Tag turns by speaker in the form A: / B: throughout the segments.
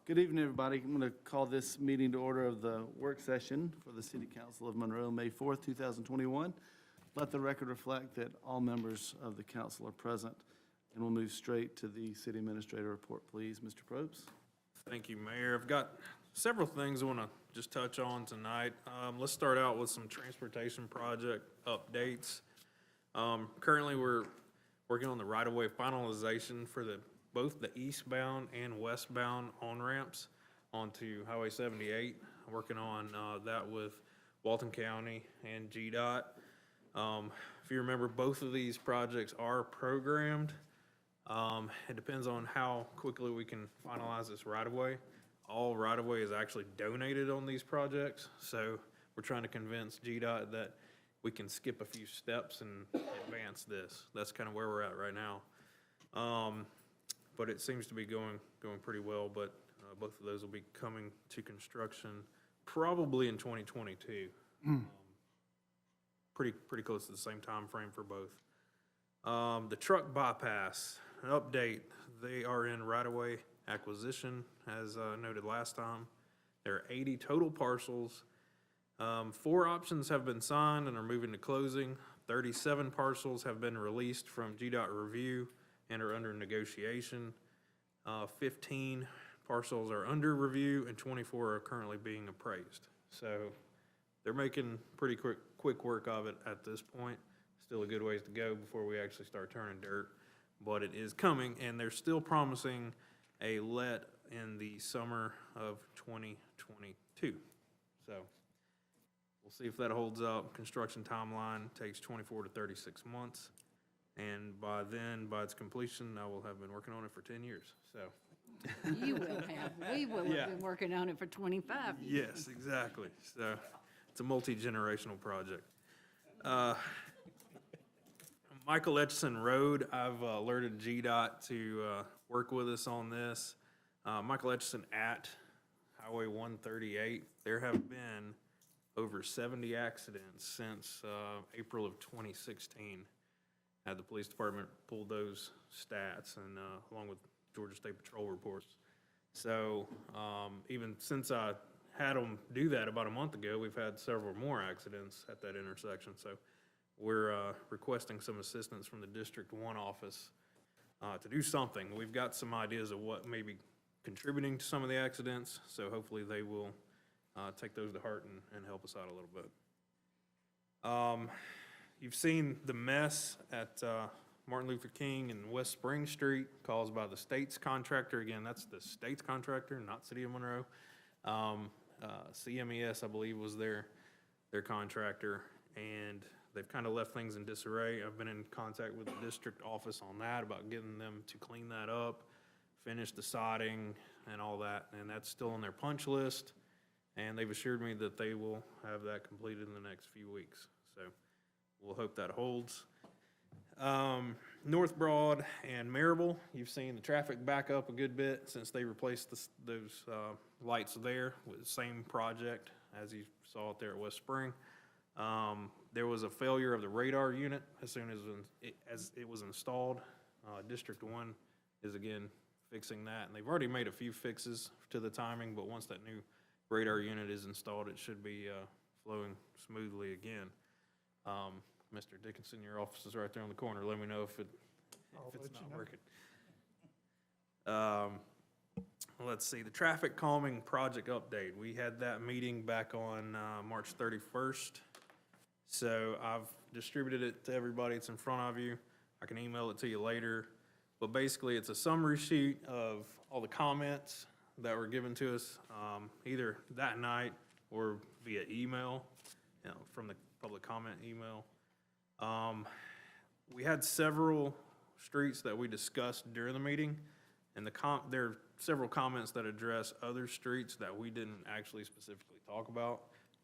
A: Good evening, everybody. I'm going to call this meeting to order of the work session for the City Council of Monroe, May 4th, 2021. Let the record reflect that all members of the council are present, and we'll move straight to the city administrator report, please. Mr. Probst.
B: Thank you, Mayor. I've got several things I want to just touch on tonight. Let's start out with some transportation project updates. Currently, we're working on the right-of-way finalization for both the eastbound and westbound on-ramps onto Highway 78. Working on that with Walton County and GDOT. If you remember, both of these projects are programmed. It depends on how quickly we can finalize this right-of-way. All right-of-way is actually donated on these projects, so we're trying to convince GDOT that we can skip a few steps and advance this. That's kind of where we're at right now. But it seems to be going pretty well, but both of those will be coming to construction probably in 2022. Pretty close to the same time frame for both. The truck bypass, an update, they are in right-of-way acquisition, as noted last time. There are 80 total parcels. 4 options have been signed and are moving to closing. 37 parcels have been released from GDOT review and are under negotiation. 15 parcels are under review and 24 are currently being appraised. So they're making pretty quick work of it at this point. Still a good ways to go before we actually start turning dirt, but it is coming, and they're still promising a let in the summer of 2022. So we'll see if that holds up. Construction timeline takes 24 to 36 months. And by then, by its completion, I will have been working on it for 10 years, so.
C: You will have. We will have been working on it for 25 years.
B: Yes, exactly. So it's a multi-generational project. Michael Etchison Road, I've alerted GDOT to work with us on this. Michael Etchison at Highway 138, there have been over 70 accidents since April of 2016. Had the police department pulled those stats and along with Georgia State Patrol reports. So even since I had them do that about a month ago, we've had several more accidents at that intersection. So we're requesting some assistance from the District 1 office to do something. We've got some ideas of what may be contributing to some of the accidents, so hopefully they will take those to heart and help us out a little bit. You've seen the mess at Martin Luther King and West Spring Street caused by the state's contractor. Again, that's the state's contractor, not City of Monroe. CMES, I believe, was their contractor, and they've kind of left things in disarray. I've been in contact with the district office on that about getting them to clean that up, finish the sodding and all that, and that's still on their punch list, and they've assured me that they will have that completed in the next few weeks. So we'll hope that holds. North Broad and Marable, you've seen the traffic back up a good bit since they replaced those lights there with the same project as you saw it there at West Spring. There was a failure of the radar unit as soon as it was installed. District 1 is again fixing that, and they've already made a few fixes to the timing, but once that new radar unit is installed, it should be flowing smoothly again. Mr. Dickinson, your office is right there on the corner. Let me know if it's not working. Let's see, the traffic calming project update. We had that meeting back on March 31st. So I've distributed it to everybody. It's in front of you. I can email it to you later. But basically, it's a summary sheet of all the comments that were given to us either that night or via email, from the public comment email. We had several streets that we discussed during the meeting, and there are several comments that address other streets that we didn't actually specifically talk about,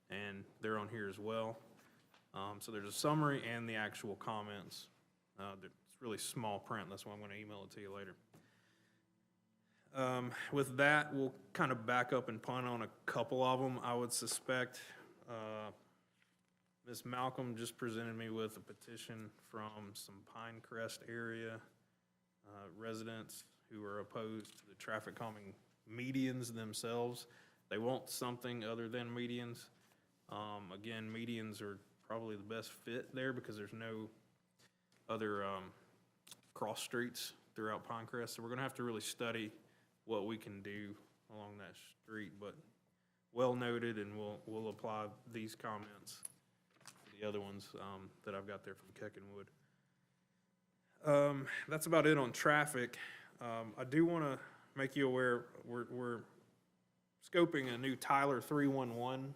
B: and they're on here as well. So there's a summary and the actual comments. It's really small print, that's why I'm going to email it to you later. With that, we'll kind of back up and punt on a couple of them. I would suspect Ms. Malcolm just presented me with a petition from some Pinecrest area residents who are opposed to the traffic calming medians themselves. They want something other than medians. Again, medians are probably the best fit there because there's no other cross streets throughout Pinecrest. So we're gonna have to really study what we can do along that street, but well noted, and we'll apply these comments to the other ones that I've got there from Keckenwood. That's about it on traffic. I do want to make you aware, we're scoping a new Tyler 311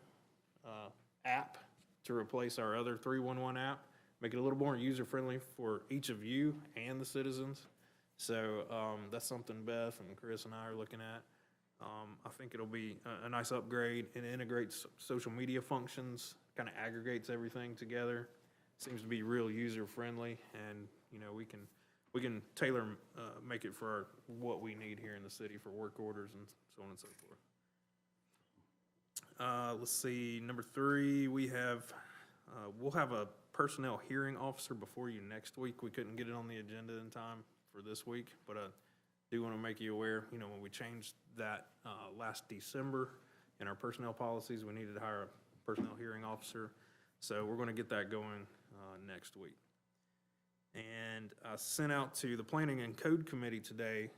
B: app to replace our other 311 app, make it a little more user-friendly for each of you and the citizens. So that's something Beth and Chris and I are looking at. I think it'll be a nice upgrade. It integrates social media functions, kind of aggregates everything together. Seems to be real user-friendly, and you know, we can tailor make it for what we need here in the city for work orders and so on and so forth. Let's see, number 3, we'll have a personnel hearing officer before you next week. We couldn't get it on the agenda in time for this week, but I do want to make you aware, you know, when we changed that last December in our personnel policies, we needed to hire a personnel hearing officer. So we're going to get that going next week. And I sent out to the Planning and Code Committee today.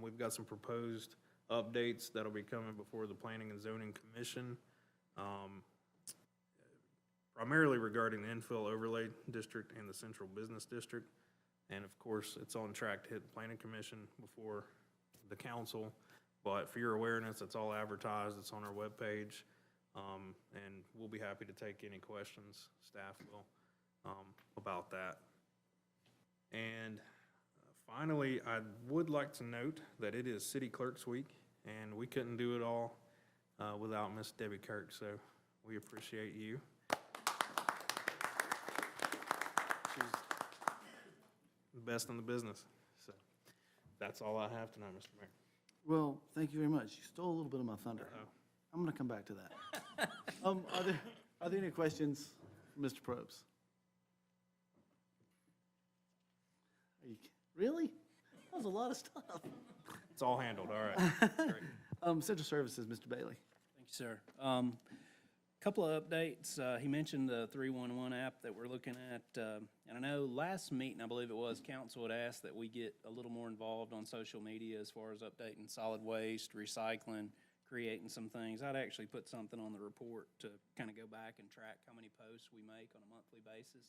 B: We've got some proposed updates that'll be coming before the Planning and Zoning Commission, primarily regarding the infill overlay district and the central business district. And of course, it's on track to hit the Planning Commission before the council. But for your awareness, it's all advertised. It's on our webpage. And we'll be happy to take any questions, staff will, about that. And finally, I would like to note that it is City Clerks Week, and we couldn't do it all without Miss Debbie Kirk, so we appreciate you. She's the best in the business. So that's all I have tonight, Mr. Mayor.
A: Well, thank you very much. You stole a little bit of my thunder. I'm going to come back to that. Are there any questions for Mr. Probst? Really? That was a lot of stuff.
B: It's all handled, all right. Great.
A: Central Services, Mr. Bailey.
D: Thank you, sir. Couple of updates. He mentioned the 311 app that we're looking at. And I know last meeting, I believe it was, council had asked that we get a little more involved on social media as far as updating solid waste, recycling, creating some things. I'd actually put something on the report to kind of go back and track how many posts we make on a monthly basis.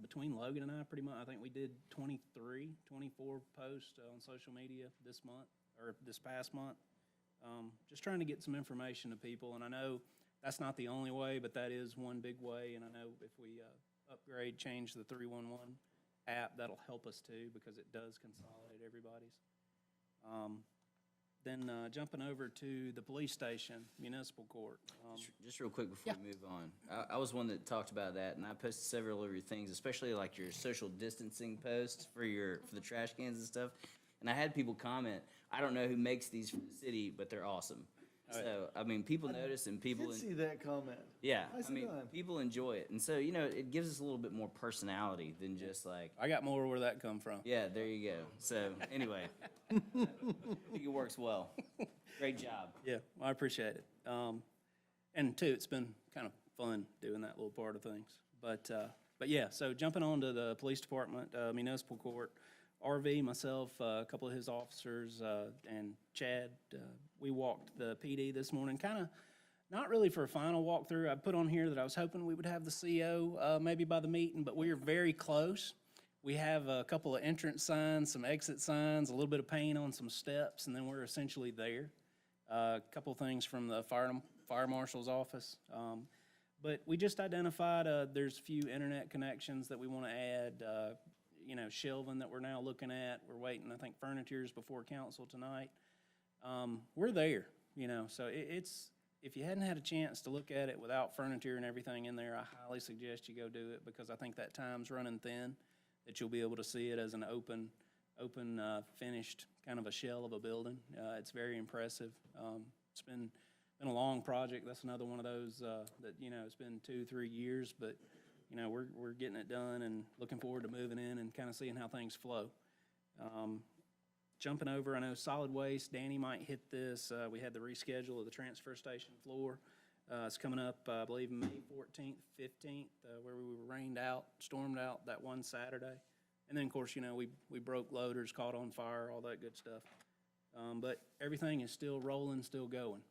D: Between Logan and I, pretty much, I think we did 24 posts on social media this month, or this past month. Just trying to get some information to people, and I know that's not the only way, but that is one big way, and I know if we change the 311 app, that'll help us too, because it does consolidate everybody's. Then jumping over to the police station, municipal court.
E: Just real quick before we move on, I was one that talked about that, and I posted several of your things, especially like your social distancing posts for the trash cans and stuff. And I had people comment, I don't know who makes these for the city, but they're awesome. So, I mean, people notice and people...
A: I did see that comment.
E: Yeah,
A: Nicely done.
E: people enjoy it. And so, you know, it gives us a little bit more personality than just like...
D: I got more where that come from.
E: Yeah, there you go. So, anyway, I think it works well. Great job.
D: Yeah, well, I appreciate it. And two, it's been kind of fun doing that little part of things. But yeah, so jumping on to the police department, municipal court, RV, myself, a couple of his officers, and Chad, we walked the PD this morning, kind of not really for a final walkthrough. I put on here that I was hoping we would have the CO maybe by the meeting, but we are very close. We have a couple of entrance signs, some exit signs, a little bit of paint on some steps, and then we're essentially there. A couple of things from the fire marshal's office. But we just identified there's a few internet connections that we want to add, shelving that we're now looking at. We're waiting, I think, furniture's before council tonight. We're there, so it's, if you hadn't had a chance to look at it without furniture and everything in there, I highly suggest you go do it, because I think that time's running thin, that you'll be able to see it as an open, finished kind of a shell of a building. It's very impressive. It's been a long project. That's another one of those that, it's been 2-3 years, but we're getting it done and looking forward to moving in and kind of seeing how things flow. Jumping over, I know solid waste, Danny might hit this. We had the reschedule of the transfer station floor. It's coming up, I believe, May 14th, 15th, where we were rained out, stormed out that one Saturday. And then, of course, you know, we broke loaders, caught on fire, all that good stuff. But everything is still rolling, still going.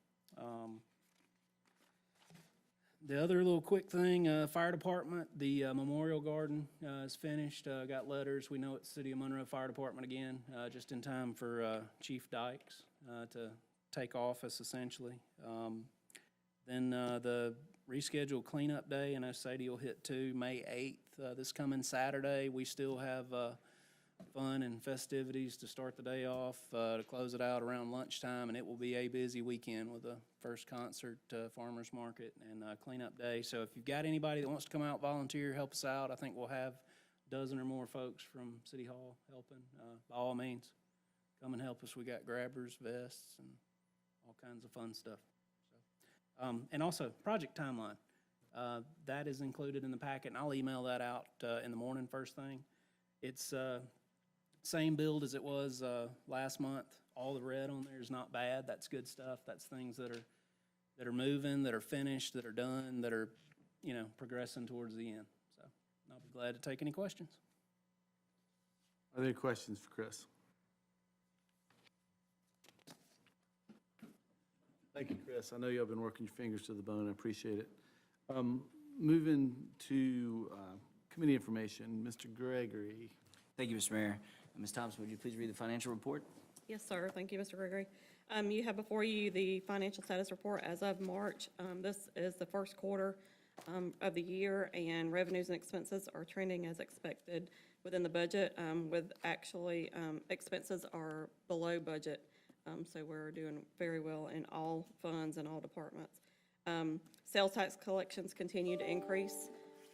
D: The other little quick thing, fire department, the memorial garden is finished. Got letters. We know it's City of Monroe Fire Department again, just in time for Chief Dykes to take office, essentially. Then the rescheduled cleanup day, and Sadie will hit too, May 8th, this coming Saturday. We still have fun and festivities to start the day off, to close it out around lunchtime, and it will be a busy weekend with the first concert, farmer's market, and cleanup day. So if you've got anybody that wants to come out, volunteer, help us out, I think we'll have a dozen or more folks from City Hall helping. By all means, come and help us. We got grabbers, vests, and all kinds of fun stuff. And also, project timeline. That is included in the packet, and I'll email that out in the morning first thing. It's same build as it was last month. All the red on there is not bad. That's good stuff. That's things that are moving, that are finished, that are done, that are, you know, progressing towards the end. So I'll be glad to take any questions.
A: Are there any questions for Chris? Thank you, Chris. I know y'all been working your fingers to the bone. I appreciate it. Moving to committee information, Mr. Gregory.
E: Thank you, Mr. Mayor. Ms. Thompson, would you please read the financial report?
F: Yes, sir. Thank you, Mr. Gregory. You have before you the financial status report as of March. This is the first quarter of the year, and revenues and expenses are trending as expected within the budget, with actually expenses are below budget. So we're doing very well in all funds and all departments. Sales tax collections continue to increase,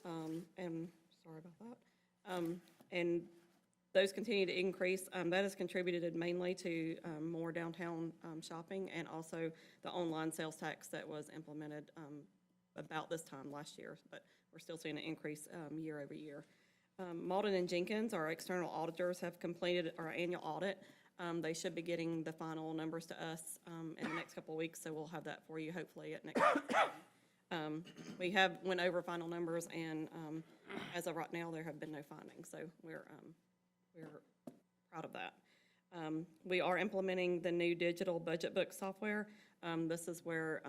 F: and sorry about that. And those continue to increase. That has contributed mainly to more downtown shopping, and also the online sales tax that was implemented about this time last year, but we're still seeing an increase year over year. Malden and Jenkins, our external auditors, have completed our annual audit. They should be getting the final numbers to us in the next couple of weeks, so we'll have that for you hopefully at next week. We have went over final numbers, and as of right now, there have been no findings, so we're proud of that. We are implementing the new digital budget book software. This is where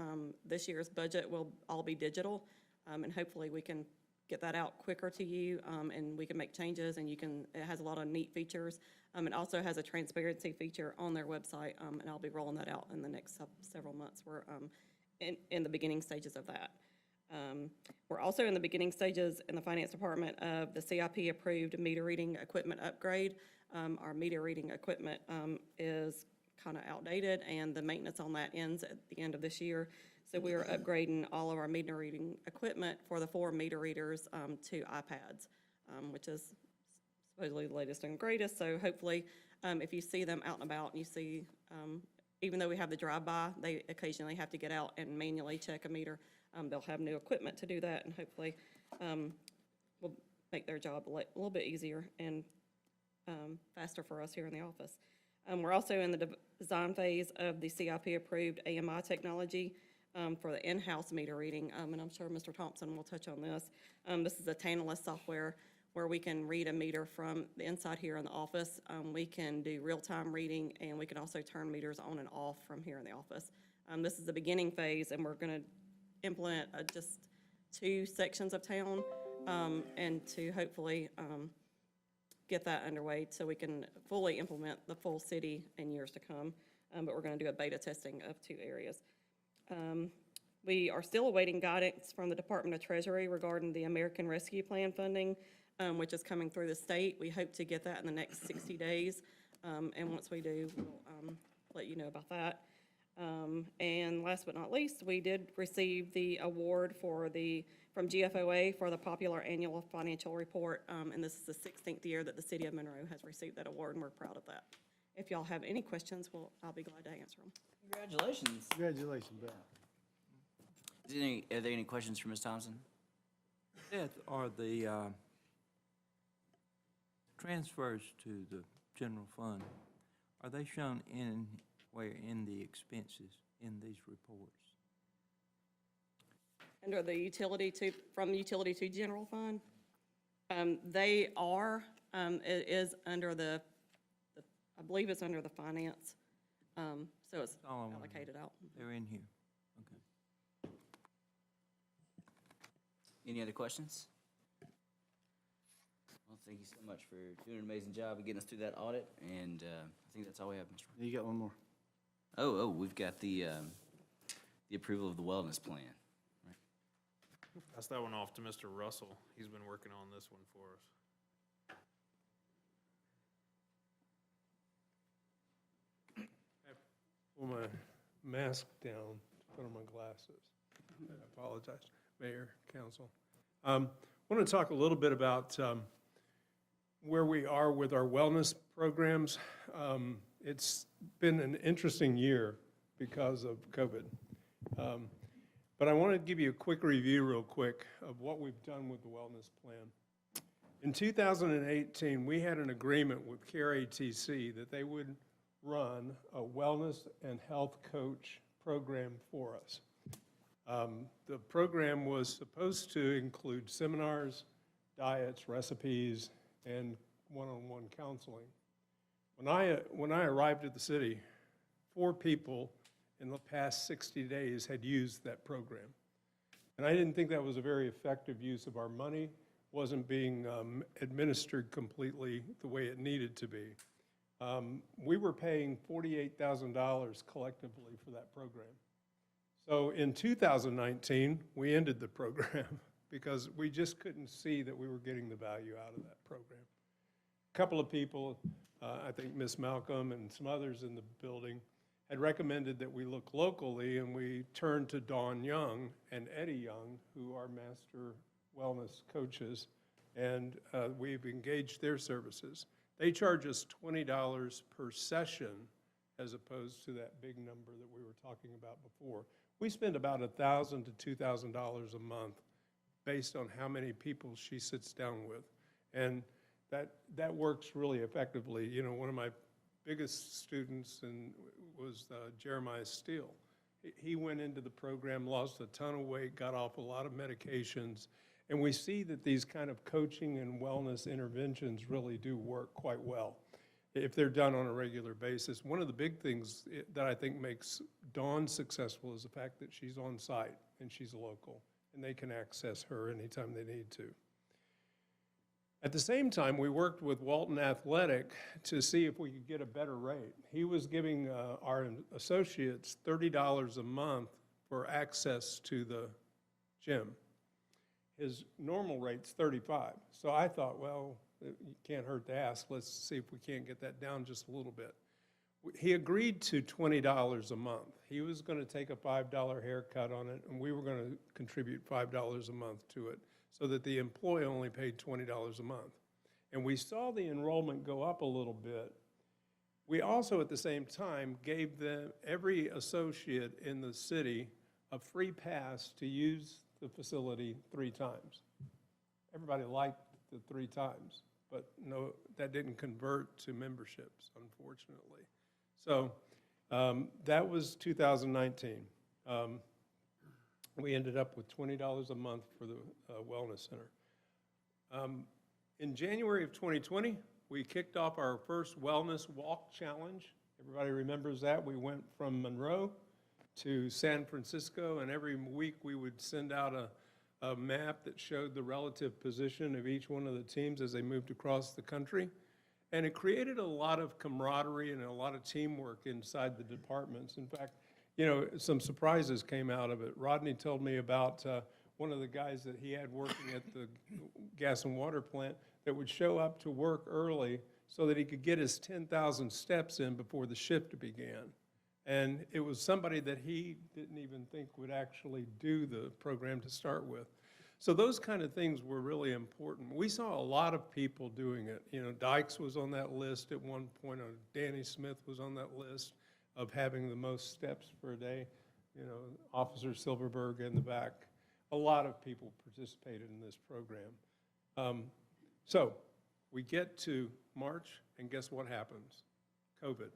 F: this year's budget will all be digital, and hopefully we can get that out quicker to you, and we can make changes, and it has a lot of neat features. It also has a transparency feature on their website, and I'll be rolling that out in the next several months. We're in the beginning stages of that. We're also in the beginning stages in the finance department of the CIP approved meter reading equipment upgrade. Our meter reading equipment is kind of outdated, and the maintenance on that ends at the end of this year. So we are upgrading all of our meter reading equipment for the 4 meter readers to iPads, which is supposedly the latest and greatest. So hopefully, if you see them out and about, and you see, even though we have the drive-by, they occasionally have to get out and manually check a meter. They'll have new equipment to do that, and hopefully will make their job a little bit easier and faster for us here in the office. We're also in the design phase of the CIP-approved AMI technology for the in-house meter reading, and I'm sure Mr. Thompson will touch on this. This is a Tantalus software where we can read a meter from the inside here in the office. We can do real-time reading, and we can also turn meters on and off from here in the office. This is the beginning phase, and we're going to implement just 2 sections of town, and to hopefully get that underway so we can fully implement the full city in years to come. But we're going to do a beta testing of 2 areas. We are still awaiting guidance from the Department of Treasury regarding the American Rescue Plan funding, which is coming through the state. We hope to get that in the next 60 days. And once we do, we'll let you know about that. And last but not least, we did receive the award from GFOA for the popular annual financial report. And this is the 16th year that the city of Monroe has received that award, and we're proud of that. If y'all have any questions, I'll be glad to answer them.
E: Congratulations.
A: Congratulations, Beth.
E: Are there any questions for Ms. Thompson?
G: Beth, are the transfers to the general fund, are they shown in the expenses in these reports?
F: Under the utility to, from utility to general fund, they are, it is under the, I believe it's under the finance, so it's
G: all I wanted.
F: allocated out.
G: They're in here. Okay.
E: Any other questions? Well, thank you so much for doing an amazing job of getting us through that audit, and I think that's all we have, Mr.
A: You got one more.
E: We've got the approval of the wellness plan.
B: Pass that one off to Mr. Russell. He's been working on this one for us.
H: Pull my mask down to put on my glasses. I apologize, Mayor, Council. I want to talk a little bit about where we are with our wellness programs. It's been an interesting year because of COVID. But I want to give you a quick review real quick of what we've done with the wellness plan. In 2018, we had an agreement with CareATC that they would run a wellness and health coach program for us. The program was supposed to include seminars, diets, recipes, and one-on-one counseling. When I arrived at the city, 4 people in the past 60 days had used that program. And I didn't think that was a very effective use of our money, wasn't being administered completely the way it needed to be. We were paying $48,000 collectively for that program. So in 2019, we ended the program because we just couldn't see that we were getting the value out of that program. A couple of people, I think Ms. Malcolm and some others in the building, had recommended that we look locally, and we turned to Dawn Young and Eddie Young, who are master wellness coaches, and we've engaged their services. They charge us $20 per session as opposed to that big number that we were talking about before. We spend about $1,000 to $2,000 a month based on how many people she sits down with. And that works really effectively. You know, one of my biggest students was Jeremiah Steele. He went into the program, lost a ton of weight, got off a lot of medications, and we see that these kind of coaching and wellness interventions really do work quite well if they're done on a regular basis. One of the big things that I think makes Dawn successful is the fact that she's on site and she's local, and they can access her anytime they need to. At the same time, we worked with Walton Athletic to see if we could get a better rate. He was giving our associates $30 a month for access to the gym. His normal rate's $35. So I thought, well, it can't hurt to ask. Let's see if we can't get that down just a little bit. He agreed to $20 a month. He was going to take a $5 haircut on it, and we were going to contribute $5 a month to it, so that the employee only paid $20 a month. And we saw the enrollment go up a little bit. We also, at the same time, gave them, every associate in the city, a free pass to use the facility 3 times. Everybody liked the 3 times, but no, that didn't convert to memberships, unfortunately. So that was 2019. We ended up with $20 a month for the Wellness Center. In January of 2020, we kicked off our first Wellness Walk Challenge. Everybody remembers that. We went from Monroe to San Francisco, and every week we would send out a map that showed the relative position of each one of the teams as they moved across the country. And it created a lot of camaraderie and a lot of teamwork inside the departments. In fact, you know, some surprises came out of it. Rodney told me about one of the guys that he had working at the gas and water plant that would show up to work early so that he could get his 10,000 steps in before the shift began. And it was somebody that he didn't even think would actually do the program to start with. So those kind of things were really important. We saw a lot of people doing it. You know, Dykes was on that list at one point, or Danny Smith was on that list of having the most steps per day. You know, Officer Silverberg in the back. A lot of people participated in this program. So we get to March, and guess what happens? COVID.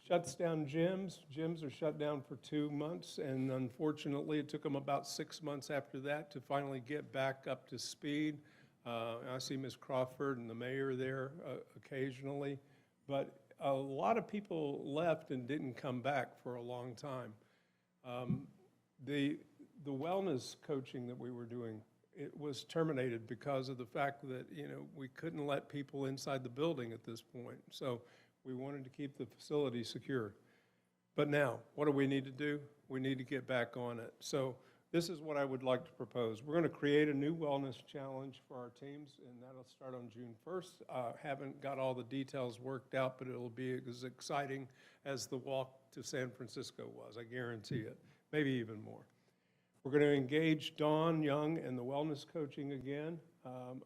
H: shuts down gyms. Gyms are shut down for 2 months, and unfortunately, it took them about 6 months after that to finally get back up to speed. I see Ms. Crawford and the mayor there occasionally, but a lot of people left and didn't come back for a long time. The wellness coaching that we were doing, it was terminated because of the fact that, we couldn't let people inside the building at this point. So we wanted to keep the facility secure. But now, what do we need to do? We need to get back on it. So this is what I would like to propose. We're going to create a new wellness challenge for our teams, and that'll start on June 1st. Haven't got all the details worked out, but it'll be as exciting as the walk to San Francisco was, I guarantee it, maybe even more. We're going to engage Dawn Young in the wellness coaching again.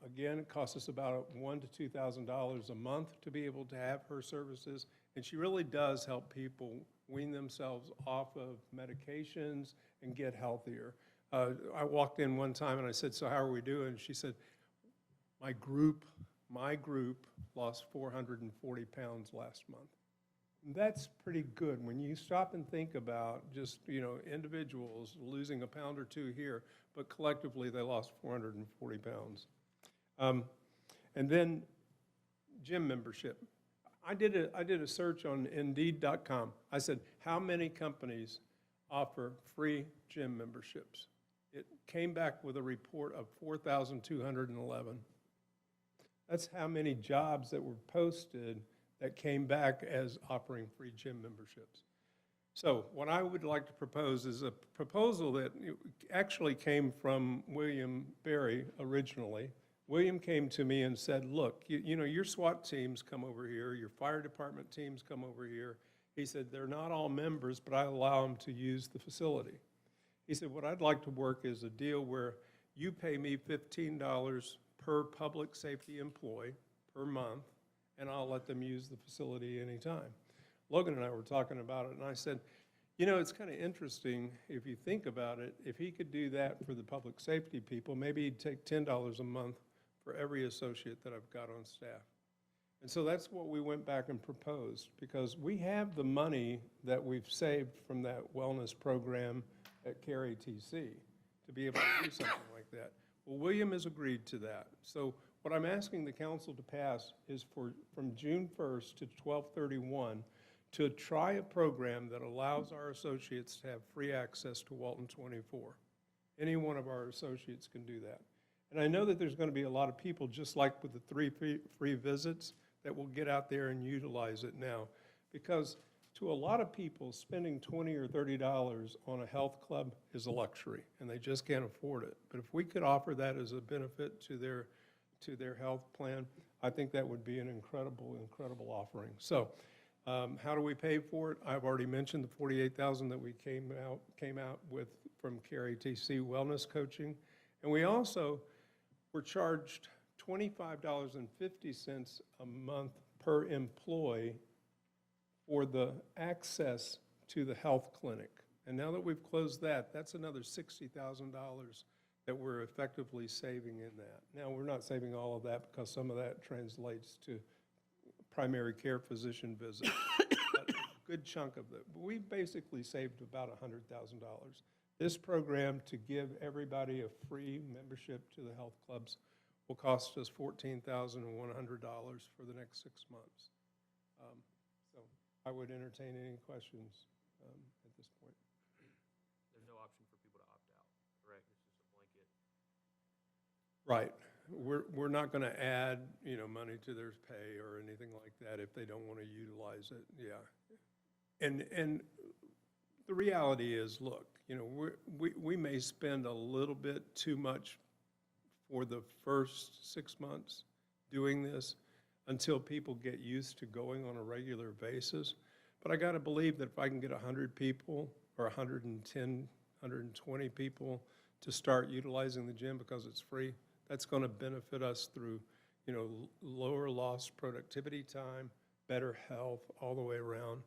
H: Again, it costs us about $1,000 to $2,000 a month to be able to have her services, and she really does help people wean themselves off of medications and get healthier. I walked in one time and I said, "So how are we doing?" She said, my group lost 440 pounds last month. That's pretty good. When you stop and think about just, individuals losing a pound or two here, but collectively they lost 440 pounds. And then gym membership. I did a search on Indeed.com. I said, how many companies offer free gym memberships? It came back with a report of 4,211. That's how many jobs that were posted that came back as offering free gym memberships. So what I would like to propose is a proposal that actually came from William Berry originally. William came to me and said, look, your SWAT teams come over here, your fire department teams come over here. He said, they're not all members, but I allow them to use the facility. He said, what I'd like to work is a deal where you pay me $15 per public safety employee per month, and I'll let them use the facility anytime. Logan and I were talking about it, and I said, it's kind of interesting if you think about it. If he could do that for the public safety people, maybe he'd take $10 a month for every associate that I've got on staff. And so that's what we went back and proposed, because we have the money that we've saved from that wellness program at Cary TC to be able to do something like that. Well, William has agreed to that. So what I'm asking the council to pass is from June 1st to 12/31 to try a program that allows our associates to have free access to Walton 24. Any one of our associates can do that. And I know that there's going to be a lot of people, just like with the 3 free visits, that will get out there and utilize it now. Because to a lot of people, spending $20 or $30 on a health club is a luxury, and they just can't afford it. But if we could offer that as a benefit to their health plan, I think that would be an incredible, incredible offering. So how do we pay for it? I've already mentioned the $48,000 that we came out with from Cary TC Wellness Coaching. And we also were charged $25.50 a month per employee for the access to the health clinic. And now that we've closed that, that's another $60,000 that we're effectively saving in that. Now, we're not saving all of that because some of that translates to primary care physician visits. But a good chunk of it. But we basically saved about $100,000. This program, to give everybody a free membership to the health clubs, will cost us $14,100 for the next 6 months. So I would entertain any questions at this point.
B: There's no option for people to opt out, correct? It's just a blanket.
H: Right. We're not going to add, money to their pay or anything like that if they don't want to utilize it. Yeah. And the reality is, look, we may spend a little bit too much for the first 6 months doing this until people get used to going on a regular basis. But I got to believe that if I can get 100 people or 110, 120 people to start utilizing the gym because it's free, that's going to benefit us through, lower lost productivity time, better health all the way around.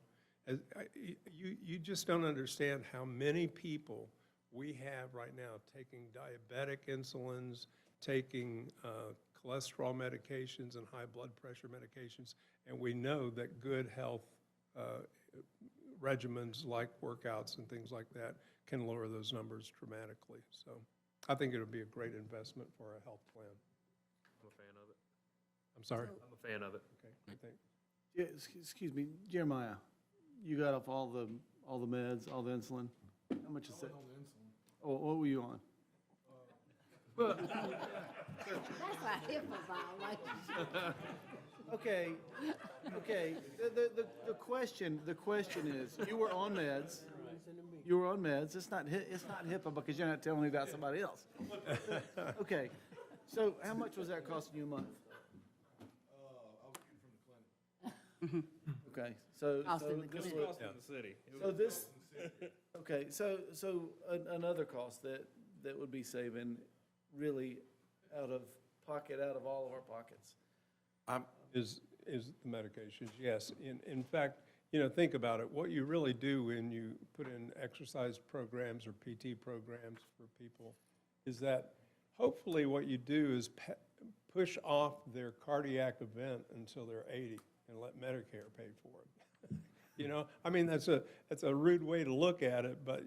H: You just don't understand how many people we have right now taking diabetic insulins, taking cholesterol medications and high blood pressure medications, and we know that good health regimens like workouts and things like that can lower those numbers dramatically. So I think it'll be a great investment for our health plan.
B: I'm a fan of it.
H: I'm sorry?
B: I'm a fan of it.
H: Okay, I think.
A: Yeah, excuse me, Jeremiah, you got off all the meds, all the insulin? How much is that? Oh, what were you on?
C: That's a HIPAA violation.
A: Okay, the question is, you were on meds. You were on meds. It's not HIPAA because you're not telling me about somebody else. Okay, so how much was that costing you a month? Okay, so
C: Austin, the
A: this
C: Glen.
A: was,
B: Cost in the city. It
A: so
B: was-
A: this, okay, so another cost that would be saving really out of all of our pockets.
H: Is the medications, yes. In fact, think about it. What you really do when you put in exercise programs or PT programs for people is that hopefully what you do is push off their cardiac event until they're 80 and let Medicare pay for it. I mean, that's a rude way to look at it, but,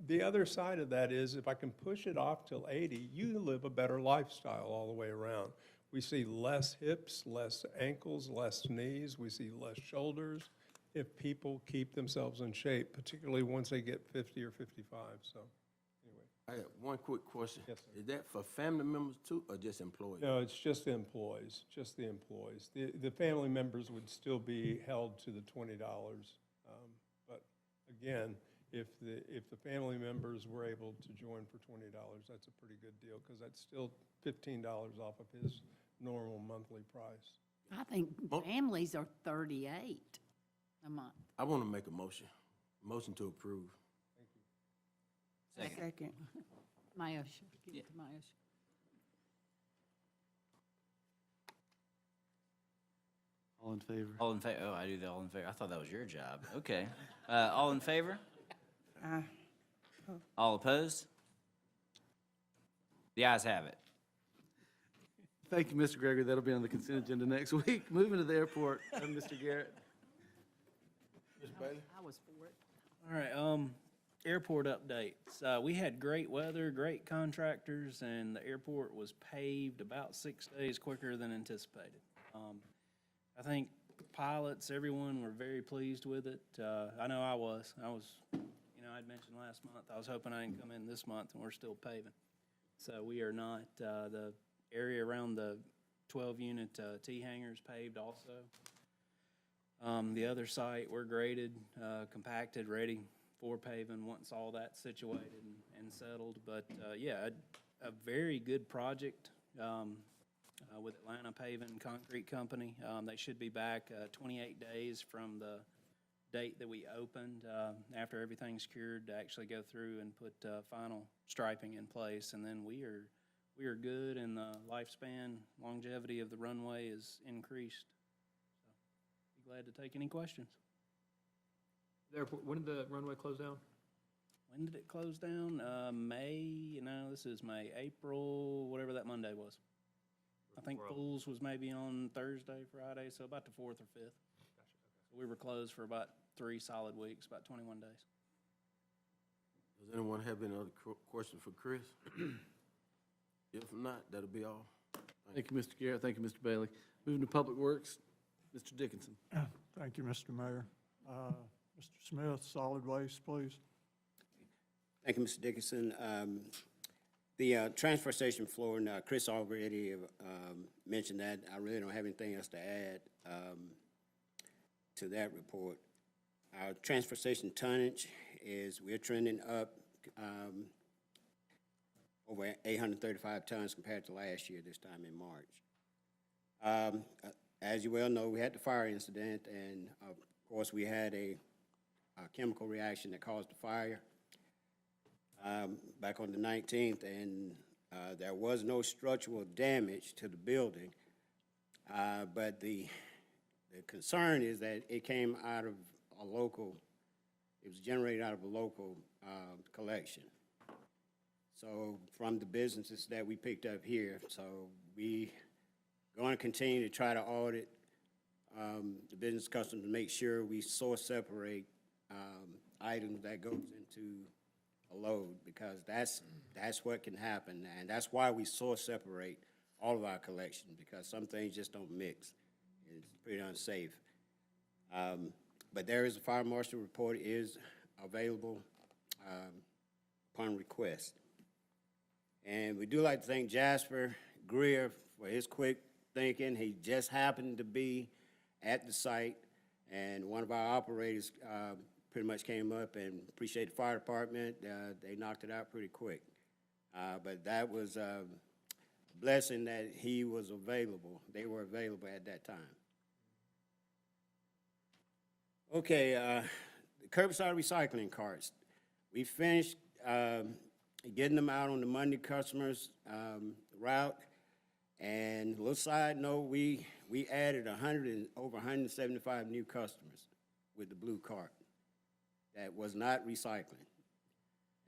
H: the other side of that is if I can push it off till 80, you live a better lifestyle all the way around. We see less hips, less ankles, less knees. We see less shoulders if people keep themselves in shape, particularly once they get 50 or 55. So anyway.
I: I got one quick question.
H: Yes, sir.
I: Is that for family members too, or just employees?
H: No, it's just the employees, just the employees. The family members would still be held to the $20. But again, if the family members were able to join for $20, that's a pretty good deal because that's still $15 off of his normal monthly price.
C: I think families are 38 a month.
I: I want to make a motion to approve.
C: Second. Mayosha, give it to Mayosha.
A: All in favor?
E: All in favor? Oh, I do the all in favor. I thought that was your job. Okay. All in favor? All opposed? The ayes have it.
A: Thank you, Mr. Gregory. That'll be on the consent agenda next week. Moving to the airport, Mr. Garrett.
C: I was for it.
D: All right, airport updates. We had great weather, great contractors, and the airport was paved about 6 days quicker than anticipated. I think pilots, everyone were very pleased with it. I know I was. I'd mentioned last month, I was hoping I didn't come in this month, and we're still paving. So we are not, the area around the 12-unit T-hangars paved also. The other site, we're graded, compacted, ready for paving once all that's situated and settled. But, yeah, a very good project with Atlanta Paving Concrete Company. They should be back 28 days from the date that we opened, after everything's cured, to actually go through and put final striping in place. And then we are good, and the longevity of the runway is increased. So, be glad to take any questions.
J: The airport, when did the runway close down?
D: When did it close down? May, this is May, April, whatever that Monday was. I think Fools was maybe on Thursday, Friday, so about the 4th or 5th. So we were closed for about 3 solid weeks, about 21 days.
I: Does anyone have any other questions for Chris? If not, that'll be all.
A: Thank you, Mr. Garrett. Thank you, Mr. Bailey. Moving to Public Works, Mr. Dickinson.
K: Thank you, Mr. Mayor. Mr. Smith, solid waste, please.
L: Thank you, Mr. Dickinson. The transfer station floor, and Chris already mentioned that. I really don't have anything else to add to that report. Our transfer station tonnage we're trending up over 835 tons compared to last year this time in March. As you well know, we had the fire incident, and of course, we had a chemical reaction that caused the fire back on the 19th, and there was no structural damage to the building, but the concern is that it came out of it was generated out of a local collection. So from the businesses that we picked up here, so we going to continue to try to audit the business customers to make sure we source separate items that goes into a load, because that's what can happen, and that's why we source separate all of our collections, because some things just don't mix. It's pretty unsafe. But there is a fire marshal report is available upon request. And we do like to thank Jasper Greer for his quick thinking. He just happened to be at the site, and one of our operators pretty much came up and appreciate the fire department. They knocked it out pretty quick. But that was a blessing that he was available. They were available at that time. Okay, the curbside recycling carts. We finished getting them out on the Monday customers route. And a little side note, we added over 175 new customers with the blue cart that was not recycling.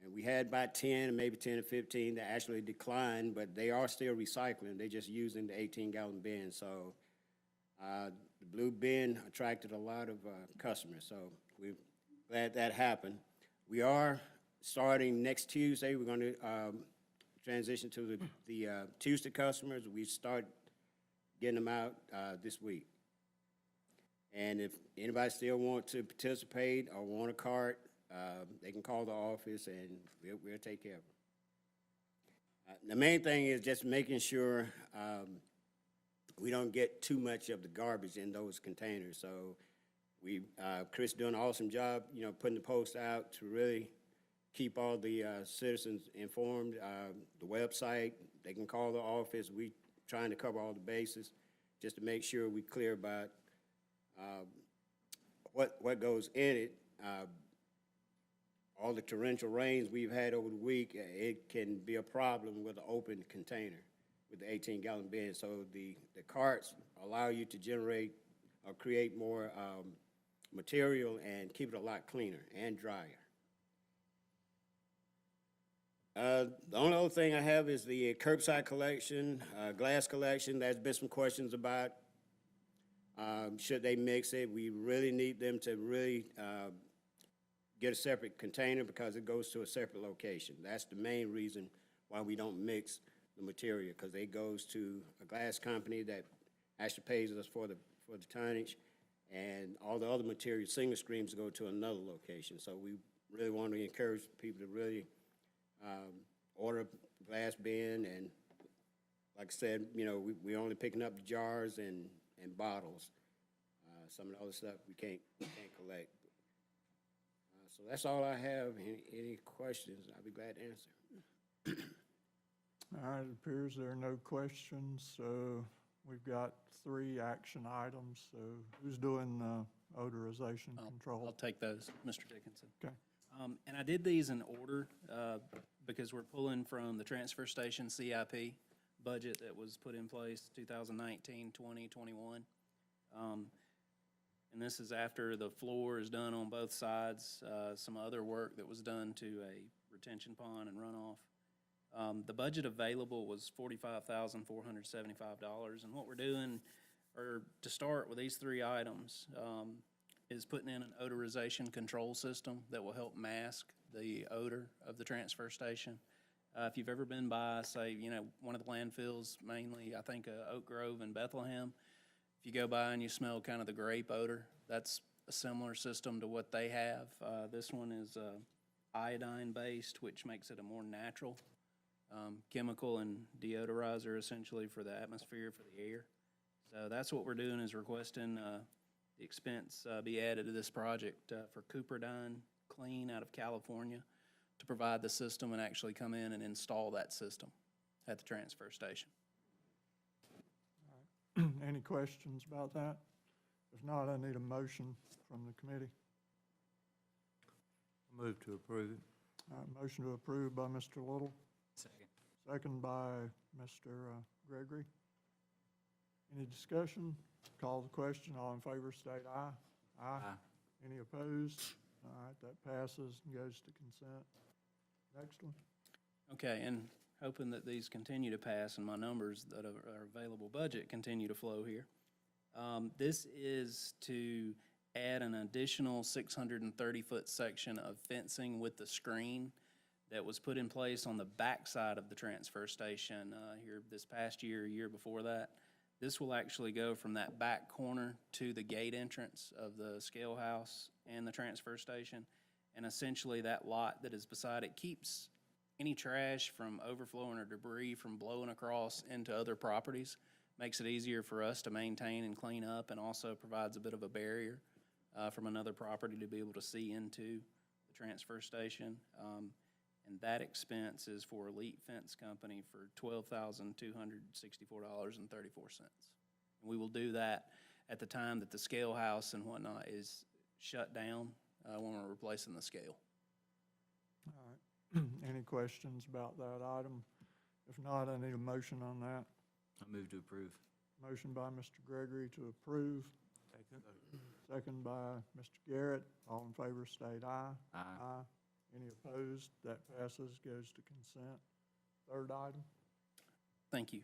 L: And we had about 10, maybe 10 or 15 that actually declined, but they are still recycling. They're just using the 18-gallon bin. So the blue bin attracted a lot of customers. So we're glad that happened. We are starting next Tuesday. We're going to transition to the Tuesday customers. We start getting them out this week. And if anybody still want to participate or want a cart, they can call the office and we'll take care of them. The main thing is just making sure we don't get too much of the garbage in those containers. So Chris doing an awesome job, putting the post out to really keep all the citizens informed. The website, they can call the office. We trying to cover all the bases just to make sure we clear about what goes in it. All the torrential rains we've had over the week, it can be a problem with an open container with the 18-gallon bin. So the carts allow you to generate or create more material and keep it a lot cleaner and drier. The only other thing I have is the curbside collection, glass collection. There's been some questions about should they mix it. We really need them to really get a separate container because it goes to a separate location. That's the main reason why we don't mix the material, because it goes to a glass company that actually pays us for the tonnage, and all the other material, single streams, go to another location. So we really want to encourage people to really order a glass bin, and like I said, we're only picking up the jars and bottles. Some of the other stuff we can't collect. So that's all I have. Any questions, I'll be glad to answer.
K: All right, it appears there are no questions, so we've got 3 action items. So who's doing odorization control?
D: I'll take those, Mr. Dickinson.
K: Okay.
D: And I did these in order because we're pulling from the transfer station CIP budget that was put in place 2019, 20, 21. And this is after the floor is done on both sides, some other work that was done to a retention pond and runoff. The budget available was $45,475, and what we're doing, or to start with these 3 items, is putting in an odorization control system that will help mask the odor of the transfer station. If you've ever been by, say, one of the landfills, mainly, I think, Oak Grove and Bethlehem, if you go by and you smell kind of the grape odor, that's a similar system to what they have. This one is iodine-based, which makes it a more natural chemical and deodorizer, essentially, for the atmosphere, for the air. So that's what we're doing, is requesting the expense be added to this project for Curbside Clean out of California to provide the system and actually come in and install that system at the transfer station.
K: Any questions about that? If not, I need a motion from the committee.
G: Move to approve it.
K: Motion to approve by Mr. Little,
E: Second.
K: second by Mr. Gregory. Any discussion? Call the question. All in favor, state aye. Aye. Any opposed? All right, that passes and goes to consent. Next one.
D: Okay, and hoping that these continue to pass and my numbers that are available budget continue to flow here. This is to add an additional 630-foot section of fencing with the screen that was put in place on the backside of the transfer station here this past year, year before that. This will actually go from that back corner to the gate entrance of the scale house and the transfer station. And essentially that lot that is beside it keeps any trash from overflowing or debris from blowing across into other properties. Makes it easier for us to maintain and clean up, and also provides a bit of a barrier from another property to be able to see into the transfer station. And that expense is for Elite Fence Company for $12,264.34. And we will do that at the time that the scale house and whatnot is shut down when we're replacing the scale.
K: All right. Any questions about that item? If not, I need a motion on that.
E: I move to approve.
K: Motion by Mr. Gregory to approve. Second by Mr. Garrett. All in favor state aye.
E: Aye.
K: Any opposed? That passes, goes to consent. Third item.
D: Thank you.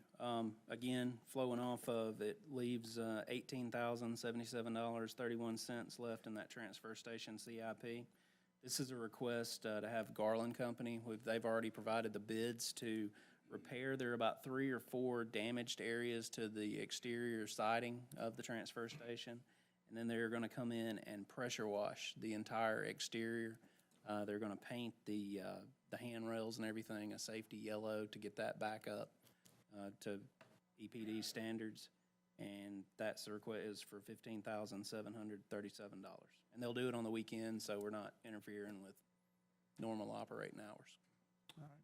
D: Again, flowing off of it leaves $18,077.31 left in that transfer station CIP. This is a request to have Garland Company. They've already provided the bids to repair. There are about 3 or 4 damaged areas to the exterior siding of the transfer station. And then they're going to come in and pressure wash the entire exterior. They're going to paint the handrails and everything a safety yellow to get that back up to EPD standards. And that's the request is for $15,737. And they'll do it on the weekend, so we're not interfering with normal operating hours.
K: All right.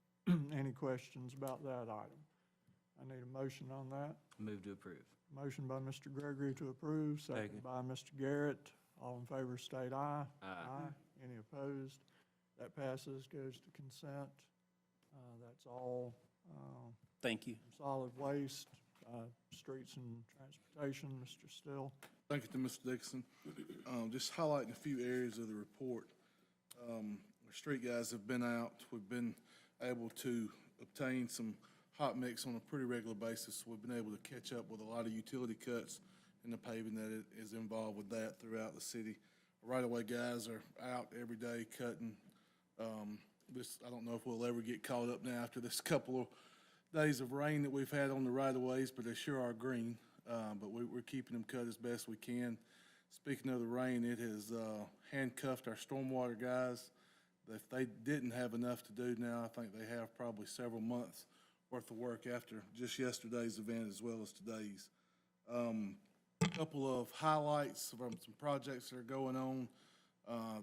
K: Any questions about that item? I need a motion on that.
E: Move to approve.
K: Motion by Mr. Gregory to approve, second by Mr. Garrett. All in favor state aye.
E: Aye.
K: Any opposed? That passes, goes to consent. That's all.
D: Thank you.
K: Solid waste, streets and transportation, Mr. Still.
M: Thank you to Mr. Dixon. Just highlighting a few areas of the report. Our street guys have been out. We've been able to obtain some hot mix on a pretty regular basis. We've been able to catch up with a lot of utility cuts and the paving that is involved with that throughout the city. Right-of-way guys are out every day cutting. I don't know if we'll ever get caught up now after this couple of days of rain that we've had on the right-of-ways, but they sure are green. But we're keeping them cut as best we can. Speaking of the rain, it has handcuffed our stormwater guys. If they didn't have enough to do now, I think they have probably several months worth of work after just yesterday's event as well as today's. A couple of highlights from some projects that are going on.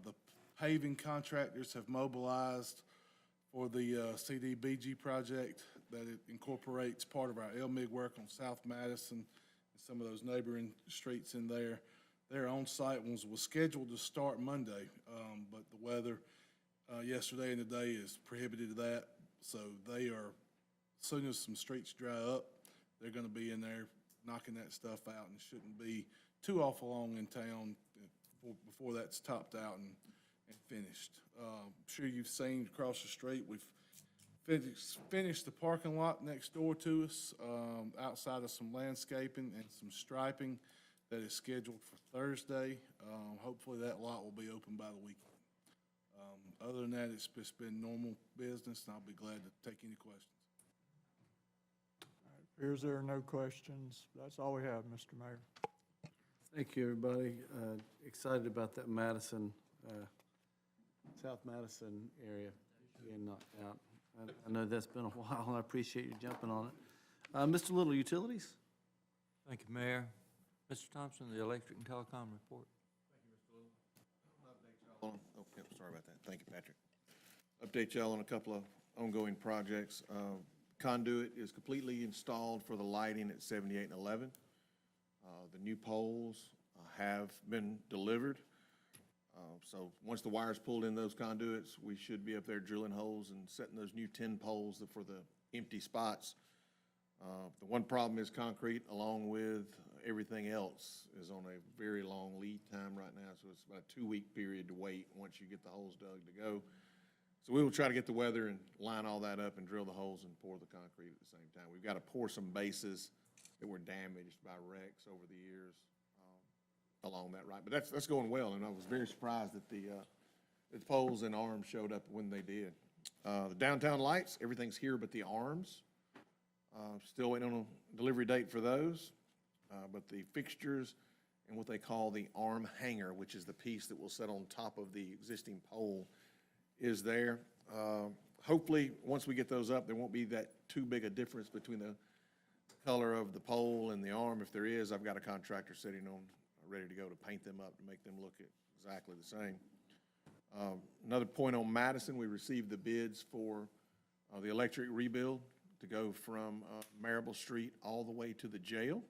M: The paving contractors have mobilized for the CDBG project that it incorporates part of our LMIG work on South Madison and some of those neighboring streets in there. Their on-site ones was scheduled to start Monday, but the weather yesterday and today is prohibited that. So they are, as soon as some streets dry up, they're going to be in there knocking that stuff out, and shouldn't be too awful long in town before that's topped out and finished. I'm sure you've seen across the street, we've finished the parking lot next door to us, outside of some landscaping and some striping that is scheduled for Thursday. Hopefully that lot will be open by the weekend. Other than that, it's just been normal business, and I'll be glad to take any questions.
K: All right, appears there are no questions. That's all we have, Mr. Mayor.
A: Thank you, everybody. Excited about that Madison, South Madison area being knocked out. I know that's been a while, and I appreciate you jumping on it. Mr. Little, utilities?
G: Thank you, Mayor. Mr. Thompson, the electric and telecom report.
N: Oh, yeah, sorry about that. Thank you, Patrick. Update y'all on a couple of ongoing projects. Conduit is completely installed for the lighting at 78 and 11. The new poles have been delivered. So once the wires pulled in those conduits, we should be up there drilling holes and setting those new 10 poles for the empty spots. The one problem is concrete, along with everything else, is on a very long lead time right now. So it's about a 2-week period to wait once you get the holes dug to go. So we will try to get the weather and line all that up and drill the holes and pour the concrete at the same time. We've got to pour some bases that were damaged by wrecks over the years along that route. But that's going well, and I was very surprised that the poles and arms showed up when they did. The downtown lights, everything's here but the arms. Still waiting on a delivery date for those. But the fixtures and what they call the arm hanger, which is the piece that will sit on top of the existing pole, is there. Hopefully, once we get those up, there won't be that too big a difference between the color of the pole and the arm. If there is, I've got a contractor sitting on, ready to go to paint them up to make them look exactly the same. Another point on Madison, we received the bids for the electric rebuild to go from Marable Street all the way to the jail.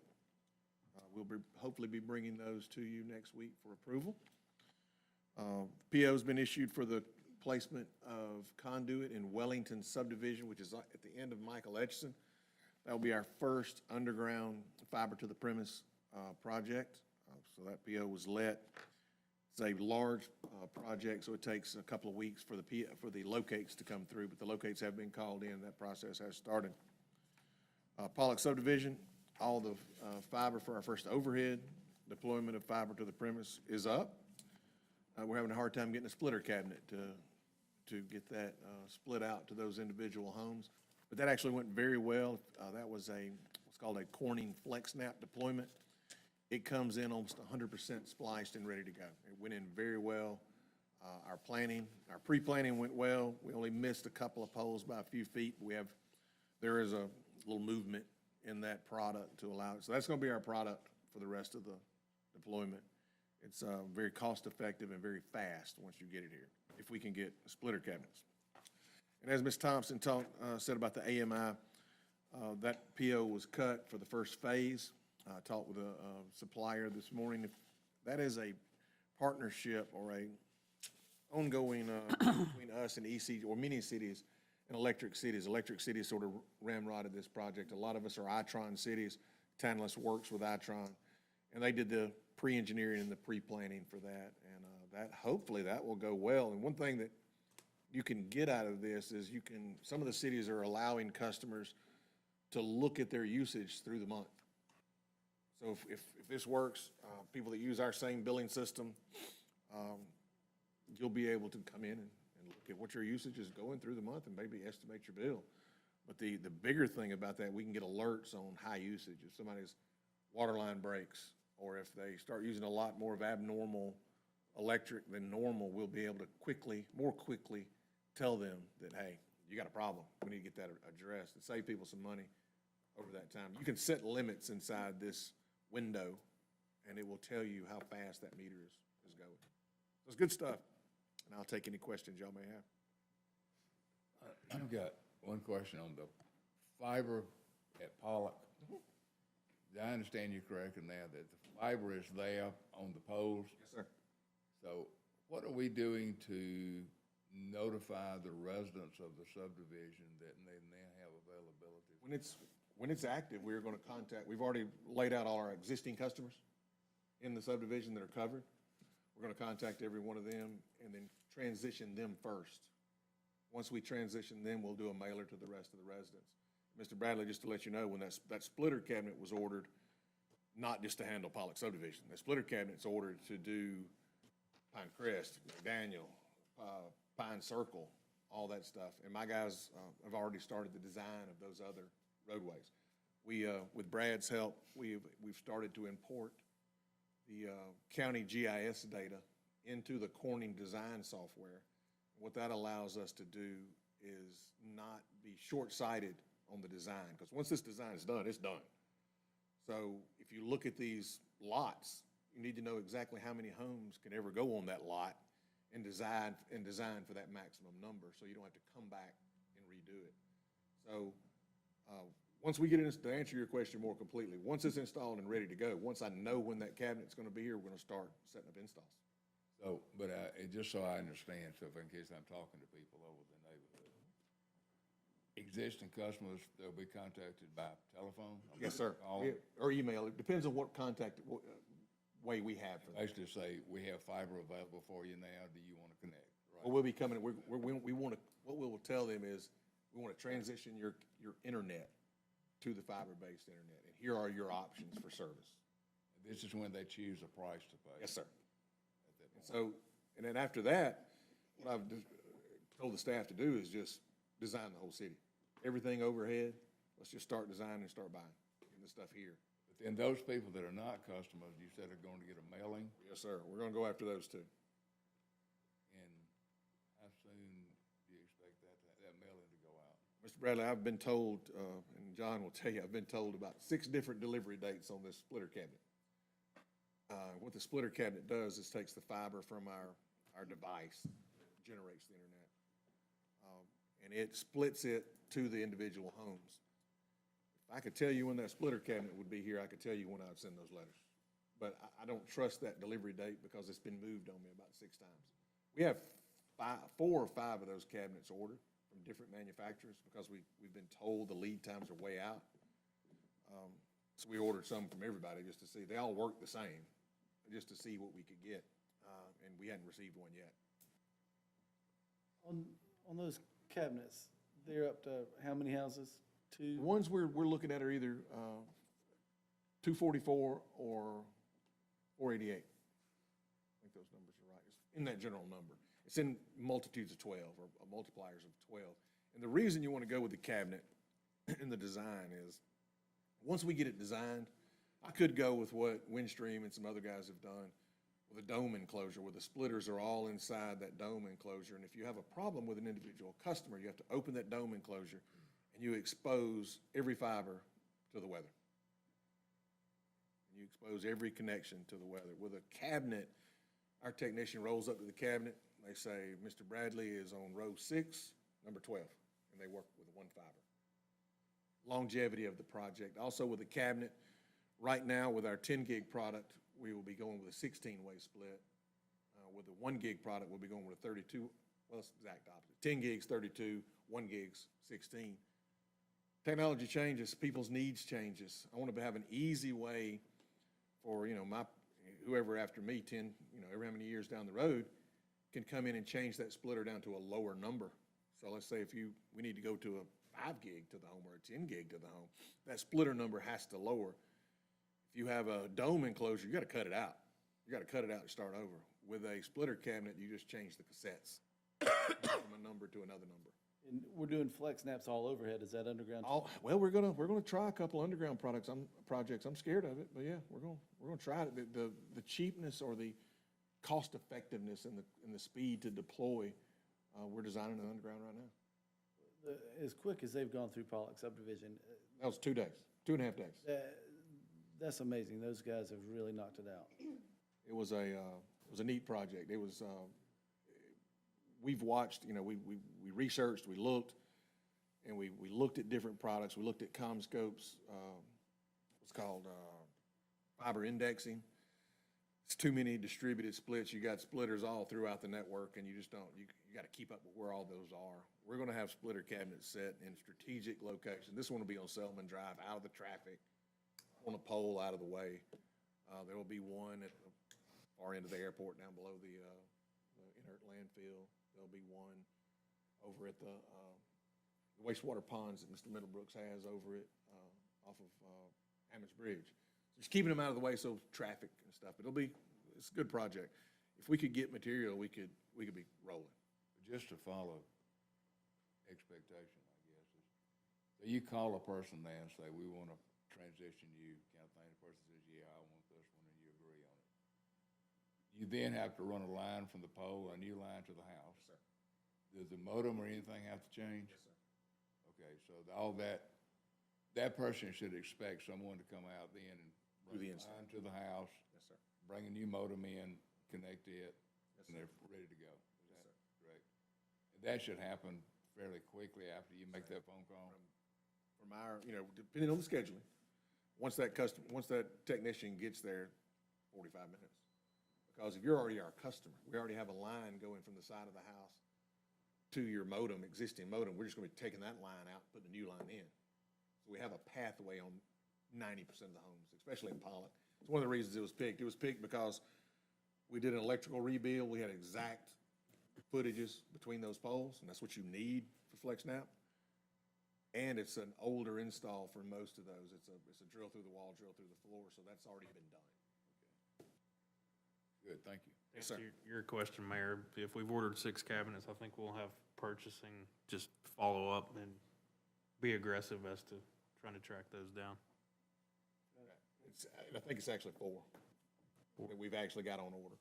N: We'll hopefully be bringing those to you next week for approval. PO's been issued for the placement of conduit in Wellington subdivision, which is at the end of Michael Etchison. That will be our first underground fiber to the premise project. So that PO was let. It's a large project, so it takes a couple of weeks for the locates to come through, but the locates have been called in. That process has started. Pollock subdivision, all the fiber for our first overhead deployment of fiber to the premise is up. We're having a hard time getting a splitter cabinet to get that split out to those individual homes. But that actually went very well. That was what's called a Corning FlexNap deployment. It comes in almost 100% spliced and ready to go. It went in very well. Our pre-planning went well. We only missed a couple of poles by a few feet. There is a little movement in that product to allow it. So that's going to be our product for the rest of the deployment. It's very cost-effective and very fast once you get it here, if we can get splitter cabinets. And as Ms. Thompson said about the AMI, that PO was cut for the first phase. I talked with a supplier this morning. If that is a partnership or a ongoing between us and EC or many cities and electric cities. Electric cities sort of ramrodded this project. A lot of us are Itron cities. Tantalus works with Itron, and they did the pre-engineering and the pre-planning for that. And hopefully that will go well. And one thing that you can get out of this is some of the cities are allowing customers to look at their usage through the month. So if this works, people that use our same billing system, you'll be able to come in and look at what your usage is going through the month and maybe estimate your bill. But the bigger thing about that, we can get alerts on high usage. If somebody's water line breaks, or if they start using a lot more of abnormal electric than normal, we'll be able to more quickly tell them that, hey, you got a problem. We need to get that addressed and save people some money over that time. You can set limits inside this window, and it will tell you how fast that meter is going. So it's good stuff, and I'll take any questions y'all may have.
O: I've got one question on the fiber at Pollock. Did I understand you correctly now that the fiber is there on the poles?
N: Yes, sir.
O: So what are we doing to notify the residents of the subdivision that they now have availability?
N: When it's active, we're going to contact, we've already laid out all our existing customers in the subdivision that are covered. We're going to contact every one of them and then transition them first. Once we transition them, we'll do a mailer to the rest of the residents. Mr. Bradley, just to let you know, when that splitter cabinet was ordered, not just to handle Pollock subdivision, that splitter cabinet's ordered to do Pine Crest, Daniel, Pine Circle, all that stuff. And my guys have already started the design of those other roadways. With Brad's help, we've started to import the county GIS data into the Corning design software. What that allows us to do is not be short-sighted on the design, because once this design is done, it's done. So if you look at these lots, you need to know exactly how many homes can ever go on that lot and design for that maximum number, so you don't have to come back and redo it. So once we get in, to answer your question more completely, once it's installed and ready to go, once I know when that cabinet's going to be here, we're going to start setting up installs.
O: So, but just so I understand, so if in case I'm talking to people over the neighborhood, existing customers, they'll be contacted by telephone?
N: Yes, sir. Or email. It depends on what contact way we have for that.
O: Basically say, we have fiber available for you now, do you want to connect? Right?
N: Well, we'll be coming, we want to, what we will tell them is, we want to transition your internet to the fiber-based internet. And here are your options for service.
O: This is when they choose a price to pay.
N: Yes, sir. So, and then after that, what I've told the staff to do is just design the whole city. Everything overhead, let's just start designing and start buying, getting the stuff here.
O: But then those people that are not customers, you said are going to get a mailing,
N: Yes, sir. We're gonna go after those too.
O: and how soon do you expect that mailing to go out?
N: Mr. Bradley, I've been told, and John will tell you, I've been told about 6 different delivery dates on this splitter cabinet. What the splitter cabinet does is takes the fiber from our device, generates the internet, and it splits it to the individual homes. If I could tell you when that splitter cabinet would be here, I could tell you when I'd send those letters. But I don't trust that delivery date because it's been moved on me about 6 times. We have 4 or 5 of those cabinets ordered from different manufacturers because we've been told the lead times are way out. So we ordered some from everybody just to see. They all work the same, just to see what we could get, and we hadn't received one yet.
A: On those cabinets, they're up to how many houses? 2?
N: The ones we're looking at are either 244 or 488. I think those numbers are right. It's in that general number. It's in multitudes of 12 or multipliers of 12. And the reason you want to go with the cabinet in the design is once we get it designed, I could go with what Windstream and some other guys have done with a dome enclosure where the splitters are all inside that dome enclosure. And if you have a problem with an individual customer, you have to open that dome enclosure and you expose every fiber to the weather. And you expose every connection to the weather. With a cabinet, our technician rolls up to the cabinet. They say, Mr. Bradley is on row 6, number 12, and they work with one fiber. Longevity of the project. Also with the cabinet, right now with our 10 gig product, we will be going with a 16-way split. With the 1 gig product, we'll be going with a 32, well, it's the exact opposite. 10 gigs, 32, 1 gigs, 16. Technology changes, people's needs changes. I want to have an easy way for, whoever after me, 10, every how many years down the road, can come in and change that splitter down to a lower number. So let's say we need to go to a 5 gig to the home or a 10 gig to the home, that splitter number has to lower. If you have a dome enclosure, you got to cut it out. You got to cut it out and start over. With a splitter cabinet, you just change the cassettes from a number to another number.
A: And we're doing flex naps all overhead. Is that underground?
N: Well, we're gonna try a couple underground projects. I'm scared of it, but yeah, we're gonna try it. The cheapness or the cost effectiveness and the speed to deploy, we're designing an underground right now.
A: As quick as they've gone through Pollock subdivision,
N: That was 2 days, 2.5 days.
A: that's amazing. Those guys have really knocked it out.
N: It was a neat project. It was, we've watched, we researched, we looked, and we looked at different products. We looked at CommScope's, what's called fiber indexing. It's too many distributed splits. You got splitters all throughout the network, and you just don't, you got to keep up with where all those are. We're going to have splitter cabinets set in strategic locations. This one will be on Selman Drive, out of the traffic, on a pole out of the way. There will be one at the far end of the airport down below the inert landfill. There'll be one over at the wastewater ponds that Mr. Middlebrooks has over it off of Hammond's Bridge. So just keeping them out of the way so traffic and stuff. But it's a good project. If we could get material, we could be rolling.
O: Just to follow expectation, I guess, is, so you call a person now and say, we want to transition you, kind of thing. The person says, yeah, I want this one, and you agree on it. You then have to run a line from the pole, a new line to the house.
N: Yes, sir.
O: Does the modem or anything have to change?
N: Yes, sir.
O: Okay, so all that person should expect someone to come out then and
N: Do
O: run
N: the
O: a
N: install.
O: line to the house,
N: Yes, sir.
O: bring a new modem in, connect it,
N: Yes,
O: and
N: sir.
O: they're ready to go. Is
N: Yes,
O: that correct? And that should happen fairly quickly after you make that phone call?
N: From our, depending on the scheduling, once that technician gets there, 45 minutes. Because if you're already our customer, we already have a line going from the side of the house to your modem, existing modem. We're just gonna be taking that line out, putting a new line in. So we have a pathway on 90% of the homes, especially in Pollock. It's one of the reasons it was picked. It was picked because we did an electrical rebuild. We had exact footages between those poles, and that's what you need for FlexNap. And it's an older install for most of those. It's a drill through the wall, drill through the floor, so that's already been done.
O: Good, thank you.
N: Yes, sir.
B: To your question, Mayor, if we've ordered 6 cabinets, I think we'll have purchasing just follow up and be aggressive as to trying to track those down.
N: I think it's actually 4 that we've actually got on order.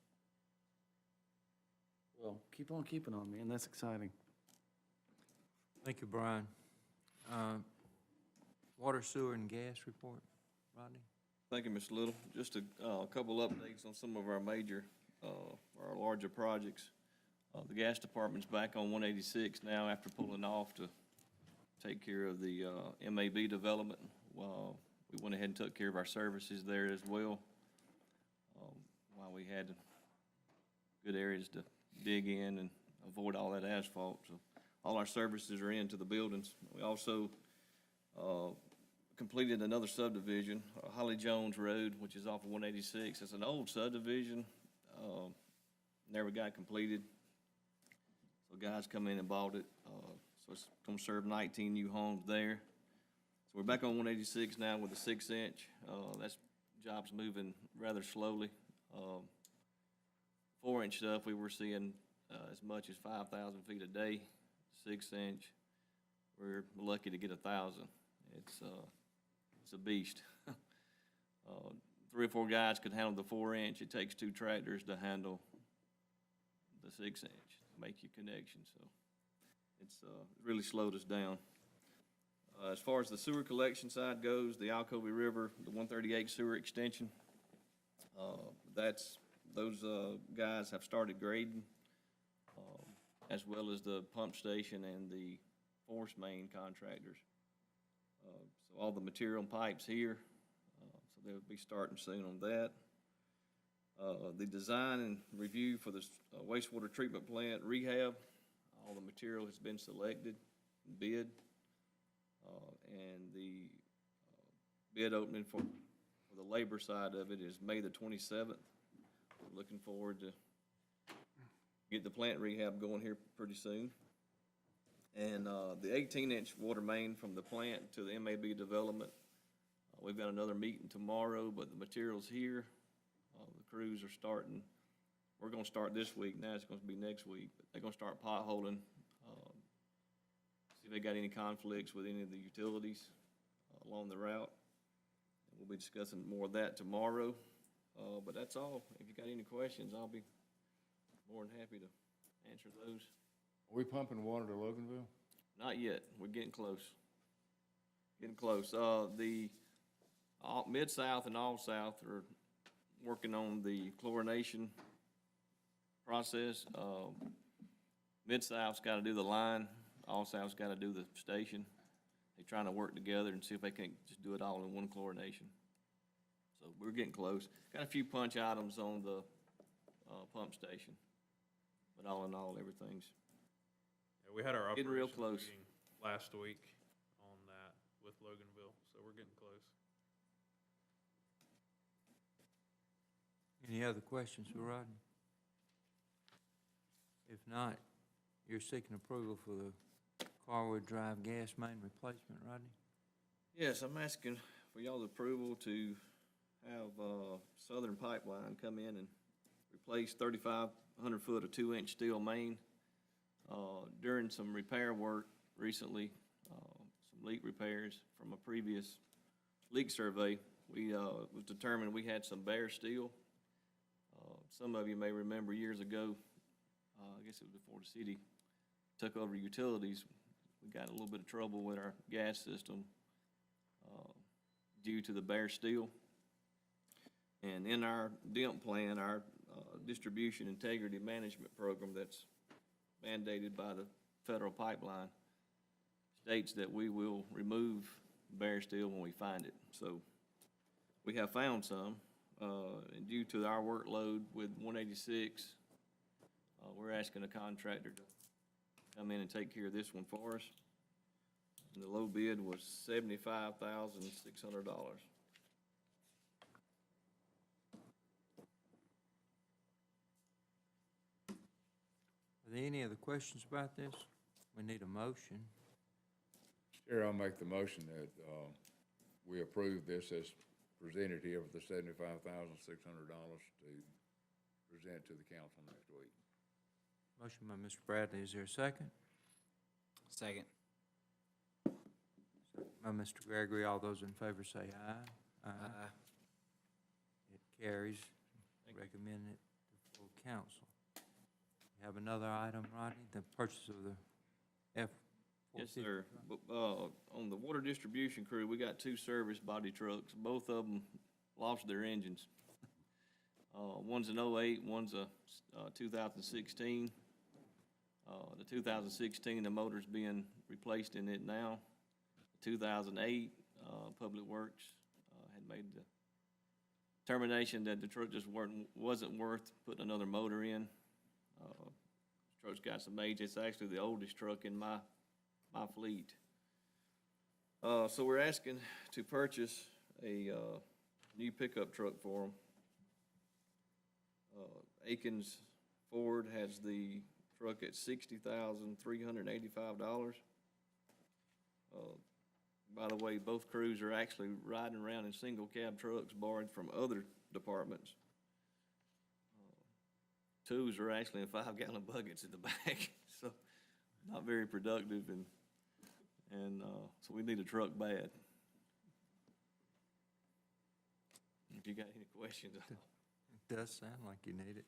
A: Well, keep on keeping on, man. That's exciting.
G: Thank you, Brian. Water, sewer, and gas report, Rodney?
P: Thank you, Mr. Little. Just a couple updates on some of our major, our larger projects. The gas department's back on 186 now after pulling off to take care of the MAB development. We went ahead and took care of our services there as well, while we had good areas to dig in and avoid all that asphalt. So all our services are into the buildings. We also completed another subdivision, Holly Jones Road, which is off of 186. It's an old subdivision, never got completed. So guys come in and bought it. So it's gonna serve 19 new homes there. So we're back on 186 now with a 6-inch. That's job's moving rather slowly. 4-inch stuff, we were seeing as much as 5,000 feet a day. 6-inch, we're lucky to get 1,000. It's a beast. 3 or 4 guys could handle the 4-inch. It takes 2 tractors to handle the 6-inch, make your connection. So it's really slowed us down. As far as the sewer collection side goes, the Alcovey River, the 138 sewer extension, those guys have started grading, as well as the pump station and the force main contractors. So all the material and pipes here, so they'll be starting soon on that. The design and review for the wastewater treatment plant rehab, all the material has been selected and bid. And the bid opening for the labor side of it is May the 27th. We're looking forward to get the plant rehab going here pretty soon. And the 18-inch water main from the plant to the MAB development, we've got another meeting tomorrow, but the material's here. The crews are starting. We're going to start this week. Now it's going to be next week. But they're going to start potholing. See if they got any conflicts with any of the utilities along the route. We'll be discussing more of that tomorrow. But that's all. If you got any questions, I'll be more than happy to answer those.
O: Are we pumping water to Loganville?
P: Not yet. We're getting close. Getting close. The Mid-South and All-South are working on the chlorination process. Mid-South's got to do the line. All-South's got to do the station. They're trying to work together and see if they can just do it all in one chlorination. So we're getting close. Got a few punch items on the pump station. But all in all, everything's
B: Yeah, we had our
P: getting real
B: operations
P: close.
B: meeting last week on that with Loganville, so we're getting close.
G: Any other questions for Rodney? If not, you're seeking approval for the Carwood Drive gas main replacement, Rodney?
P: Yes, I'm asking for y'all's approval to have Southern Pipeline come in and replace 3,500 foot of 2-inch steel main. During some repair work recently, some leak repairs from a previous leak survey, we was determined we had some bare steel. Some of you may remember years ago, I guess it was before the city took over utilities, we got a little bit of trouble with our gas system due to the bare steel. And in our DIMP plan, our distribution integrity management program that's mandated by the federal pipeline states that we will remove bare steel when we find it. So we have found some, and due to our workload with 186, we're asking a contractor to come in and take care of this one for us. And the low bid was $75,600.
G: Are there any other questions about this? We need a motion.
O: Chair, I'll make the motion that we approve this as presented here with the $75,600 to present to the council next week.
G: Motion by Mr. Bradley, is there a second?
E: Second.
G: By Mr. Gregory, all those in favor say aye.
E: Aye.
G: It carries. Recommend it to full council. You have another item, Rodney, the purchase of the F-450.
P: Yes, sir. On the water distribution crew, we got 2 service body trucks. Both of them lost their engines. One's an '08, one's a 2016. The 2016, the motor's being replaced in it now. 2008, Public Works had made the determination that the truck just wasn't worth putting another motor in. This truck's got some age. It's actually the oldest truck in my fleet. So we're asking to purchase a new pickup truck for them. Akins Ford has the truck at $60,385. By the way, both crews are actually riding around in single cab trucks borrowed from other departments. Twos are actually in 5-gallon buckets in the back, so not very productive, and so we need a truck bad. If you got any questions.
G: It does sound like you need it.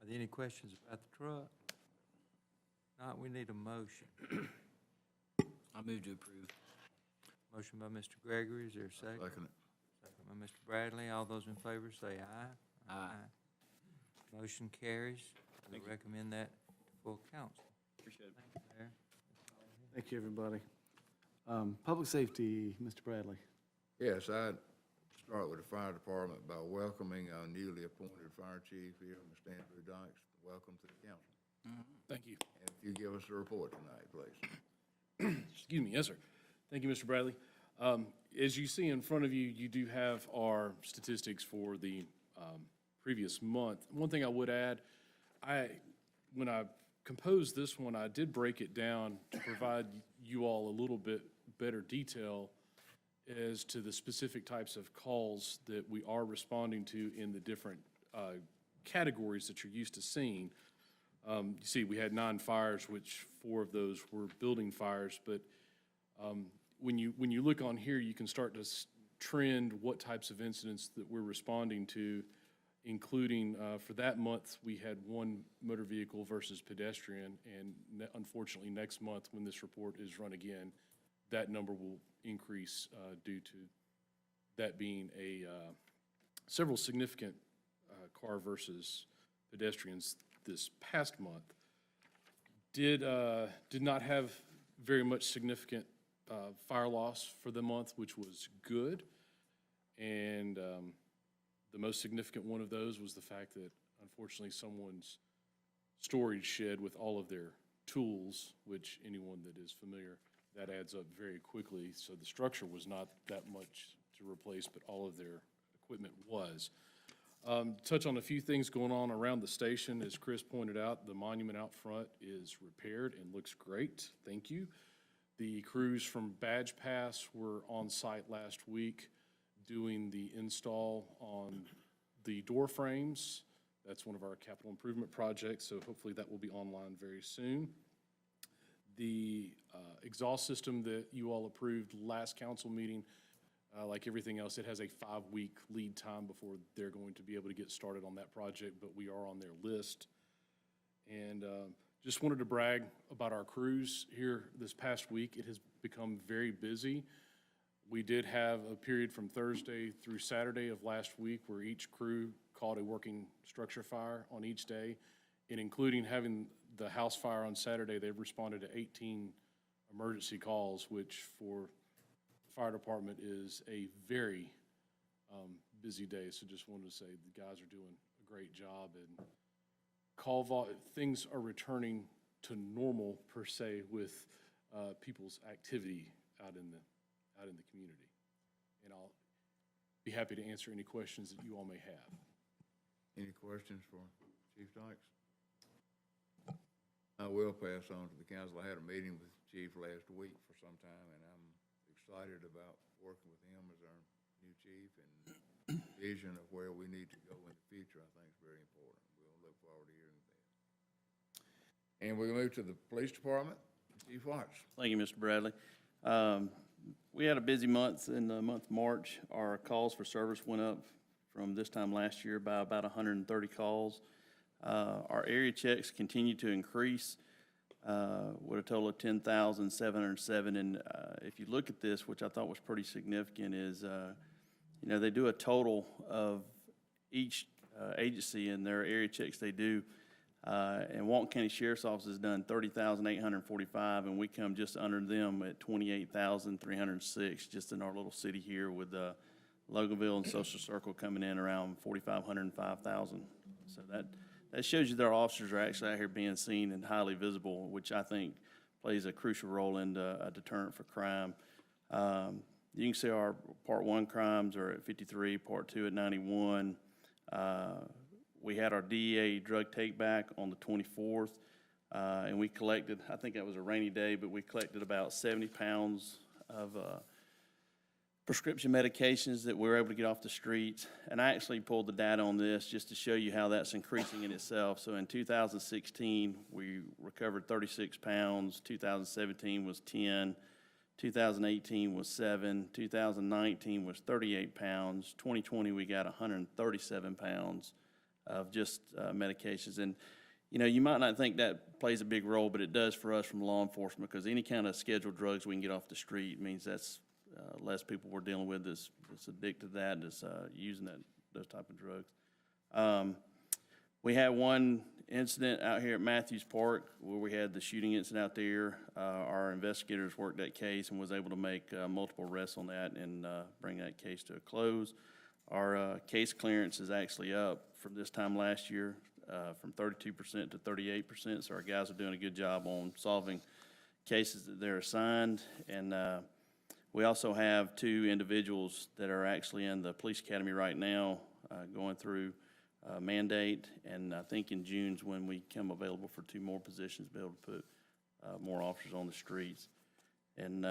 G: Are there any questions about the truck? Not, we need a motion.
E: I move to approve.
G: Motion by Mr. Gregory, is there a second?
O: Second.
G: Second by Mr. Bradley, all those in favor say aye.
E: Aye.
G: Motion carries. We
P: Thank you.
G: recommend that to full council.
P: Appreciate it.
G: Thank you, Mayor.
A: Thank you, everybody. Public safety, Mr. Bradley.
O: Yes, I'd start with the fire department by welcoming our newly appointed fire chief here, Mr. Andrew Dykes. Welcome to the council.
Q: Thank you.
O: And if you give us a report tonight, please.
Q: Excuse me, yes, sir. Thank you, Mr. Bradley. As you see in front of you, you do have our statistics for the previous month. One thing I would add, when I composed this one, I did break it down to provide you all a little bit better detail as to the specific types of calls that we are responding to in the different categories that you're used to seeing. You see, we had 9 fires, which 4 of those were building fires, but when you look on here, you can start to trend what types of incidents that we're responding to, including for that month, we had 1 motor vehicle versus pedestrian, and unfortunately, next month, when this report is run again, that number will increase due to that being several significant car versus pedestrians this past month. Did not have very much significant fire loss for the month, which was good. And the most significant one of those was the fact that unfortunately someone's storage shed with all of their tools, which anyone that is familiar, that adds up very quickly. So the structure was not that much to replace, but all of their equipment was. Touch on a few things going on around the station. As Chris pointed out, the monument out front is repaired and looks great. Thank you. The crews from Badge Pass were on site last week doing the install on the door frames. That's one of our capital improvement projects, so hopefully that will be online very soon. The exhaust system that you all approved last council meeting, like everything else, it has a 5-week lead time before they're going to be able to get started on that project, but we are on their list. And just wanted to brag about our crews here this past week. It has become very busy. We did have a period from Thursday through Saturday of last week where each crew caught a working structure fire on each day, and including having the house fire on Saturday, they've responded to 18 emergency calls, which for the fire department is a very busy day. So just wanted to say the guys are doing a great job, and things are returning to normal per se with people's activity out in the community. And I'll be happy to answer any questions that you all may have.
O: Any questions for Chief Dykes? I will pass on to the council. I had a meeting with chief last week for some time, and I'm excited about working with him as our new chief, and vision of where we need to go in the future, I think is very important. We'll look forward to hearing that. And we move to the police department. Chief Watts.
R: Thank you, Mr. Bradley. We had a busy month in the month of March. Our calls for service went up from this time last year by about 130 calls. Our area checks continue to increase with a total of 10,707. And if you look at this, which I thought was pretty significant, is they do a total of each agency and their area checks they do. And Walton County Sheriff's Office has done 30,845, and we come just under them at 28,306, just in our little city here, with Loganville and Social Circle coming in around 4,500 and 5,000. So that shows you that our officers are actually out here being seen and highly visible, which I think plays a crucial role in a deterrent for crime. You can see our Part 1 crimes are at 53, Part 2 at 91. We had our DEA drug take back on the 24th, and we collected, I think that was a rainy day, but we collected about 70 pounds of prescription medications that we were able to get off the streets. And I actually pulled the data on this just to show you how that's increasing in itself. So in 2016, we recovered 36 pounds, 2017 was 10, 2018 was 7, 2019 was 38 pounds, 2020 we got 137 pounds of just medications. And, you might not think that plays a big role, but it does for us from law enforcement, because any kind of scheduled drugs we can get off the street means that's less people we're dealing with that's addicted to that, that's using those type of drugs. We had one incident out here at Matthews Park where we had the shooting incident out there. Our investigators worked that case and was able to make multiple arrests on that and bring that case to a close. Our case clearance is actually up from this time last year, from 32% to 38%. So our guys are doing a good job on solving cases that they're assigned. And we also have 2 individuals that are actually in the police academy right now, going through mandate. And I think in June's when we come available for 2 more positions, be able to put more officers on the streets. And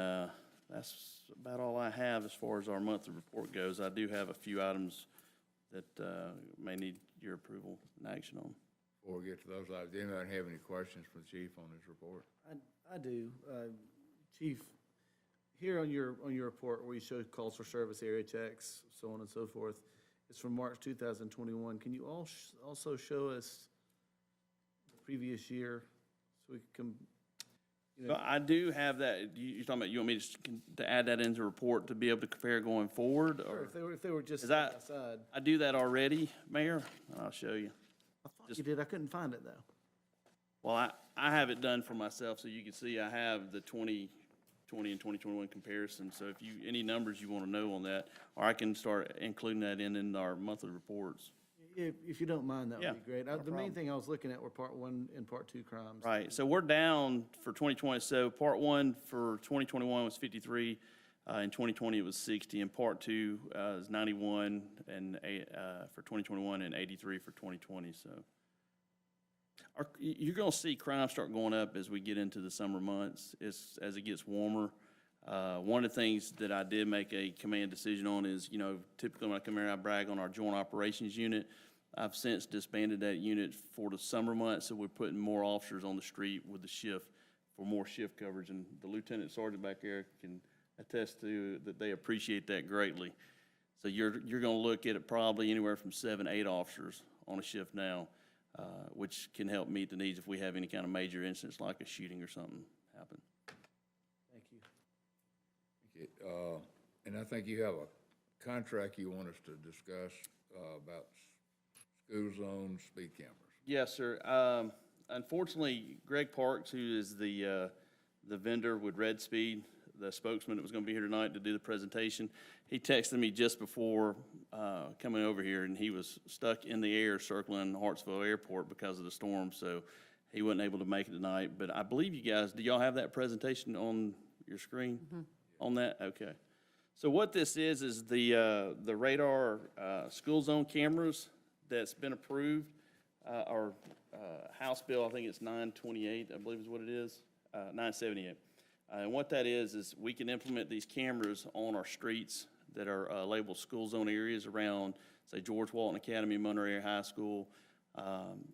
R: that's about all I have as far as our monthly report goes. I do have a few items that may need your approval and action on.
O: Before we get to those items, does anyone have any questions for the chief on his report?
A: I do. Chief, here on your report where you show calls for service, area checks, so on and so forth, it's from March 2021. Can you also show us the previous year so we can
R: So I do have that. You're talking about, you want me to add that into the report to be able to compare going forward? Or
A: Sure, if they were just
R: Is that-
A: aside.
R: I do that already, Mayor, and I'll show you.
A: I thought you did. I couldn't find it, though.
R: Well, I have it done for myself, so you can see I have the 2020 and 2021 comparison. So if any numbers you want to know on that, or I can start including that in our monthly reports.
A: If you don't mind, that
R: Yeah,
A: would be great.
R: not a
A: The main
R: problem.
A: thing I was looking at were Part 1 and Part 2 crimes.
R: Right, so we're down for 2020. So Part 1 for 2021 was 53, in 2020 it was 60, and Part 2 is 91 and for 2021 and 83 for 2020. So you're going to see crime start going up as we get into the summer months, as it gets warmer. One of the things that I did make a command decision on is, typically when I come here, I brag on our joint operations unit. I've since disbanded that unit for the summer months, so we're putting more officers on the street with the shift for more shift coverage. And the lieutenant sergeant back there can attest to that they appreciate that greatly. So you're going to look at it probably anywhere from 7 to 8 officers on a shift now, which can help meet the needs if we have any kind of major incidents like a shooting or something happen.
A: Thank you.
O: Okay, and I think you have a contract you want us to discuss about school zone speed cameras.
R: Yes, sir. Unfortunately, Greg Parks, who is the vendor with Red Speed, the spokesman that was going to be here tonight to do the presentation, he texted me just before coming over here, and he was stuck in the air circling Hartsville Airport because of the storm, so he wasn't able to make it tonight. But I believe you guys, do y'all have that presentation on your screen? Mm-hmm. On that? Okay. So what this is the radar school zone cameras that's been approved, or House Bill, I think it's 928, I believe is what it is, 978. And what that is we can implement these cameras on our streets that are labeled school zone areas around, say, George Walton Academy, Monroe Area High School.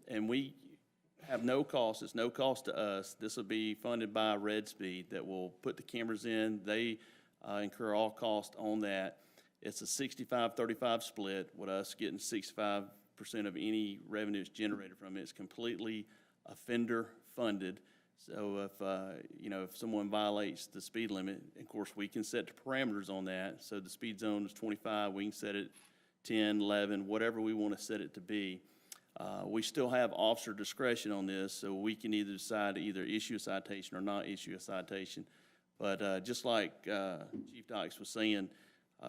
R: And we have no cost. It's no cost to us. This will be funded by Red Speed that will put the cameras in. They incur all cost on that. It's a 65-35 split, with us getting 65% of any revenues generated from it. It's completely offender funded. So if someone violates the speed limit, of course, we can set the parameters on that. So the speed zone is 25, we can set it 10, 11, whatever we want to set it to be. We still have officer discretion on this, so we can either decide to either issue a citation or not issue a citation. But just like Chief Dykes was saying,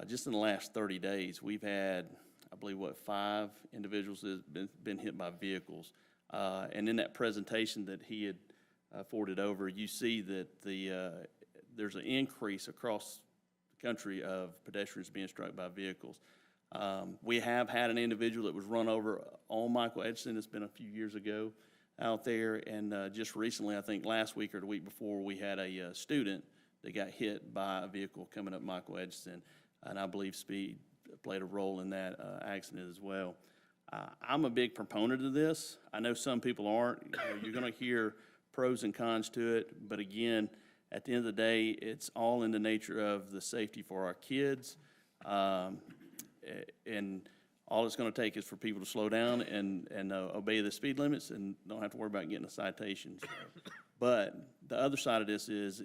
R: just in the last 30 days, we've had, I believe, 5 individuals that have been hit by vehicles. And in that presentation that he had forwarded over, you see that there's an increase across the country of pedestrians being struck by vehicles. We have had an individual that was run over on Michael Edson. It's been a few years ago out there. And just recently, I think last week or the week before, we had a student that got hit by a vehicle coming up Michael Edson. And I believe speed played a role in that accident as well. I'm a big proponent of this. I know some people aren't. You're going to hear pros and cons to it. But again, at the end of the day, it's all in the nature of the safety for our kids. And all it's going to take is for people to slow down and obey the speed limits and don't have to worry about getting a citation. But the other side of this is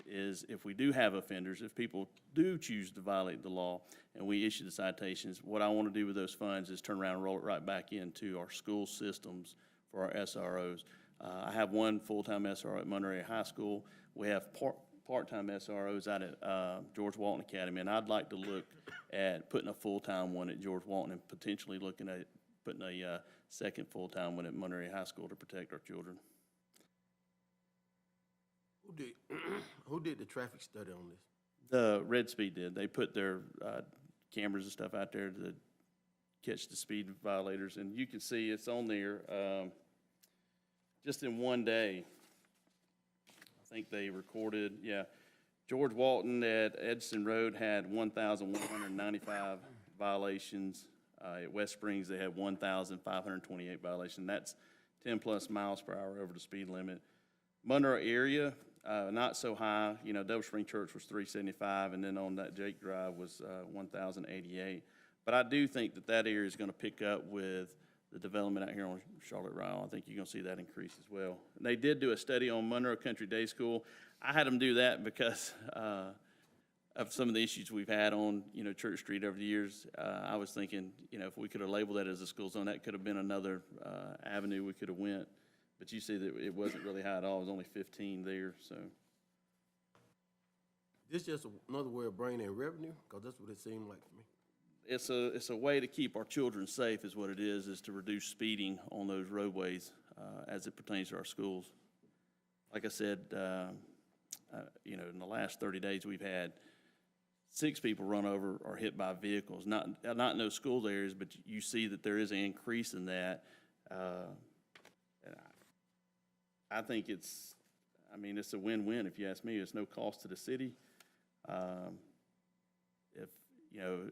R: if we do have offenders, if people do choose to violate the law and we issue the citations, what I want to do with those funds is turn around and roll it right back into our school systems for our SROs. I have one full-time SRO at Monroe Area High School. We have part-time SROs out at George Walton Academy, and I'd like to look at putting a full-time one at George Walton and potentially looking at putting a second full-time one at Monroe Area High School to protect our children.
I: Who did the traffic study on this?
R: The Red Speed did. They put their cameras and stuff out there to catch the speed violators, and you can see it's on there. Just in one day, I think they recorded, George Walton at Edson Road had 1,195 violations. At West Springs, they had 1,528 violations. That's 10+ miles per hour over the speed limit. Monroe area, not so high. Double Spring Church was 375, and then on that Jake Drive was 1,088. But I do think that area is going to pick up with the development out here on Charlotte Ryle. I think you're going to see that increase as well. And they did do a study on Monroe Country Day School. I had them do that because of some of the issues we've had on, Church Street over the years. I was thinking, if we could have labeled that as a school zone, that could have been another avenue we could have went. But you see that it wasn't really high at all. It was only 15 there, so.
I: This just another way of bringing in revenue? Because that's what it seemed like to me.
R: It's a way to keep our children safe is what it is to reduce speeding on those roadways as it pertains to our schools. Like I said, in the last 30 days, we've had 6 people run over or hit by vehicles, not in those school areas, but you see that there is an increase in that. I think it's a win-win if you ask me. It's no cost to the city.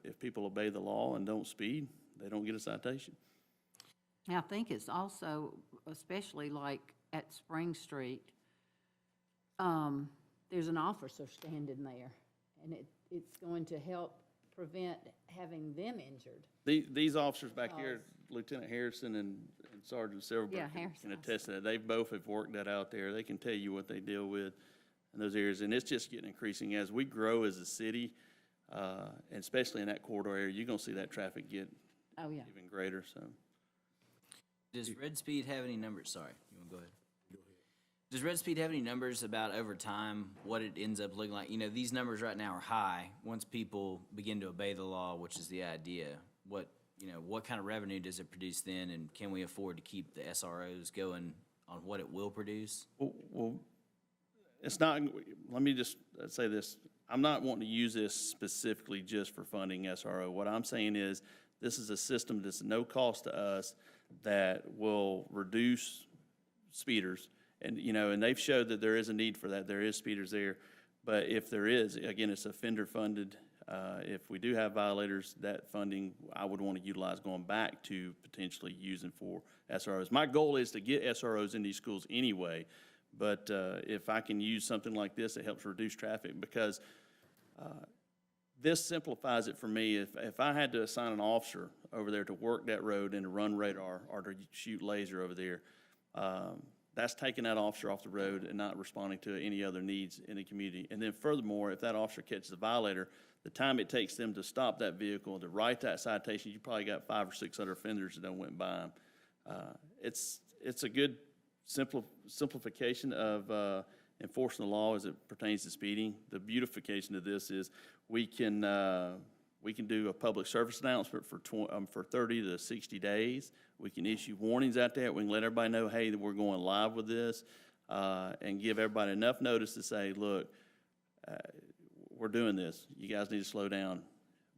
R: If people obey the law and don't speed, they don't get a citation.
C: I think it's also, especially like at Spring Street, there's an officer standing there, and it's going to help prevent having them injured.
R: These officers back here, Lieutenant Harrison and Sergeant Silverberg, can attest to that. They both have worked that out there. They can tell you what they deal with in those areas, and it's just getting increasing. As we grow as a city, and especially in that corridor area, you're going to see that traffic get even greater. So,
E: does Red Speed have any numbers? Sorry, you want to go ahead? Does Red Speed have any numbers about over time what it ends up looking like? These numbers right now are high. Once people begin to obey the law, which is the idea, what kind of revenue does it produce then, and can we afford to keep the SROs going on what it will produce?
R: Well, it's not. Let me just say this. I'm not wanting to use this specifically just for funding SRO. What I'm saying is this is a system that's no cost to us that will reduce speeders. And, and they've showed that there is a need for that. There is speeders there. But if there is, again, it's offender-funded. If we do have violators, that funding I would want to utilize going back to potentially using for SROs. My goal is to get SROs in these schools anyway, but if I can use something like this, it helps reduce traffic because this simplifies it for me. If I had to assign an officer over there to work that road and to run radar or to shoot laser over there, that's taking that officer off the road and not responding to any other needs in the community. And then furthermore, if that officer catches a violator, the time it takes them to stop that vehicle, to write that citation, you probably got 5 or 6 other offenders that done went by them. It's a good simplification of enforcing the law as it pertains to speeding. The beautification of this is we can do a public service announcement for 30 to 60 days. We can issue warnings out there. We can let everybody know, hey, that we're going live with this, and give everybody enough notice to say, look, we're doing this. You guys need to slow down.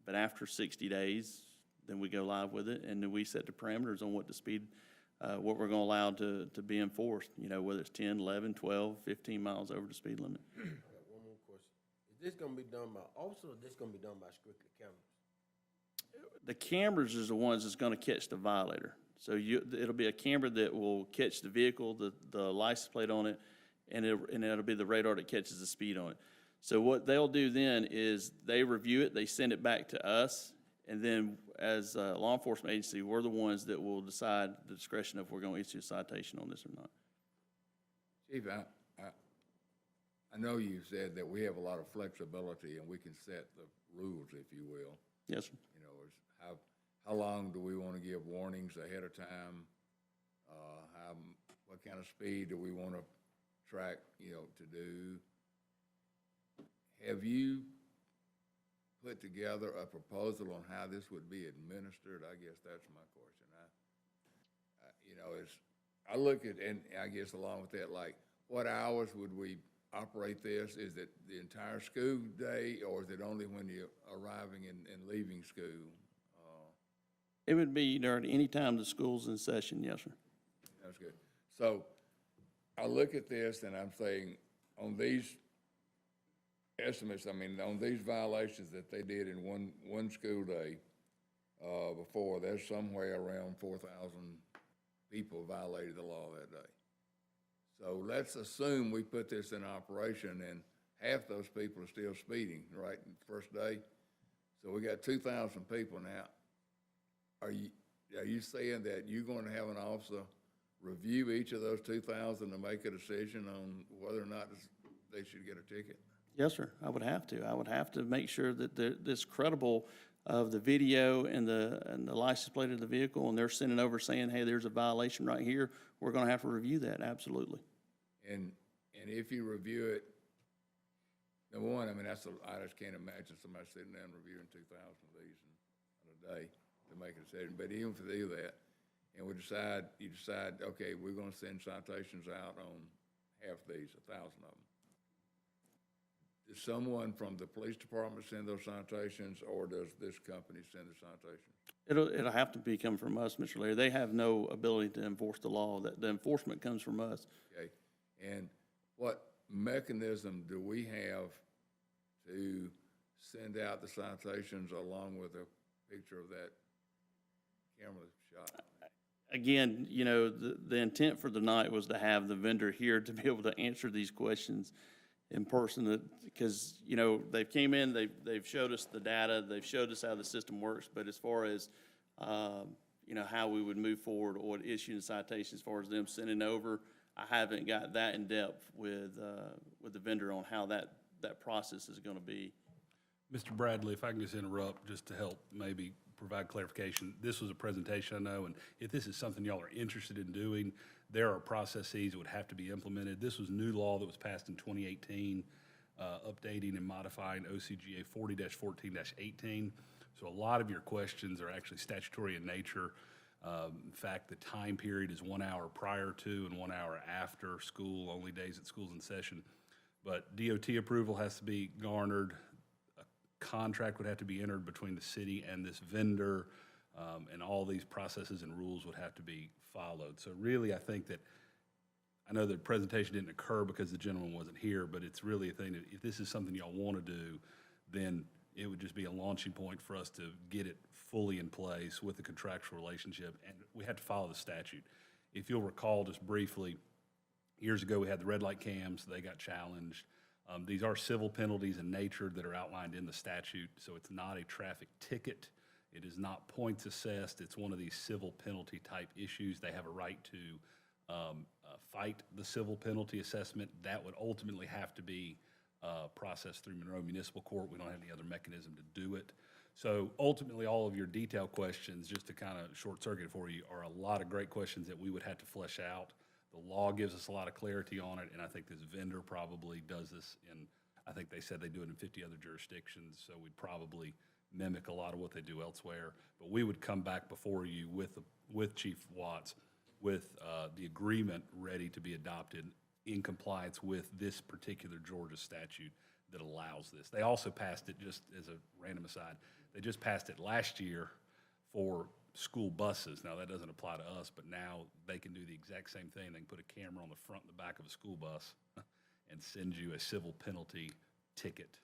R: But after 60 days, then we go live with it, and then we set the parameters on what the speed, what we're going to allow to be enforced, whether it's 10, 11, 12, 15 miles over the speed limit.
I: I got one more question. Is this gonna be done by officer, or this gonna be done by strictly cameras?
R: The cameras is the ones that's going to catch the violator. So it'll be a camera that will catch the vehicle, the license plate on it, and it'll be the radar that catches the speed on it. So what they'll do then is they review it, they send it back to us, and then as a law enforcement agency, we're the ones that will decide the discretion of we're going to issue a citation on this or not.
O: Chief, I know you said that we have a lot of flexibility and we can set the rules, if you will.
R: Yes, sir.
O: How long do we want to give warnings ahead of time? What kind of speed do we want to track, to do? Have you put together a proposal on how this would be administered? I guess that's my question. I look at, and I guess along with that, like, what hours would we operate this? Is it the entire school day, or is it only when you're arriving and leaving school?
R: It would be during any time the school's in session, yes, sir.
O: That's good. So I look at this and I'm saying, on these estimates, on these violations that they did in one school day before, there's somewhere around 4,000 people violated the law that day. So let's assume we put this in operation and half those people are still speeding, right, first day. So we got 2,000 people now. Are you saying that you're going to have an officer review each of those 2,000 to make a decision on whether or not they should get a ticket?
R: Yes, sir. I would have to. I would have to make sure that it's credible of the video and the license plate of the vehicle, and they're sending over saying, hey, there's a violation right here. We're going to have to review that, absolutely.
O: And if you review it, number one, I just can't imagine somebody sitting down reviewing 2,000 of these in a day to make a decision. But even if they do that, and you decide, okay, we're going to send citations out on half these, 1,000 of them. Does someone from the police department send those citations, or does this company send the citations?
R: It'll have to be coming from us, Mr. Leary. They have no ability to enforce the law. The enforcement comes from us.
O: Okay. And what mechanism do we have to send out the citations along with a picture of that camera shot?
R: Again, the intent for the night was to have the vendor here to be able to answer these questions in person, because, they've came in, they've showed us the data, they've showed us how the system works, but as far as, how we would move forward or issuing citations, as far as them sending over, I haven't got that in depth with the vendor on how that process is going to be.
S: Mr. Bradley, if I can just interrupt just to help maybe provide clarification. This was a presentation, I know, and if this is something y'all are interested in doing, there are processes that would have to be implemented. This was new law that was passed in 2018, updating and modifying OCGA 40-14-18. So a lot of your questions are actually statutory in nature. In fact, the time period is 1 hour prior to and 1 hour after school, only days that school's in session. But DOT approval has to be garnered. A contract would have to be entered between the city and this vendor, and all these processes and rules would have to be followed. So really, I think that I know the presentation didn't occur because the gentleman wasn't here, but it's really a thing that if this is something y'all want to do, then it would just be a launching point for us to get it fully in place with the contractual relationship, and we have to follow the statute. If you'll recall just briefly, years ago, we had the red light cams, they got challenged. These are civil penalties in nature that are outlined in the statute, so it's not a traffic ticket. It is not points assessed. It's one of these civil penalty type issues. They have a right to fight the civil penalty assessment. That would ultimately have to be processed through Monroe Municipal Court. We don't have any other mechanism to do it. So ultimately, all of your detailed questions, just to kind of short circuit it for you, are a lot of great questions that we would have to flesh out. The law gives us a lot of clarity on it, and I think this vendor probably does this in, I think they said they do it in 50 other jurisdictions, so we'd probably mimic a lot of what they do elsewhere. But we would come back before you with Chief Watts with the agreement ready to be adopted in compliance with this particular Georgia statute that allows this. They also passed it, just as a random aside, they just passed it last year for school buses. Now, that doesn't apply to us, but now they can do the exact same thing. They can put a camera on the front and the back of a school bus and send you a civil penalty ticket.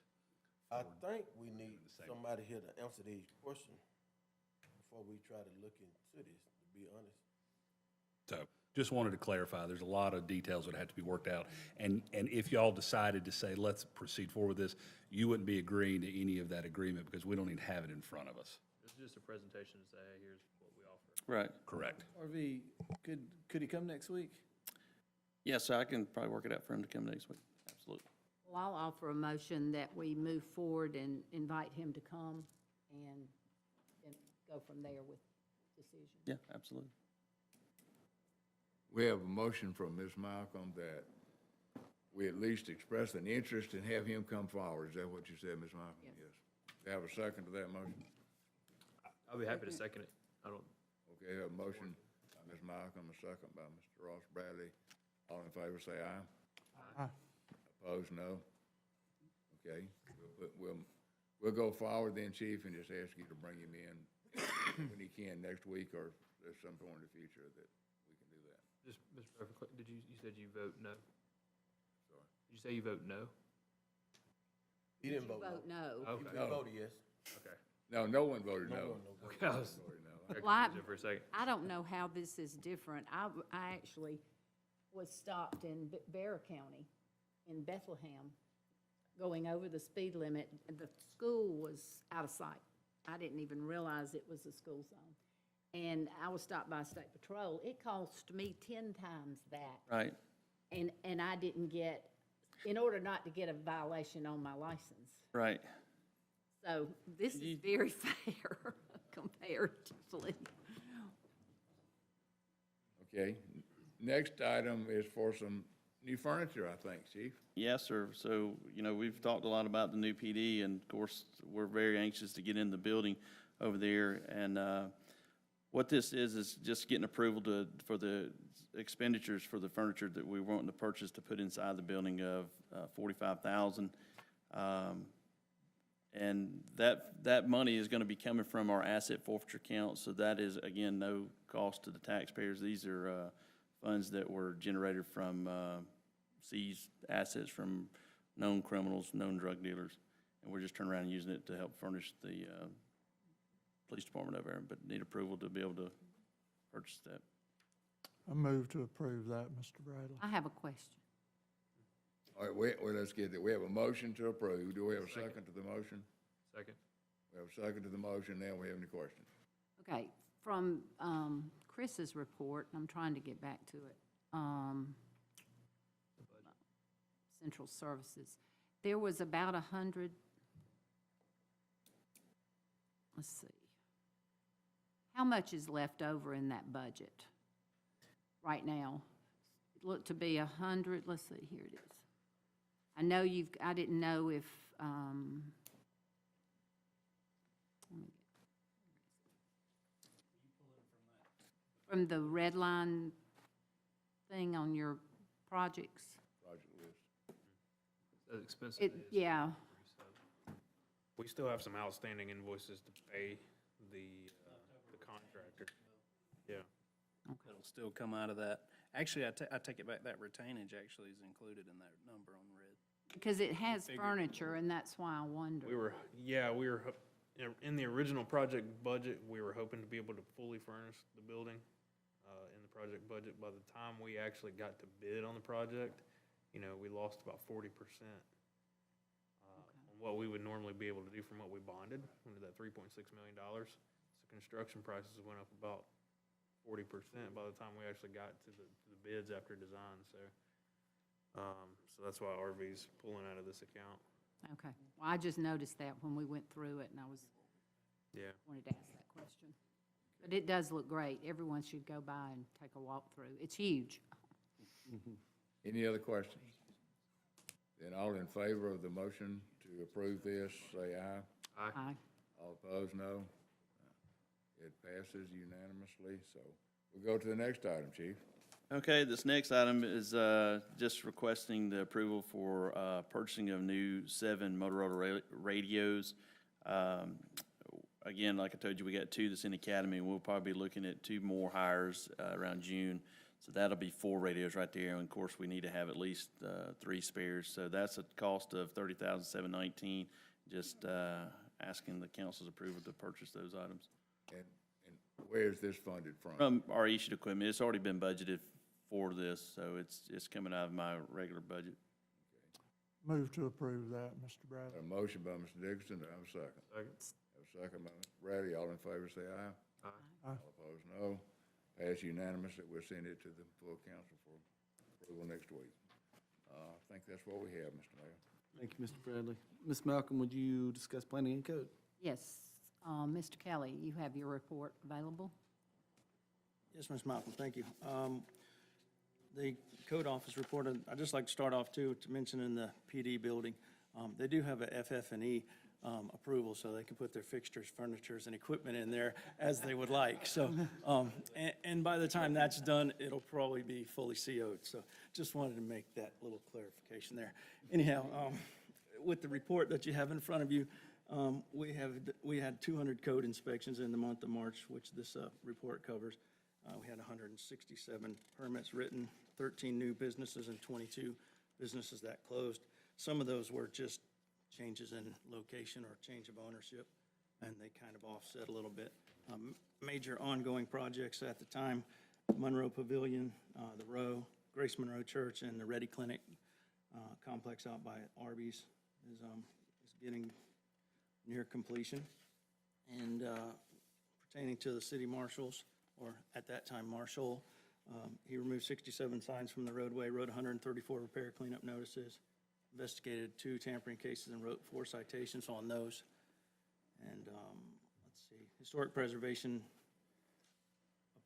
I: I think we need somebody here to answer these questions before we try to look into this, to be honest.
S: So just wanted to clarify, there's a lot of details that have to be worked out. And if y'all decided to say, let's proceed forward with this, you wouldn't be agreeing to any of that agreement because we don't even have it in front of us.
J: This is just a presentation to say, hey, here's what we offer.
R: Right.
S: Correct.
A: RV, could he come next week?
R: Yes, I can probably work it out for him to come next week. Absolutely.
C: Well, I'll offer a motion that we move forward and invite him to come and go from there with decision.
R: Yeah, absolutely.
O: We have a motion from Ms. Malcolm that we at least express an interest and have him come forward. Is that what you said, Ms. Malcolm?
C: Yes.
O: Do you have a second to that motion?
J: I'll be happy to second it. I don't,
O: Okay, have a motion by Ms. Malcolm, a second by Mr. Ross Bradley. All in favor, say aye.
K: Aye.
O: Opposed, no. Okay, we'll go forward then, Chief, and just ask you to bring him in when he can next week or at some point in the future that we can do that.
J: just, Mr. President, you said you vote no?
O: Sorry.
J: Did you say you vote no?
I: He didn't
C: You
I: vote no.
C: no.
J: Okay.
I: He voted yes.
J: Okay.
O: No, no one voted no.
J: Okay, I was,
O: Voted no.
J: I
C: Well,
J: confused it for a second.
C: I don't know how this is different. I actually was stopped in Bear County, in Bethlehem, going over the speed limit. The school was out of sight. I didn't even realize it was a school zone. And I was stopped by State Patrol. It cost me 10 times that.
R: Right.
C: And I didn't get, in order not to get a violation on my license.
R: Right.
C: So this is very fair comparatively.
O: Okay, next item is for some new furniture, I think, Chief.
R: Yes, sir. So, we've talked a lot about the new PD, and of course, we're very anxious to get in the building over there. And what this is just getting approval for the expenditures for the furniture that we want to purchase to put inside the building of $45,000. And that money is going to be coming from our asset forfeiture account. So that is, again, no cost to the taxpayers. These are funds that were generated from seized assets from known criminals, known drug dealers. And we're just turning around and using it to help furnish the police department over there, but need approval to be able to purchase that.
K: I move to approve that, Mr. Bradley.
C: I have a question.
O: All right, wait, let's get it. We have a motion to approve. Do we have a second to the motion?
J: Second.
O: We have a second to the motion. Now we have any questions?
C: Okay, from Chris's report, I'm trying to get back to it, Central Services, there was about 100, let's see, how much is left over in that budget right now? It looked to be 100, let's see, here it is. I know I didn't know if, from the red line thing on your projects.
O: Project list.
J: That's expensive.
C: Yeah,
B: We still have some outstanding invoices to pay the contractor. Yeah.
D: It'll still come out of that. Actually, I take it back, that retainage actually is included in that number on red.
C: Because it has
D: figured-
C: furniture, and that's why I wondered.
B: We were in the original project budget, we were hoping to be able to fully furnish the building in the project budget. By the time we actually got to bid on the project, we lost about 40% on what we would normally be able to do from what we bonded, under that $3.6 million. So construction prices went up about 40% by the time we actually got to the bids after design. So that's why RV's pulling out of this account.
C: Okay. Well, I just noticed that when we went through it, and I wanted to ask that question. But it does look great. Everyone should go by and take a walk through. It's huge.
O: Any other questions? Then all in favor of the motion to approve this, say aye.
C: Aye.
O: All opposed, no. It passes unanimously, so we'll go to the next item, Chief.
R: Okay, this next item is just requesting the approval for purchasing of new 7 Motorola radios. Again, like I told you, we got 2 that's in Academy, and we'll probably be looking at 2 more hires around June. So that'll be 4 radios right there, and of course, we need to have at least 3 spares. So that's a cost of $30,719. Just asking the council's approval to purchase those items.
O: And where is this funded from?
R: From our issued equipment, it's already been budgeted for this, so it's coming out of my regular budget.
K: Move to approve that, Mr. Bradley.
O: A motion by Mr. Dixon, do I have a second?
B: Second.
O: Have a second by Mr. Bradley, all in favor say aye.
B: Aye.
K: Aye.
O: All opposed, no. Pass unanimous that we'll send it to the full council for approval next week. I think that's what we have, Mr. Mayor.
A: Thank you, Mr. Bradley. Ms. Malcolm, would you discuss planning and code?
C: Yes. Mr. Kelly, you have your report available?
D: Yes, Ms. Malcolm, thank you. The code office reported, I'd just like to start off too, to mention in the PD building, they do have a FF&E approval, so they can put their fixtures, furnitures, and equipment in there as they would like. So, and by the time that's done, it'll probably be fully CO'd. So just wanted to make that little clarification there. Anyhow, with the report that you have in front of you, we had 200 code inspections in the month of March, which this report covers. We had 167 permits written, 13 new businesses, and 22 businesses that closed. Some of those were just changes in location or change of ownership, and they kind of offset a little bit. Major ongoing projects at the time, Monroe Pavilion, the Row, Grace Monroe Church, and the Ready Clinic complex out by Arby's is getting near completion. And pertaining to the city marshals, or at that time marshal, he removed 67 signs from the roadway, wrote 134 repair cleanup notices, investigated 2 tampering cases, and wrote 4 citations on those. And let's see, historic preservation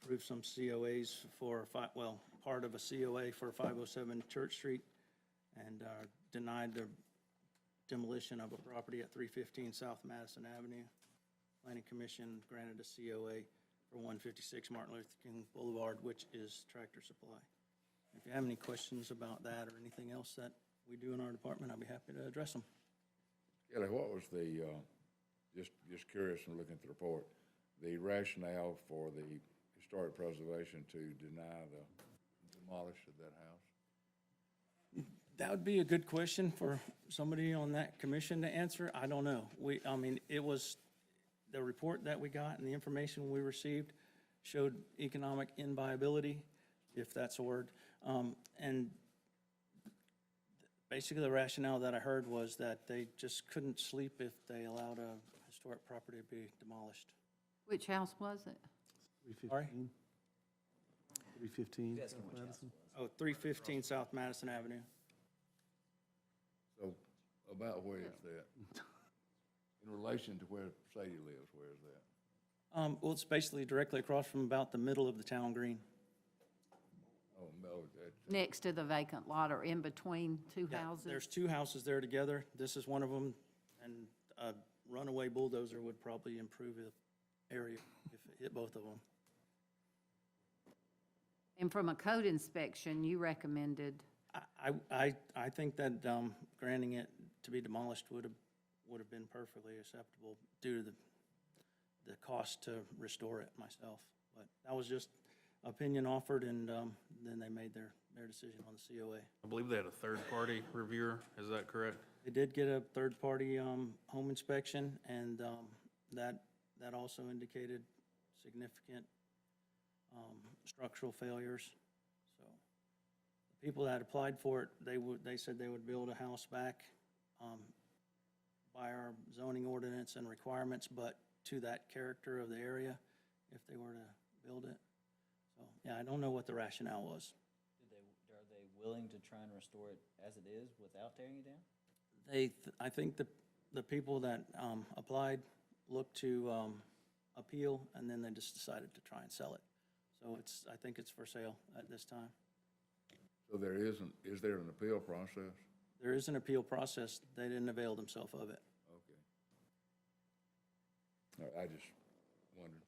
D: approved some COAs for, part of a COA for 507 Church Street, and denied the demolition of a property at 315 South Madison Avenue. Planning Commission granted a COA for 156 Martin Luther King Boulevard, which is Tractor Supply. If you have any questions about that or anything else that we do in our department, I'll be happy to address them.
O: Kelly, what was the, just curious from looking at the report, the rationale for the historic preservation to deny the demolish of that house?
D: That would be a good question for somebody on that commission to answer. I don't know. It was, the report that we got and the information we received showed economic inviability, if that's a word. And basically the rationale that I heard was that they just couldn't sleep if they allowed a historic property to be demolished.
C: Which house was it?
A: 315. 315.
E: Yes, which house
A: Madison.
D: Oh, 315 South Madison Avenue.
O: So about where is that? In relation to where Sadie lives, where is that?
D: Well, it's basically directly across from about the middle of the town green.
O: Oh, no, that,
C: Next to the vacant lot or in between 2
D: Yeah,
C: houses?
D: There's 2 houses there together. This is one of them, and a runaway bulldozer would probably improve the area if it hit both of them.
C: And from a code inspection, you recommended,
D: I think that granting it to be demolished would have been perfectly acceptable due to the cost to restore it myself. But that was just opinion offered, and then they made their decision on the COA.
B: I believe they had a third-party reviewer, is that correct?
D: They did get a third-party home inspection, and that also indicated significant structural failures. So the people that applied for it, they said they would build a house back by our zoning ordinance and requirements, but to that character of the area, if they were to build it. So, yeah, I don't know what the rationale was.
E: Are they willing to try and restore it as it is without tearing it down?
D: I think the people that applied looked to appeal, and then they just decided to try and sell it. So I think it's for sale at this time.
O: So is there an appeal process?
D: There is an appeal process. They didn't avail themselves of it.
O: Okay. All right, I just wondered.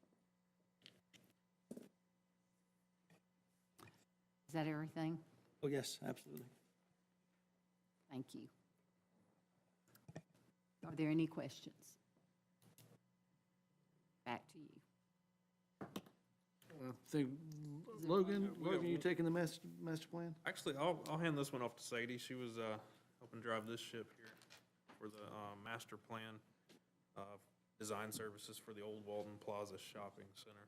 C: Is that everything?
D: Oh, yes, absolutely.
C: Thank you. Are there any questions? Back to you.
A: I think, Logan, you taking the master plan?
B: Actually, I'll hand this one off to Sadie. She was helping drive this ship here for the master plan design services for the old Walden Plaza Shopping Center.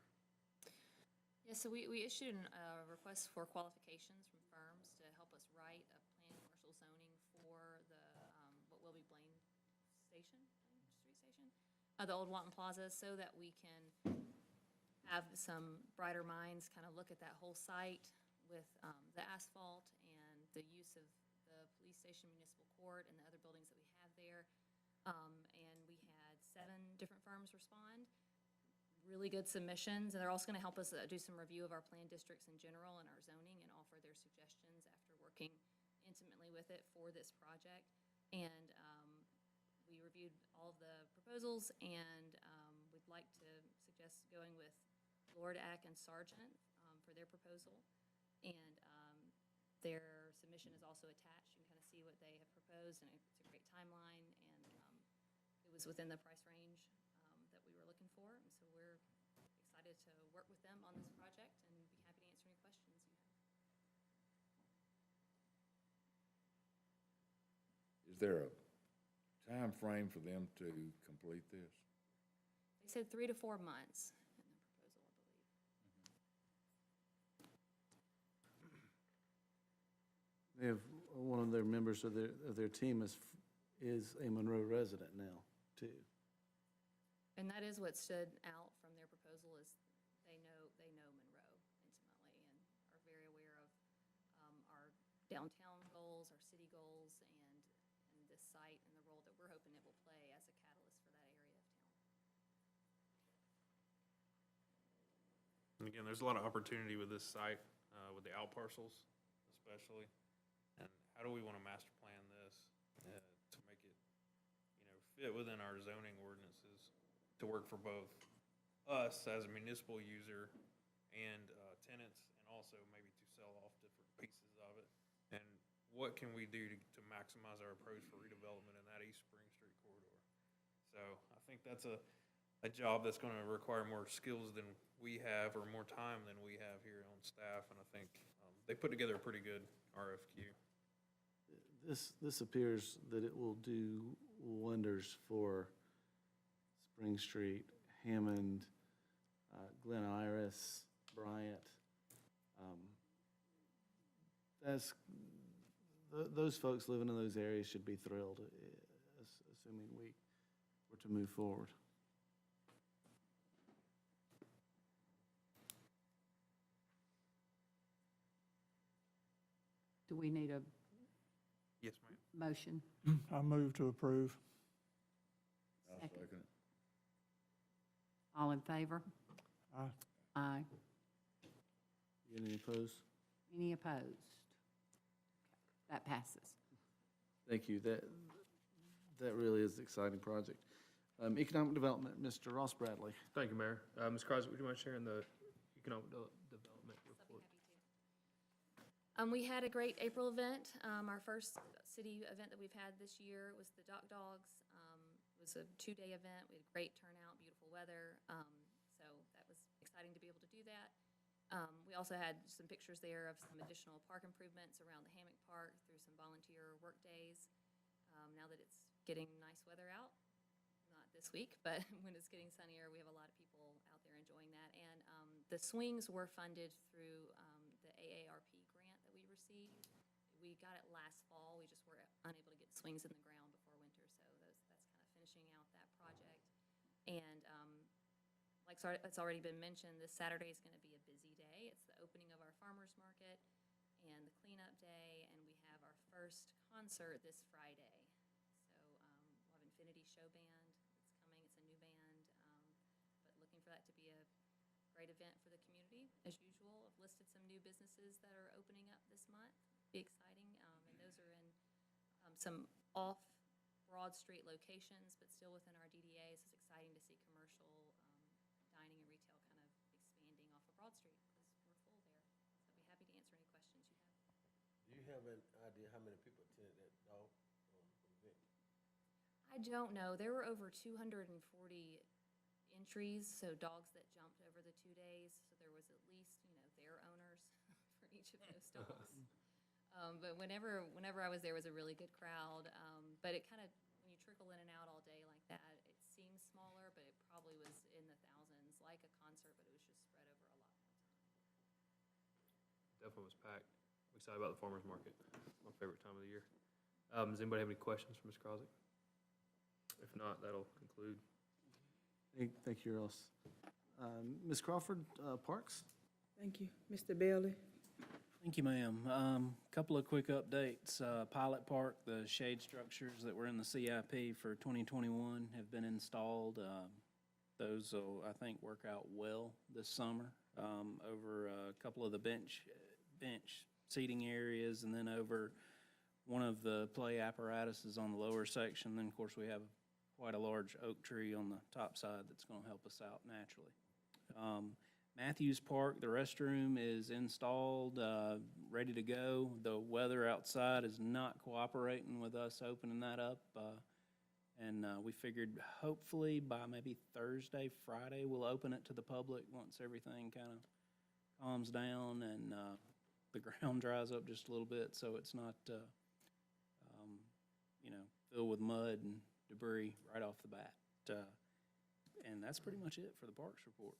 T: Yeah, so we issued a request for qualifications from firms to help us write a planned commercial zoning for the, what will be Blaine Station, Street Station? The old Walton Plaza, so that we can have some brighter minds kind of look at that whole site with the asphalt and the use of the police station, municipal court, and the other buildings that we have there. And we had 7 different firms respond. Really good submissions, and they're also going to help us do some review of our planned districts in general and our zoning and offer their suggestions after working intimately with it for this project. And we reviewed all of the proposals, and we'd like to suggest going with Lord, Ack, and Sargent for their proposal. And their submission is also attached. You can kind of see what they have proposed, and it's a great timeline, and it was within the price range that we were looking for. And so we're excited to work with them on this project and be happy to answer any questions you have.
O: Is there a time frame for them to complete this?
T: They said 3 to 4 months in the proposal, I believe.
A: They have, one of their members of their team is a Monroe resident now, too.
T: And that is what stood out from their proposal, is they know Monroe intimately and are very aware of our downtown goals, our city goals, and this site and the role that we're hoping it will play as a catalyst for that area of town.
B: And again, there's a lot of opportunity with this site, with the out parcels especially. And how do we want to master plan this to make it, fit within our zoning ordinances to work for both us as a municipal user and tenants, and also maybe to sell off different pieces of it? And what can we do to maximize our approach for redevelopment in that East Spring Street corridor? So I think that's a job that's going to require more skills than we have, or more time than we have here on staff. And I think they put together a pretty good RFQ.
A: This appears that it will do wonders for Spring Street, Hammond, Glen Iris, Bryant. Those folks living in those areas should be thrilled, assuming we were to move forward.
C: Do we need a
B: Yes, ma'am.
C: motion?
K: I move to approve.
O: I'll
C: Second.
O: second it.
C: All in favor?
K: Aye.
C: Aye.
A: Any opposed?
C: Any opposed? That passes.
A: Thank you. That really is an exciting project. Economic Development, Mr. Ross Bradley.
J: Thank you, Mayor. Ms. Crosby, would you mind sharing the economic development report?
T: We had a great April event. Our first city event that we've had this year was the Dock Dogs. It was a 2-day event. We had great turnout, beautiful weather. So that was exciting to be able to do that. We also had some pictures there of some additional park improvements around the Hammock Park through some volunteer work days. Now that it's getting nice weather out, not this week, but when it's getting sunnier, we have a lot of people out there enjoying that. And the swings were funded through the AARP grant that we received. We got it last fall. We just were unable to get swings in the ground before winter, so that's kind of finishing out that project. And like it's already been mentioned, this Saturday is going to be a busy day. It's the opening of our farmers market and the cleanup day, and we have our first concert this Friday. So we'll have Infinity Show Band that's coming. It's a new band, but looking for that to be a great event for the community. As usual, I've listed some new businesses that are opening up this month. Be exciting, and those are in some off Broad Street locations, but still within our DDAs. It's exciting to see commercial dining and retail kind of expanding off of Broad Street because we're full there. So I'd be happy to answer any questions you have.
I: Do you have an idea how many people attended that dog event?
T: I don't know. There were over 240 entries, so dogs that jumped over the 2 days. So there was at least, their owners for each of those dogs. But whenever I was there, was a really good crowd. But it kind of, when you trickle in and out all day like that, it seems smaller, but it probably was in the thousands, like a concert, but it was just spread over a lot more time.
J: Definitely was packed. I'm excited about the farmer's market. My favorite time of the year. Does anybody have any questions for Ms. Crosby? If not, that'll conclude.
A: Thank you, Earls. Ms. Crawford, Parks?
U: Thank you. Mr. Bailey?
D: Thank you, ma'am. Couple of quick updates. Pilot Park, the shade structures that were in the CIP for 2021 have been installed. Those will, I think, work out well this summer over a couple of the bench seating areas, and then over one of the play apparatuses on the lower section. Then, of course, we have quite a large oak tree on the top side that's going to help us out naturally. Matthews Park, the restroom is installed, ready to go. The weather outside is not cooperating with us opening that up. And we figured hopefully by maybe Thursday, Friday, we'll open it to the public once everything kind of calms down and the ground dries up just a little bit so it's not, filled with mud and debris right off the bat. And that's pretty much it for the Parks report.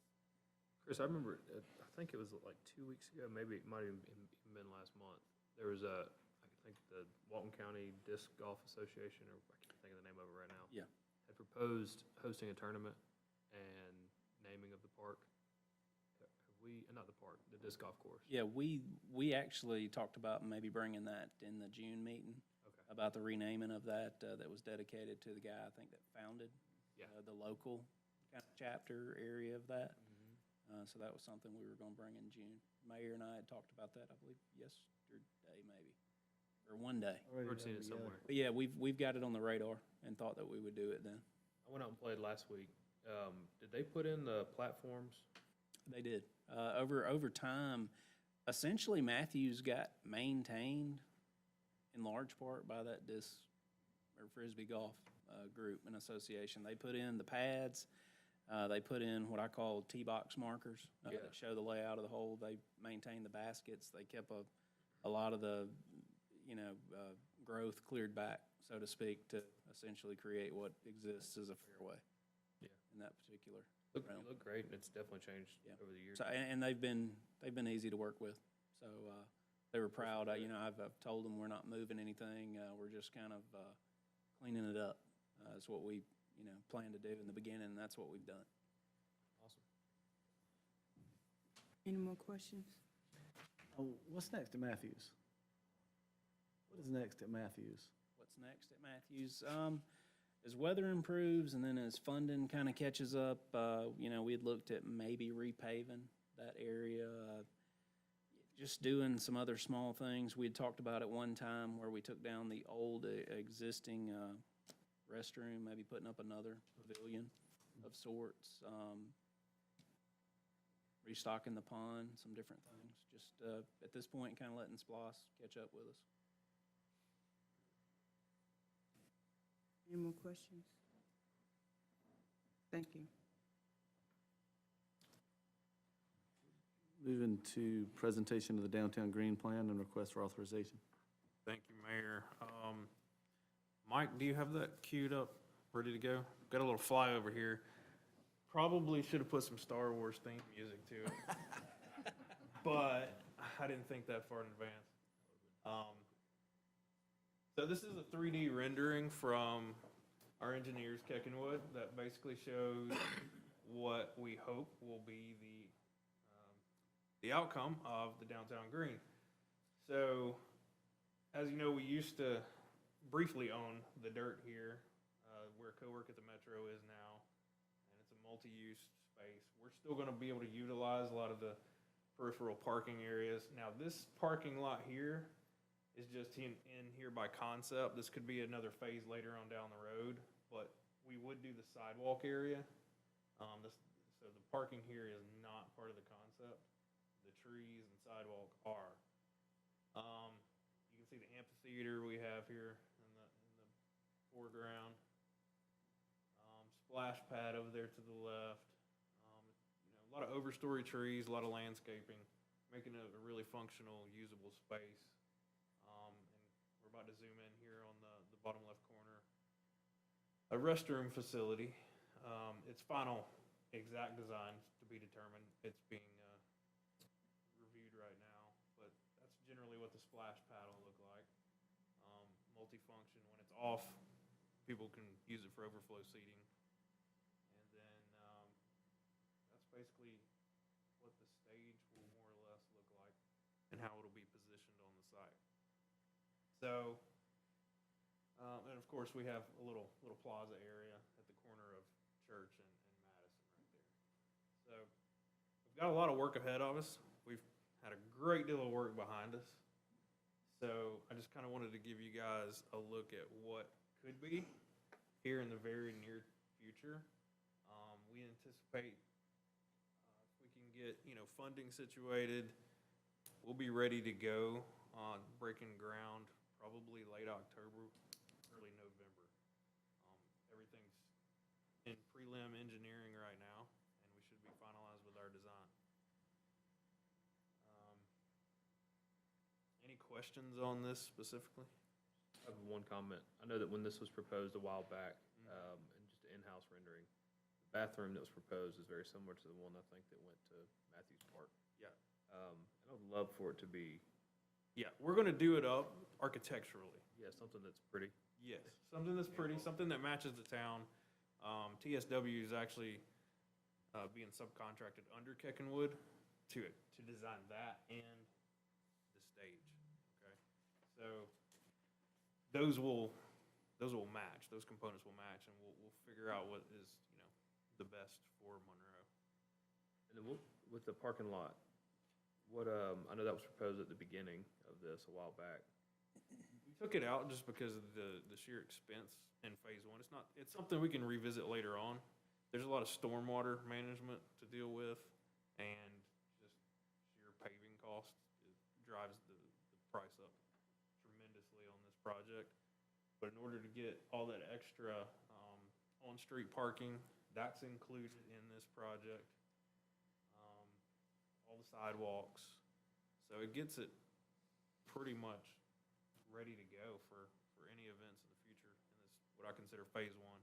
J: Chris, I remember, I think it was like 2 weeks ago, maybe it might have even been last month. There was I think the Walton County Disc Golf Association, or I can't think of the name of it right now.
D: Yeah.
J: Had proposed hosting a tournament and naming of the park. Have we, not the park, the disc golf course.
D: Yeah, we actually talked about maybe bringing that in the June meeting.
J: Okay.
D: About the renaming of that, that was dedicated to the guy, I think, that founded the local kind of chapter area of that. So that was something we were going to bring in June. Mayor and I had talked about that, I believe, yesterday maybe, or one day.
J: I've seen it somewhere.
D: But yeah, we've got it on the radar and thought that we would do it then.
J: I went out and played last week. Did they put in the platforms?
D: They did. Over time, essentially Matthews got maintained in large part by that disc or frisbee golf group and association. They put in the pads. They put in what I call tee box markers that show the layout of the hole. They maintained the baskets. They kept a lot of the, growth cleared back, so to speak, to essentially create what exists as a fairway.
J: Yeah.
D: In that particular
J: You
D: realm.
J: look great, and it's definitely changed over the years.
D: So, and they've been easy to work with. So they were proud. I've told them we're not moving anything. We're just kind of cleaning it up. Is what we planned to do in the beginning, and that's what we've done.
J: Awesome.
U: Any more questions?
A: What's next at Matthews? What is next at Matthews?
D: What's next at Matthews? As weather improves and then as funding kind of catches up, we had looked at maybe repaving that area, just doing some other small things. We had talked about at one time where we took down the old existing restroom, maybe putting up another pavilion of sorts, restocking the pond, some different things. Just at this point, kind of letting SPLOST catch up with us.
U: Any more questions? Thank you.
A: Moving to presentation of the downtown green plan and request for authorization.
B: Thank you, Mayor. Mike, do you have that queued up, ready to go? Got a little flyover here. Probably should have put some Star Wars theme music to it. But I didn't think that far in advance. So this is a 3D rendering from our engineers, Keckenwood, that basically shows what we hope will be the outcome of the downtown green. So, as you know, we used to briefly own the dirt here, where co-work at the Metro is now, and it's a multi-use space. We're still gonna be able to utilize a lot of the peripheral parking areas. Now, this parking lot here is just in here by concept. This could be another phase later on down the road, but we would do the sidewalk area. So the parking here is not part of the concept. The trees and sidewalk are. You can see the amphitheater we have here in the foreground. Splash pad over there to the left. A lot of overstory trees, a lot of landscaping, making it a really functional, usable space. And we're about to zoom in here on the bottom left corner. A restroom facility. Its final exact design to be determined. It's being reviewed right now, but that's generally what the splash pad will look like. Multifunction. When it's off, people can use it for overflow seating. And then that's basically what the stage will more or less look like and how it'll be positioned on the site. So, and of course, we have a little plaza area at the corner of Church and Madison right there. So we've got a lot of work ahead of us. We've had a great deal of work behind us. So I just kind of wanted to give you guys a look at what could be here in the very near future. We anticipate if we can get funding situated, we'll be ready to go on breaking ground probably late October, early November. Everything's in prelim engineering right now, and we should be finalized with our design. Any questions on this specifically?
J: I have one comment. I know that when this was proposed a while back, and just an in-house rendering, the bathroom that was proposed is very similar to the one I think that went to Matthews Park.
B: Yeah.
J: And I would love for it to be,
B: Yeah, we're gonna do it up architecturally.
J: yeah, something that's pretty.
B: Yes, something that's pretty, something that matches the town. TSW is actually being subcontracted under Keckenwood to design that and the stage. Okay, so those will match. Those components will match, and we'll figure out what is the best for Monroe.
J: And then with the parking lot, what I know that was proposed at the beginning of this a while back.
B: We took it out just because of the sheer expense in phase one. It's something we can revisit later on. There's a lot of stormwater management to deal with, and just sheer paving costs drives the price up tremendously on this project. But in order to get all that extra on-street parking, that's included in this project. All the sidewalks. So it gets it pretty much ready to go for any events in the future in this, what I consider phase one.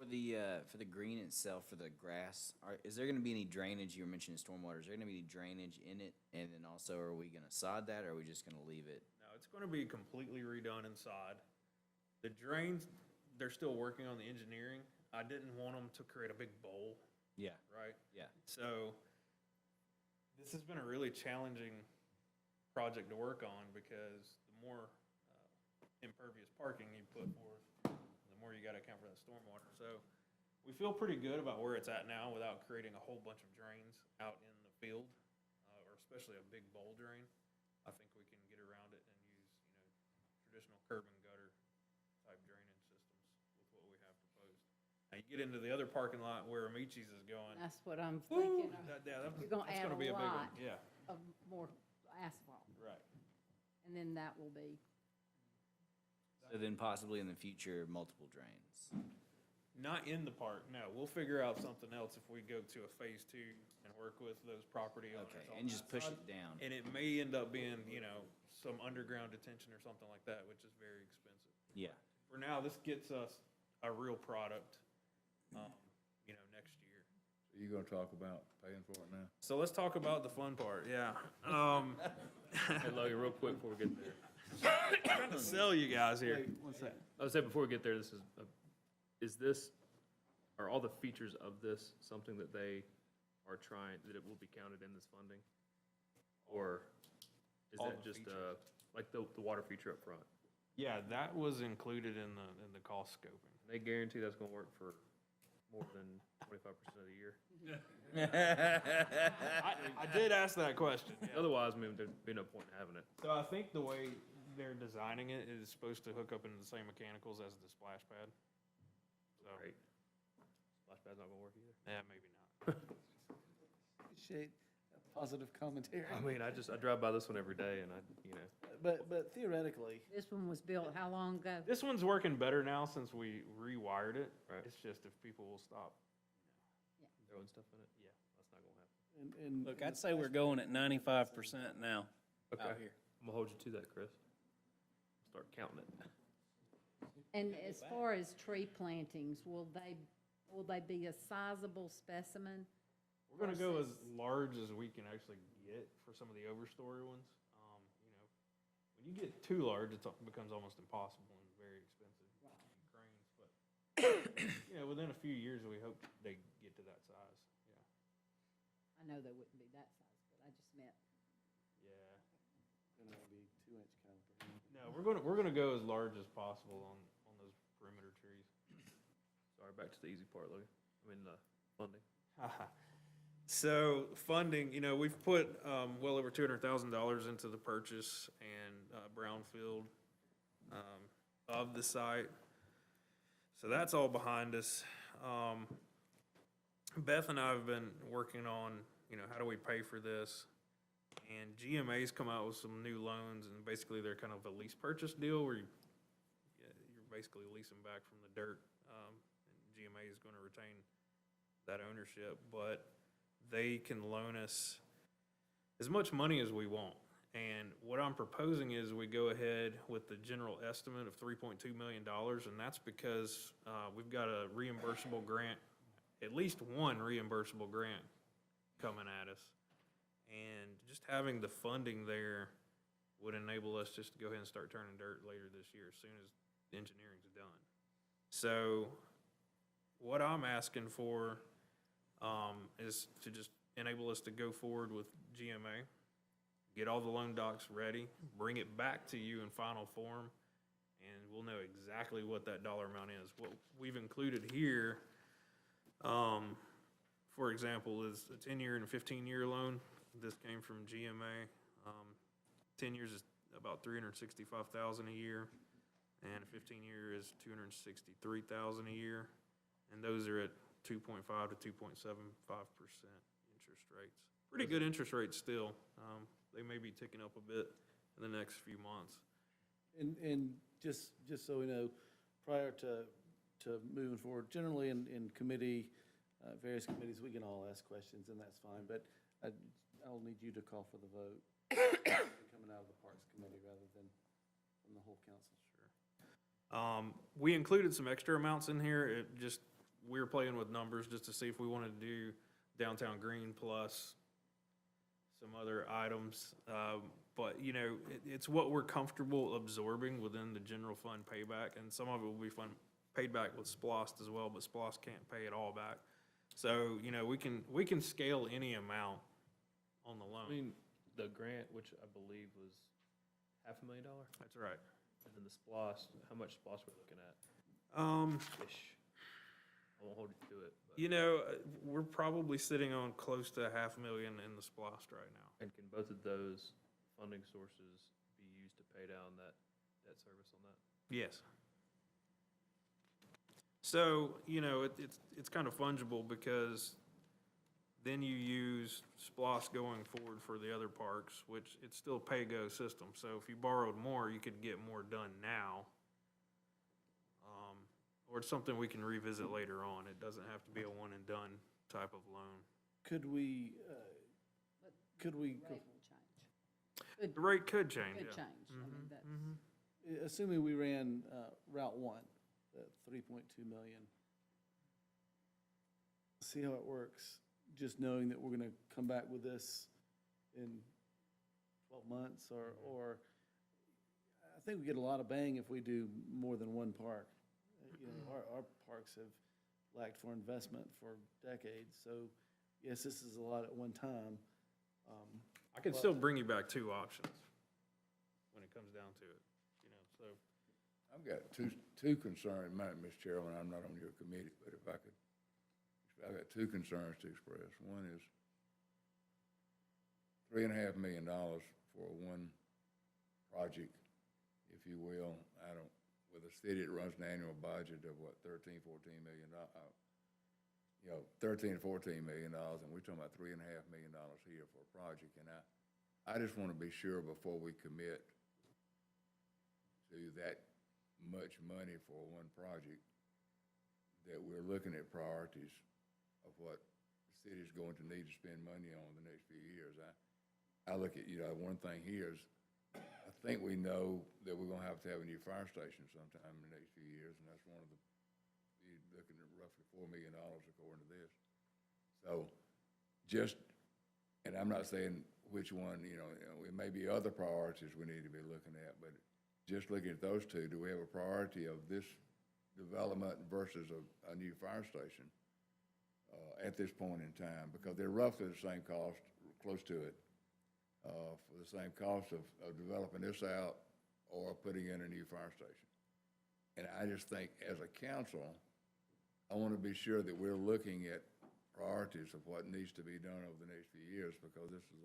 E: For the green itself, for the grass, is there gonna be any drainage? You were mentioning stormwater. Is there gonna be any drainage in it? And then also, are we gonna sod that, or are we just gonna leave it?
B: No, it's gonna be completely redone inside. The drains, they're still working on the engineering. I didn't want them to create a big bowl.
E: Yeah.
B: Right?
E: Yeah.
B: So this has been a really challenging project to work on because the more impervious parking you put forth, the more you gotta account for that stormwater. So we feel pretty good about where it's at now without creating a whole bunch of drains out in the field, or especially a big bowl drain. I think we can get around it and use, traditional curb and gutter type drainage systems with what we have proposed. Now you get into the other parking lot where Amici's is going.
C: That's what I'm thinking of. You're gonna
B: That's
C: add
B: gonna be
C: a
B: a big one,
C: lot
B: yeah.
C: of more asphalt,
B: Right.
C: and then that will be,
E: So then possibly in the future, multiple drains.
B: Not in the park, no. We'll figure out something else if we go to a phase 2 and work with those property owners.
E: Okay,
B: on
E: and
B: that
E: just push
B: side.
E: it down.
B: And it may end up being, you know, some underground detention or something like that, which is very expensive.
E: Yeah.
B: For now, this gets us a real product, you know, next year.
O: So you're gonna talk about paying for it now?
B: So let's talk about the fun part, yeah.
J: Hey, Logan, real quick before we get there.
B: Trying to sell you guys here.
A: Wait, one second.
J: I would say before we get there, are all the features of this something that they are trying, that it will be counted in this funding? Or is
B: All
J: that
B: the
J: just,
B: features.
J: like the water feature up front?
B: Yeah, that was included in the cost scoping.
J: They guarantee that's gonna work for more than 25% of the year?
B: I did ask that question. Yeah.
J: Otherwise, I mean, there'd be no point in having it.
B: So I think the way they're designing it is supposed to hook up into the same mechanicals as the splash pad. So,
J: Right. Splash pad's not gonna work either.
B: yeah, maybe not.
A: Appreciate that positive commentary.
J: I mean, I drive by this one every day and
A: But theoretically,
C: This one was built how long ago?
B: This one's working better now since we rewired it.
J: Right.
B: It's just if people will stop.
J: throwing stuff in it,
B: Yeah.
J: that's not gonna happen.
A: and.
D: Look, I'd say we're going at 95% now out
J: Okay.
D: here.
J: I'm gonna hold you to that, Chris. Start counting it.
C: And as far as tree plantings, will they be a sizable specimen?
B: We're gonna go as
C: versus-
B: large as we can actually get for some of the overstory ones. You know, when you get too large, it becomes almost impossible and very expensive. Cranes, but, you know, within a few years, we hope they get to that size, yeah.
C: I know they wouldn't be that size, but I just meant,
B: Yeah.
A: Then it'll be 2-inch caliber.
B: No, we're gonna go as large as possible on those perimeter trees.
J: Sorry, back to the easy part, Logan. I mean, the funding.
B: So funding, you know, we've put well over $200,000 into the purchase and brownfield of the site. So that's all behind us. Beth and I have been working on, you know, how do we pay for this? And GMA's come out with some new loans, and basically they're kind of a lease purchase deal where you're basically leasing back from the dirt. And GMA is going to retain that ownership, but they can loan us as much money as we want. And what I'm proposing is we go ahead with the general estimate of $3.2 million, and that's because we've got a reimbursable grant, at least one reimbursable grant coming at us. And just having the funding there would enable us just to go ahead and start turning dirt later this year, as soon as the engineering's done. So what I'm asking for is to just enable us to go forward with GMA, get all the loan docs ready, bring it back to you in final form, and we'll know exactly what that dollar amount is. What we've included here, for example, is a 10-year and a 15-year loan. This came from GMA. 10 years is about $365,000 a year, and a 15-year is $263,000 a year, and those are at 2.5 to 2.75% interest rates. Pretty good interest rates still. They may be ticking up a bit in the next few months.
A: And just so we know, prior to moving forward, generally in committee, various committees, we can all ask questions, and that's fine, but I'll need you to call for the vote coming out of the Parks Committee rather than from the whole council.
B: Sure. We included some extra amounts in here. We were playing with numbers just to see if we wanted to do downtown green plus some other items. But, you know, it's what we're comfortable absorbing within the general fund payback, and some of it will be paid back with SPLOST as well, but SPLOST can't pay it all back. So, you know, we can scale any amount on the loan.
J: I mean, the grant, which I believe was $500,000?
B: That's right.
J: And then the SPLOST, how much SPLOST we're looking at? Ish. I won't hold you to it. But.
B: You know, we're probably sitting on close to $500,000 in the SPLOST right now.
J: And can both of those funding sources be used to pay down that debt service on that?
B: Yes. So, you know, it's kind of fungible because then you use SPLOST going forward for the other parks, which it's still a pay-go system. So if you borrowed more, you could get more done now. Or it's something we can revisit later on. It doesn't have to be a one and done type of loan.
A: Could we,
C: Rate will change.
B: The rate could change,
C: Could
B: yeah.
C: change. I mean, that's,
A: assuming we ran Route 1, the 3.2 million, see how it works, just knowing that we're going to come back with this in 12 months, or I think we get a lot of bang if we do more than one park. You know, our parks have lacked for investment for decades, so yes, this is a lot at one time.
B: I can still bring you back two options when it comes down to it, you know, so.
O: I've got two concerns, Mr. Chairman, I'm not on your committee, but if I could, I've got two concerns to express. One is $3.5 million for one project, if you will. With a city that runs an annual budget of what, $13, $14 million, you know, $13 to $14 million, and we're talking about $3.5 million here for a project. And I just want to be sure before we commit to that much money for one project that we're looking at priorities of what the city's going to need to spend money on the next few years. I look at, you know, one thing here is, I think we know that we're gonna have to have a new fire station sometime in the next few years, and that's one of the, you're looking at roughly $4 million according to this. So just, and I'm not saying which one, you know, it may be other priorities we need to be looking at, but just looking at those two, do we have a priority of this development versus a new fire station at this point in time? Because they're roughly the same cost, close to it. For the same cost of developing this out or putting in a new fire station. And I just think as a council, I want to be sure that we're looking at priorities of what needs to be done over the next few years, because this is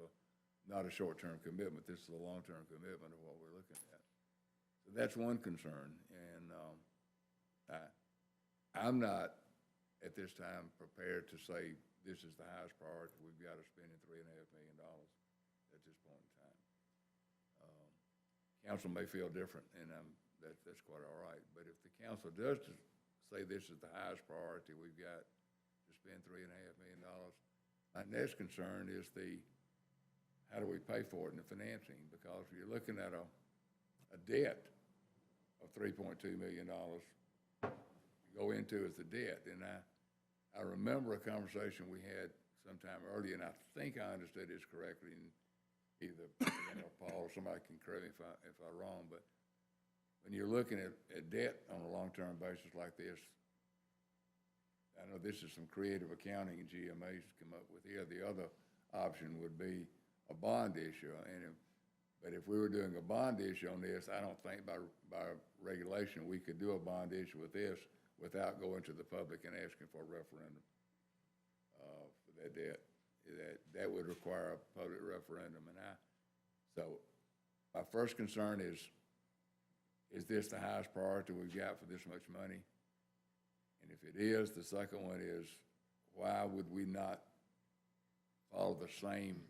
O: not a short-term commitment. This is a long-term commitment of what we're looking at. So that's one concern. And I'm not at this time prepared to say this is the highest priority. We've got to spend $3.5 million at this point in time. Council may feel different, and that's quite all right. But if the council does say this is the highest priority we've got to spend $3.5 million, my next concern is how do we pay for it in the financing? Because if you're looking at a debt of $3.2 million, you go into as the debt. And I remember a conversation we had sometime earlier, and I think I understood this correctly, and either Paul or somebody can correct me if I'm wrong, but when you're looking at debt on a long-term basis like this, I know this is some creative accounting and GMA's come up with here. The other option would be a bond issue, but if we were doing a bond issue on this, I don't think by regulation we could do a bond issue with this without going to the public and asking for a referendum for that debt. That would require a public referendum, so my first concern is this the highest priority we've got for this much money? And if it is, the second one is, why would we not follow the same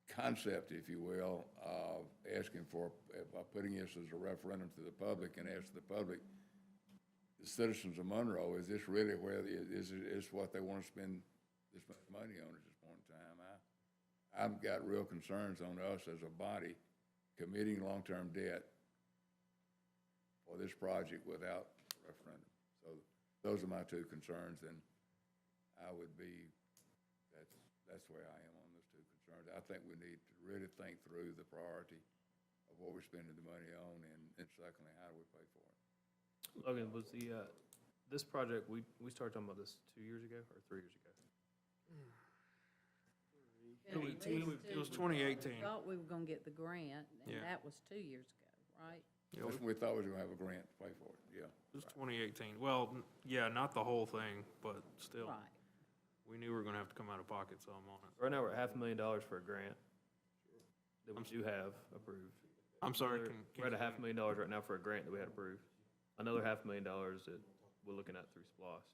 O: concept, if you will, of asking for, by putting this as a referendum to the public and ask the public, the citizens of Monroe, is this really where, is what they want to spend this much money on at this point in time? I've got real concerns on us as a body committing long-term debt for this project without referendum. So those are my two concerns, and that's where I am on those two concerns. I think we need to really think through the priority of what we're spending the money on, and secondly, how do we pay for it?
J: Logan, was this project, we started talking about this 2 years ago or 3 years ago?
B: It was 2018.
C: We thought we were gonna get the grant, and
B: Yeah.
C: that was 2 years ago, right?
B: Yeah,
O: We thought we were gonna have a grant to pay for it, yeah.
B: It was 2018. Well, yeah, not the whole thing, but still.
C: Right.
B: We knew we were gonna have to come out of pocket some on it.
J: Right now, we're at $500,000 for a grant that we do have approved.
B: I'm sorry,
J: We're at $500,000 right now for a grant that we had approved. Another $500,000 that we're looking at through SPLOST.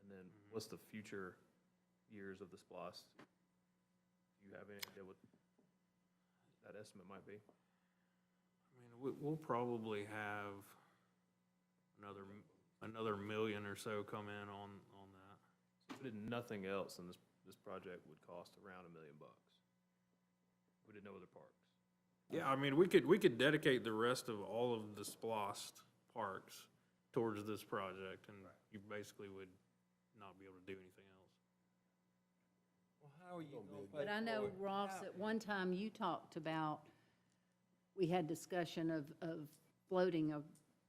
J: And then what's the future years of the SPLOST? Do you have any idea what that estimate might be?
B: I mean, we'll probably have another million or so come in on that.
J: If we did nothing else, then this project would cost around $1 million. We did no other parks.
B: Yeah, I mean, we could dedicate the rest of all of the splost parks towards this project, and you basically would not be able to do anything else.
G: Well, how are you gonna pay
C: But I know,
G: for it?
C: Ross, at one time you talked about, we had discussion of floating a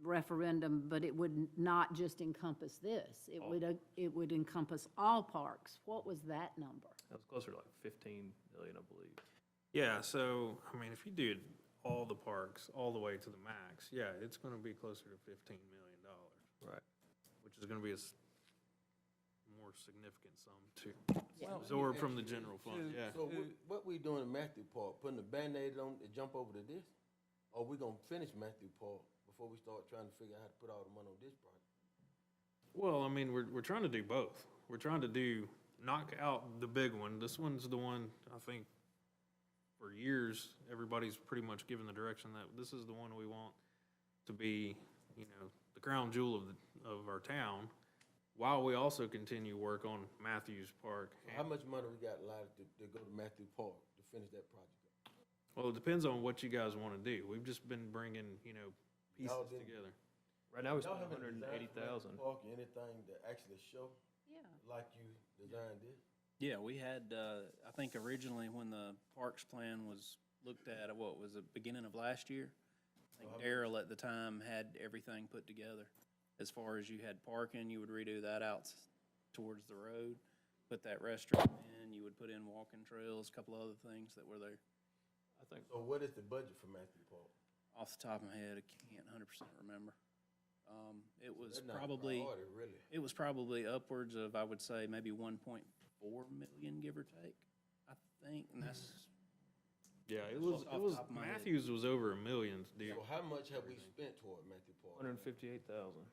C: referendum, but it would not just encompass this. It would encompass all parks. What was that number?
J: That was closer to like 15 million, I believe.
B: Yeah, so, I mean, if you did all the parks, all the way to the max, yeah, it's gonna be closer to $15 million.
J: Right.
B: Which is gonna be a more significant sum to
I: Well,
B: absorb from the general fund, yeah.
I: So what we doing in Matthew Park, putting a Band-Aid on to jump over to this? Or we gonna finish Matthew Park before we start trying to figure out how to put all the money on this project?
B: Well, I mean, we're trying to do both. We're trying to knock out the big one. This one's the one, I think, for years, everybody's pretty much given the direction that this is the one we want to be, the crown jewel of our town, while we also continue work on Matthews Park.
I: So how much money we got allotted to go to Matthew Park to finish that project?
B: Well, it depends on what you guys want to do. We've just been bringing, pieces
I: Y'all didn't-
B: together.
J: Right now, we
I: Y'all
J: spent
I: have any designs for
J: 180,000.
I: Matthew Park or anything that actually show
C: Yeah.
I: like you designed this?
D: Yeah, we had, I think originally when the parks plan was looked at, what was it, beginning of last year? I think Daryl at the time had everything put together. As far as you had parking, you would redo that out towards the road, put that restaurant in, you would put in walking trails, a couple other things that were there.
J: I think.
I: So what is the budget for Matthew Park?
D: Off the top of my head, I can't 100% remember. It was
I: That's not a
D: probably,
I: priority, really.
D: it was probably upwards of, I would say, maybe 1.4 million, give or take, I think, and that's.
B: Yeah,
D: Off the top of my head.
B: Matthews was over $1 million to do.
I: So how much have we spent toward Matthew Park?
J: 158,000,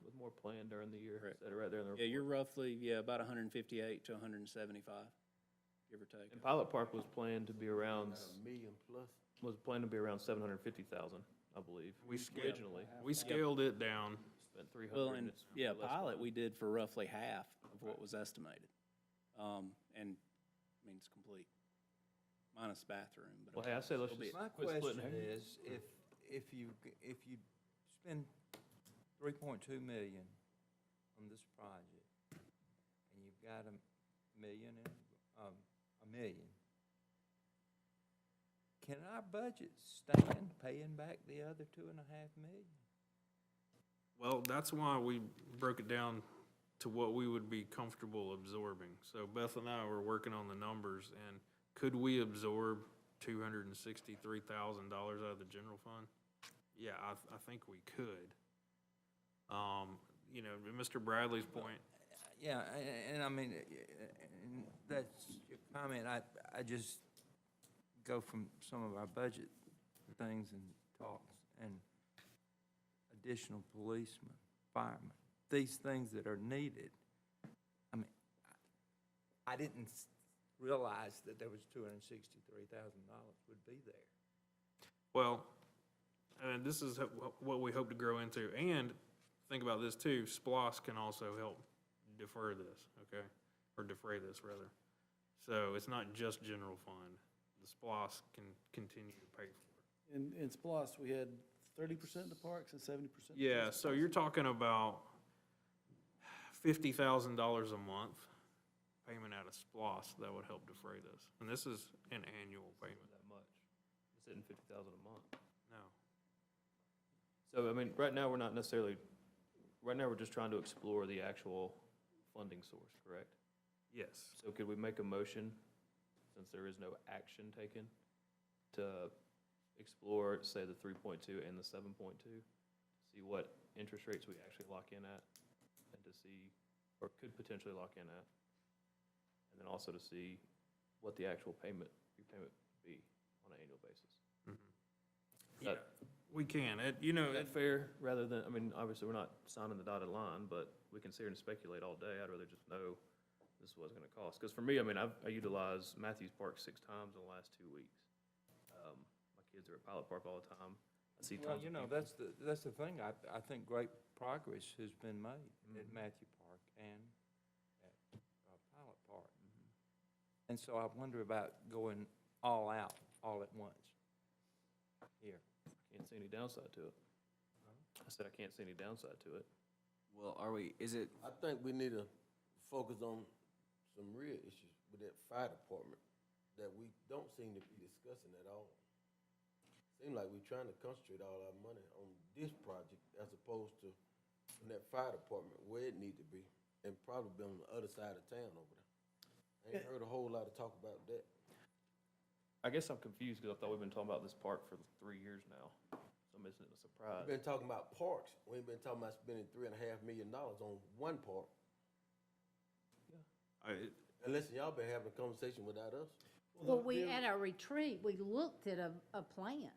J: with more planned during the year.
D: Correct.
J: Said it right there in the
D: Yeah,
J: report.
D: you're roughly, about 158 to 175, give or take.
J: And Pilot Park was planned to be around,
I: About $1 million plus?
J: was planned to be around 750,000, I believe. Originally.
B: We scaled it down.
J: Spent 300.
D: Well, and,
J: it's
D: yeah,
J: less
D: pilot,
J: money.
D: we did for roughly half of what was estimated. And, I mean, it's complete, minus bathroom, but.
J: Well, hey, I say let's
D: it'll be-
J: just-
G: My
J: Quit
G: question
J: splitting hairs.
G: is, if you spend 3.2 million on this project, and you've got a million, can our budget stand paying back the other 2.5 million?
B: Well, that's why we broke it down to what we would be comfortable absorbing. So Beth and I were working on the numbers, and could we absorb $263,000 out of the general fund? Yeah, I think we could. Mr. Bradley's point,
G: Yeah, and I mean, and that's your comment, I just go from some of our budget things and talks, and additional policemen, firemen, these things that are needed. I mean, I didn't realize that there was $263,000 would be there.
B: well, and this is what we hope to grow into. And think about this too, SPLOST can also help defer this, okay? Or defray this, rather. So it's not just general fund. The SPLOST can continue to pay for it.
A: In SPOS, we had 30% to parks and 70%. to
B: Yeah, so you're talking about $50,000 a month payment out of SPLOST that would help defray this. And this is an annual payment.
J: That much. It's hitting 50,000 a month.
B: No.
J: So, I mean, right now, we're not necessarily, right now, we're just trying to explore the actual funding source, correct?
B: Yes.
J: So could we make a motion, since there is no action taken, to explore, say, the 3.2 and the 7.2? See what interest rates we actually lock in at, and to see, or could potentially lock in at. And then also to see what the actual repayment be on an annual basis.
B: Yeah, we can.
J: Is that fair, rather than, I mean, obviously, we're not signing the dotted line, but we can sit here and speculate all day. I'd rather just know this is what it's gonna cost. Because for me, I mean, I utilized Matthews Park 6 times in the last 2 weeks. My kids are at Pilot Park all the time. I see
G: Well,
J: tons
G: you
J: of
G: know,
J: people.
G: that's the thing, I think great progress has been made at Matthew Park and at Pilot Park. And so I wonder about going all out, all at once here.
J: Can't see any downside to it. I said I can't see any downside to it.
E: Well, is it,
I: I think we need to focus on some real issues with that fire department that we don't seem to be discussing at all. Seems like we're trying to concentrate all our money on this project as opposed to in that fire department where it need to be, and probably on the other side of town over there. I ain't heard a whole lot of talk about that.
J: I guess I'm confused because I thought we've been talking about this park for 3 years now. So I'm missing a surprise.
I: We've been talking about parks. We ain't been talking about spending $3.5 million on one park. Unless y'all been having a conversation without us.
C: Well, at our retreat, we looked at a plan.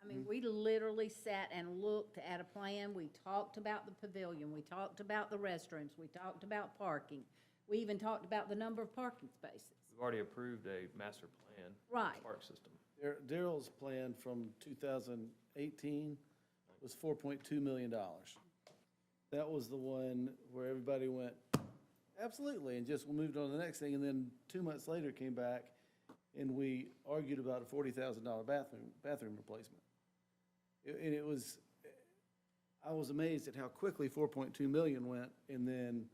C: I mean, we literally sat and looked at a plan. We talked about the pavilion. We talked about the restrooms. We talked about parking. We even talked about the number of parking spaces.
J: We've already approved a master plan.
C: Right.
J: Park system.
A: Daryl's plan from 2018 was $4.2 million. That was the one where everybody went, absolutely, and just moved on to the next thing. And then 2 months later came back and we argued about a $40,000 bathroom replacement. And it was, I was amazed at how quickly 4.2 million went, and then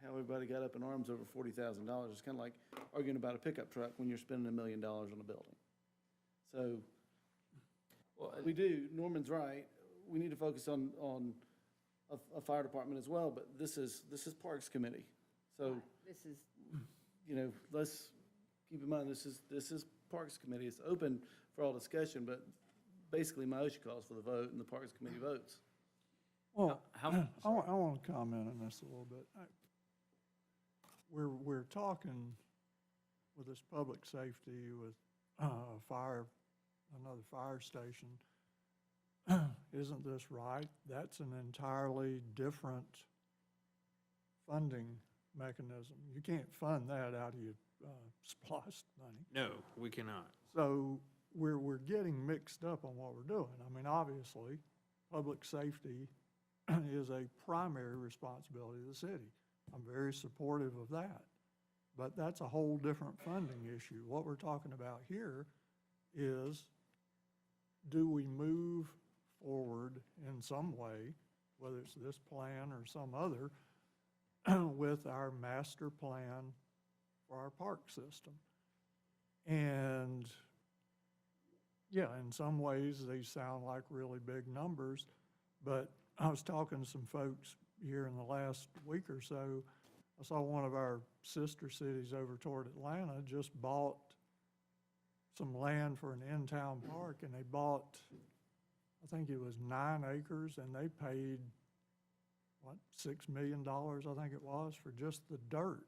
A: how everybody got up in arms over $40,000. It's kind of like arguing about a pickup truck when you're spending $1 million on a building. So, we do, Norman's right, we need to focus on a fire department as well, but this is Parks Committee. So,
C: This is,
A: you know, let's keep in mind, this is Parks Committee. It's open for all discussion, but basically my motion calls for the vote and the Parks Committee votes.
K: Well, I want to comment on this a little bit. We're talking with this public safety, with another fire station. Isn't this right? That's an entirely different funding mechanism. You can't fund that out of your SPOS money.
B: No, we cannot.
K: So we're getting mixed up on what we're doing. I mean, obviously, public safety is a primary responsibility of the city. I'm very supportive of that. But that's a whole different funding issue. What we're talking about here is, do we move forward in some way, whether it's this plan or some other, with our master plan for our park system? And yeah, in some ways, these sound like really big numbers, but I was talking to some folks here in the last week or so. I saw one of our sister cities over toward Atlanta just bought some land for an in-town park, and they bought, I think it was 9 acres, and they paid, what, $6 million, I think it was, for just the dirt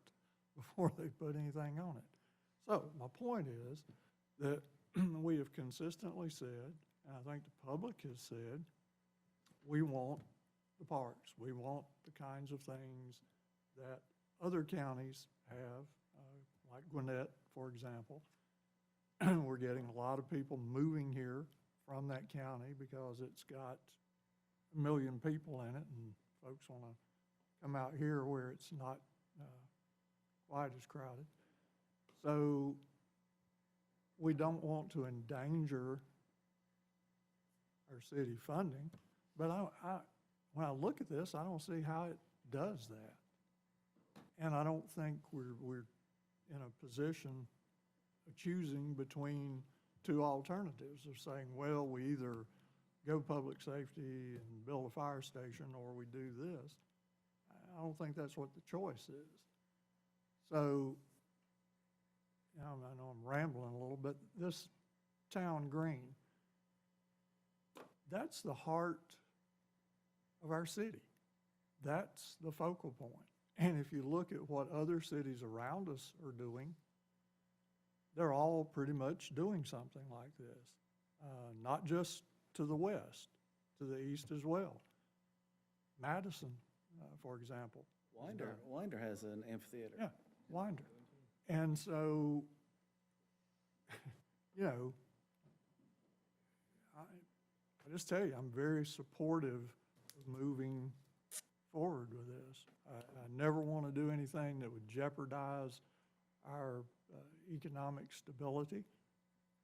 K: before they put anything on it. So my point is that we have consistently said, and I think the public has said, we want the parks. We want the kinds of things that other counties have, like Gwinnett, for example. We're getting a lot of people moving here from that county because it's got 1 million people in it, and folks want to come out here where it's not quite as crowded. So we don't want to endanger our city funding, but when I look at this, I don't see how it does that. And I don't think we're in a position of choosing between two alternatives of saying, well, we either go public safety and build a fire station, or we do this. I don't think that's what the choice is. So, I know I'm rambling a little, but this town green, that's the heart of our city. That's the focal point. And if you look at what other cities around us are doing, they're all pretty much doing something like this. Not just to the west, to the east as well. Madison, for example.
A: Winder has an amphitheater.
K: Yeah, Winder. And so, you know, I just tell you, I'm very supportive of moving forward with this. I never want to do anything that would jeopardize our economic stability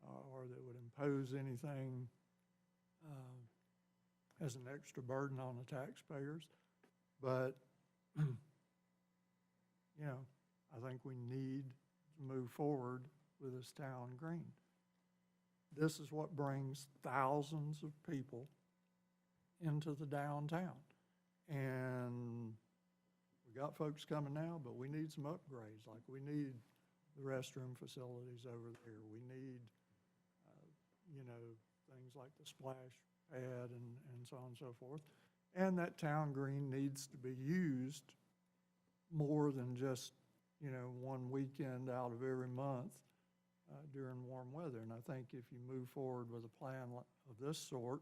K: or that would impose anything as an extra burden on the taxpayers. But, you know, I think we need to move forward with this town green. This is what brings thousands of people into the downtown. And we got folks coming now, but we need some upgrades. Like we need the restroom facilities over there. We need, you know, things like the splash pad and so on and so forth. And that town green needs to be used more than just, you know, one weekend out of every month during warm weather. And I think if you move forward with a plan of this sort,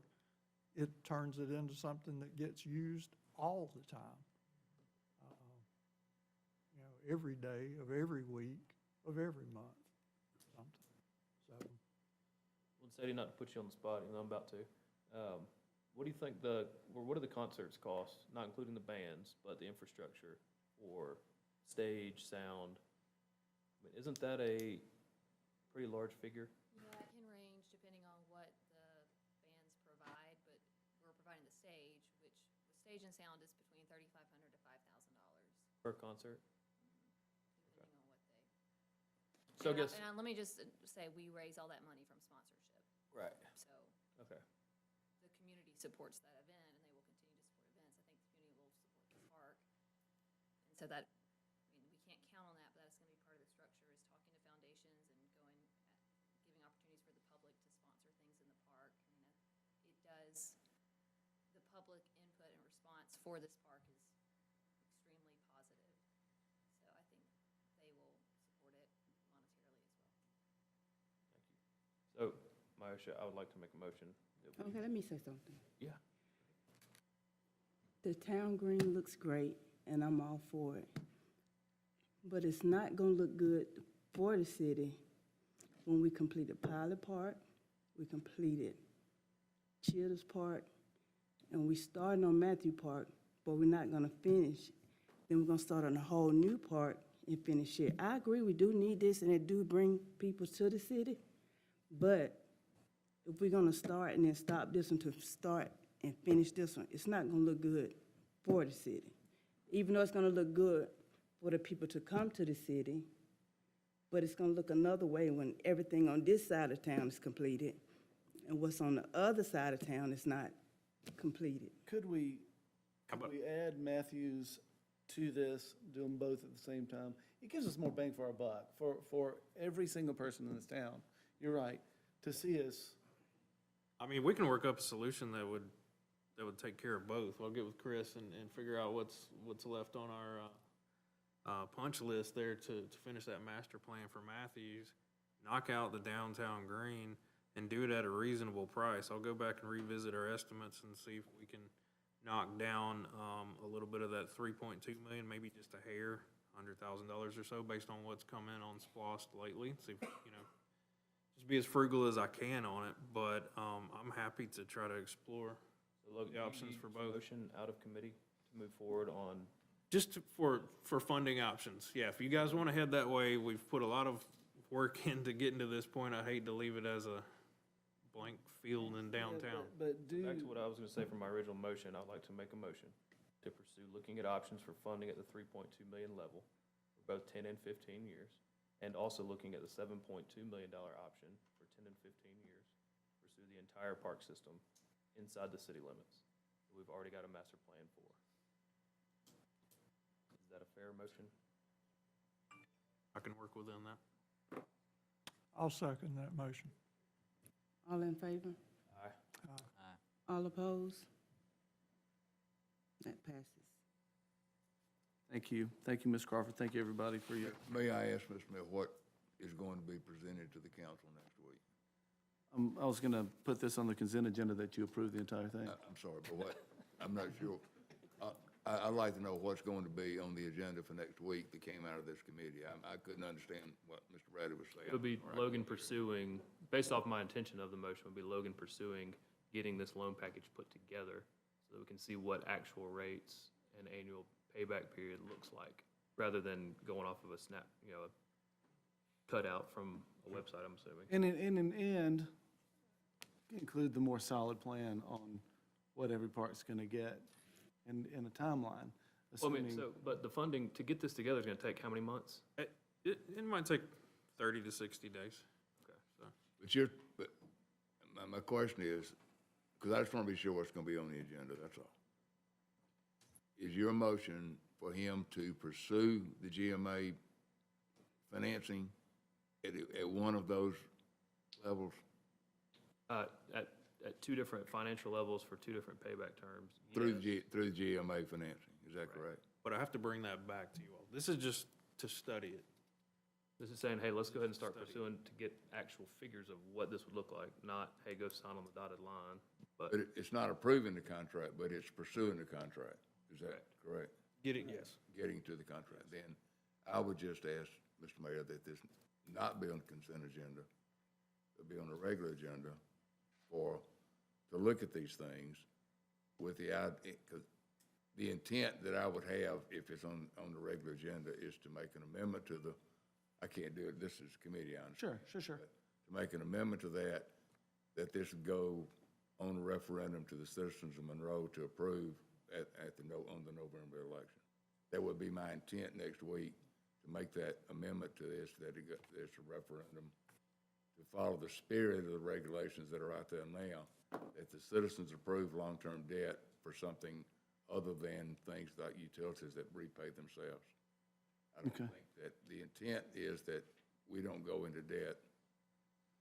K: it turns it into something that gets used all the time. You know, every day of every week of every month, something. So,
J: Well, Sadie, not to put you on the spot, even though I'm about to. What do you think what do the concerts cost, not including the bands, but the infrastructure for stage, sound? I mean, isn't that a pretty large figure?
T: Yeah, it can range depending on what the bands provide, but we're providing the stage, which the stage and sound is between $3,500 to $5,000.
J: Per concert?
T: Depending on what they.
J: So I guess,
T: And let me just say, we raise all that money from sponsorship.
J: right,
T: So
J: okay.
T: the community supports that event, and they will continue to support events. I think the community will support the park. And so that, I mean, we can't count on that, but that's gonna be part of the structure, is talking to foundations and giving opportunities for the public to sponsor things in the park. I mean, it does, the public input and response for this park is extremely positive. So I think they will support it monetarily as well.
J: So, Myosha, I would like to make a motion. that we-
U: Okay, let me say something.
J: Yeah.
U: The town green looks great, and I'm all for it. But it's not gonna look good for the city when we completed Pilot Park, we completed Childers Park, and we started on Matthew Park, but we're not gonna finish. Then we're gonna start on a whole new park and finish it. I agree, we do need this, and it do bring people to the city, but if we're gonna start and then stop this one to start and finish this one, it's not gonna look good for the city. Even though it's gonna look good for the people to come to the city, but it's gonna look another way when everything on this side of town is completed, and what's on the other side of town is not completed.
A: Could we add Matthews to this, do them both at the same time? It gives us more bang for our buck, for every single person in this town. You're right, to see us.
B: I mean, we can work up a solution that would take care of both. I'll get with Chris and figure out what's left on our punch list there to finish that master plan for Matthews, knock out the downtown green, and do it at a reasonable price. I'll go back and revisit our estimates and see if we can knock down a little bit of that 3.2 million, maybe just a hair, $100,000 or so, based on what's come in on SPLOST lately. See if, you know, just be as frugal as I can on it, but I'm happy to try to explore the options for both.
J: Motion out of committee to move forward on.
B: Just for funding options, yeah, if you guys want to head that way, we've put a lot of work into getting to this point. I hate to leave it as a blank field in downtown.
A: But
J: Back to what I was gonna say from my original motion, I'd like to make a motion to pursue looking at options for funding at the 3.2 million level for both 10 and 15 years, and also looking at the $7.2 million option for 10 and 15 years, pursue the entire park system inside the city limits that we've already got a master plan for. Is that a fair motion?
B: I can work within that.
K: I'll second that motion.
U: All in favor?
J: Aye.
U: All opposed? That passes.
A: Thank you. Thank you, Ms. Crawford. Thank you, everybody, for your.
O: May I ask, Mr. Smith, what is going to be presented to the council next week?
A: I was going to put this on the consent agenda that you approve the entire thing.
O: I'm sorry, but what, I'm not sure. I'd like to know what's going to be on the agenda for next week that came out of this committee. I couldn't understand what Mr. Bradley was saying.
J: It would be Logan pursuing, based off my intention of the motion, would be Logan pursuing getting this loan package put together so that we can see what actual rates and annual payback period looks like, rather than going off of a snap, you know, a cutout from a website, I'm assuming.
A: And in the end, include the more solid plan on what every part's gonna get in a timeline.
J: Well, I mean,
A: assuming-
J: but the funding to get this together is gonna take how many months?
B: It might take 30 to 60 days.
J: Okay, so.
O: But my question is, because I just want to be sure what's going to be on the agenda, that's all. Is your motion for him to pursue the GMA financing at one of those levels?
J: At two different financial levels for two different payback terms.
O: Through
J: yes.
O: through the GMA financing, is that correct?
B: But I have to bring that back to you all. This is just to study it.
J: This is saying, hey, let's go ahead and start pursuing to get actual figures of what this would look like, not, hey, go sign on the dotted line. But
O: It's not approving the contract, but it's pursuing the contract. Is that correct?
B: Yes.
O: Getting to the contract. Then I would just ask, Mr. Mayor, that this not be on the consent agenda, but be on the regular agenda to look at these things with because the intent that I would have, if it's on the regular agenda, is to make an amendment to I can't do it, this is committee on.
A: Sure.
O: To make an amendment to that this would go on a referendum to the citizens of Monroe to approve on the November election. That would be my intent next week, to make that amendment to this, that it's a referendum to follow the spirit of the regulations that are out there now, that the citizens approve long-term debt for something other than things like utilities that repay themselves. I don't think that the intent is that we don't go into debt,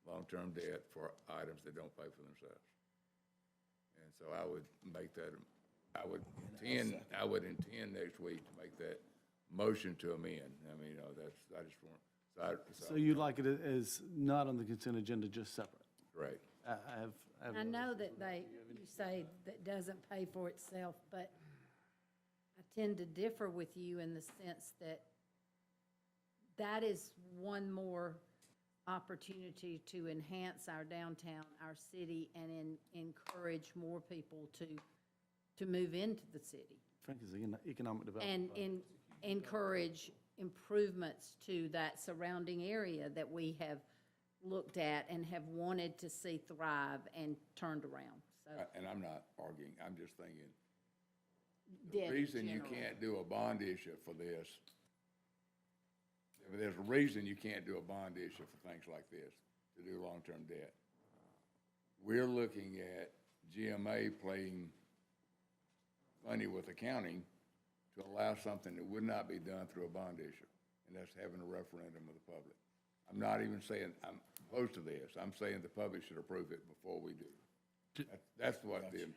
O: long-term debt, for items that don't pay for themselves. And so I would intend next week to make that motion to amend. I mean, I just want,
A: So you'd like it as not on the consent agenda, just separate?
O: right.
C: I know that you say that doesn't pay for itself, but I tend to differ with you in the sense that is one more opportunity to enhance our downtown, our city, and encourage more people to move into the city.
A: Frank is an economic development.
C: And encourage improvements to that surrounding area that we have looked at and have wanted to see thrive and turned around, so.
O: And I'm not arguing, I'm just thinking,
C: Debt
O: the
C: in
O: reason you
C: general.
O: can't do a bond issue for this, there's a reason you can't do a bond issue for things like this, to do long-term debt. We're looking at GMA playing funny with accounting to allow something that would not be done through a bond issue, and that's having a referendum of the public. I'm not even saying I'm opposed to this. I'm saying the public should approve it before we do. That's my intent,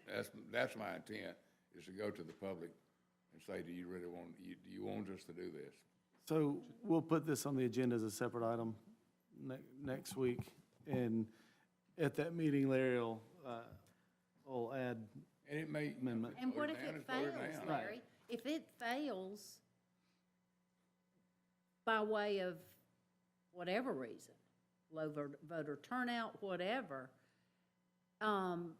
O: is to go to the public and say, do you want us to do this?
A: So we'll put this on the agenda as a separate item next week, and at that meeting, Larry will add
O: And it may.
A: amendment.
C: And what if
O: down
C: it
O: and vote it
C: fails,
O: down.
C: Larry? If it fails by way of whatever reason, low voter turnout, whatever, then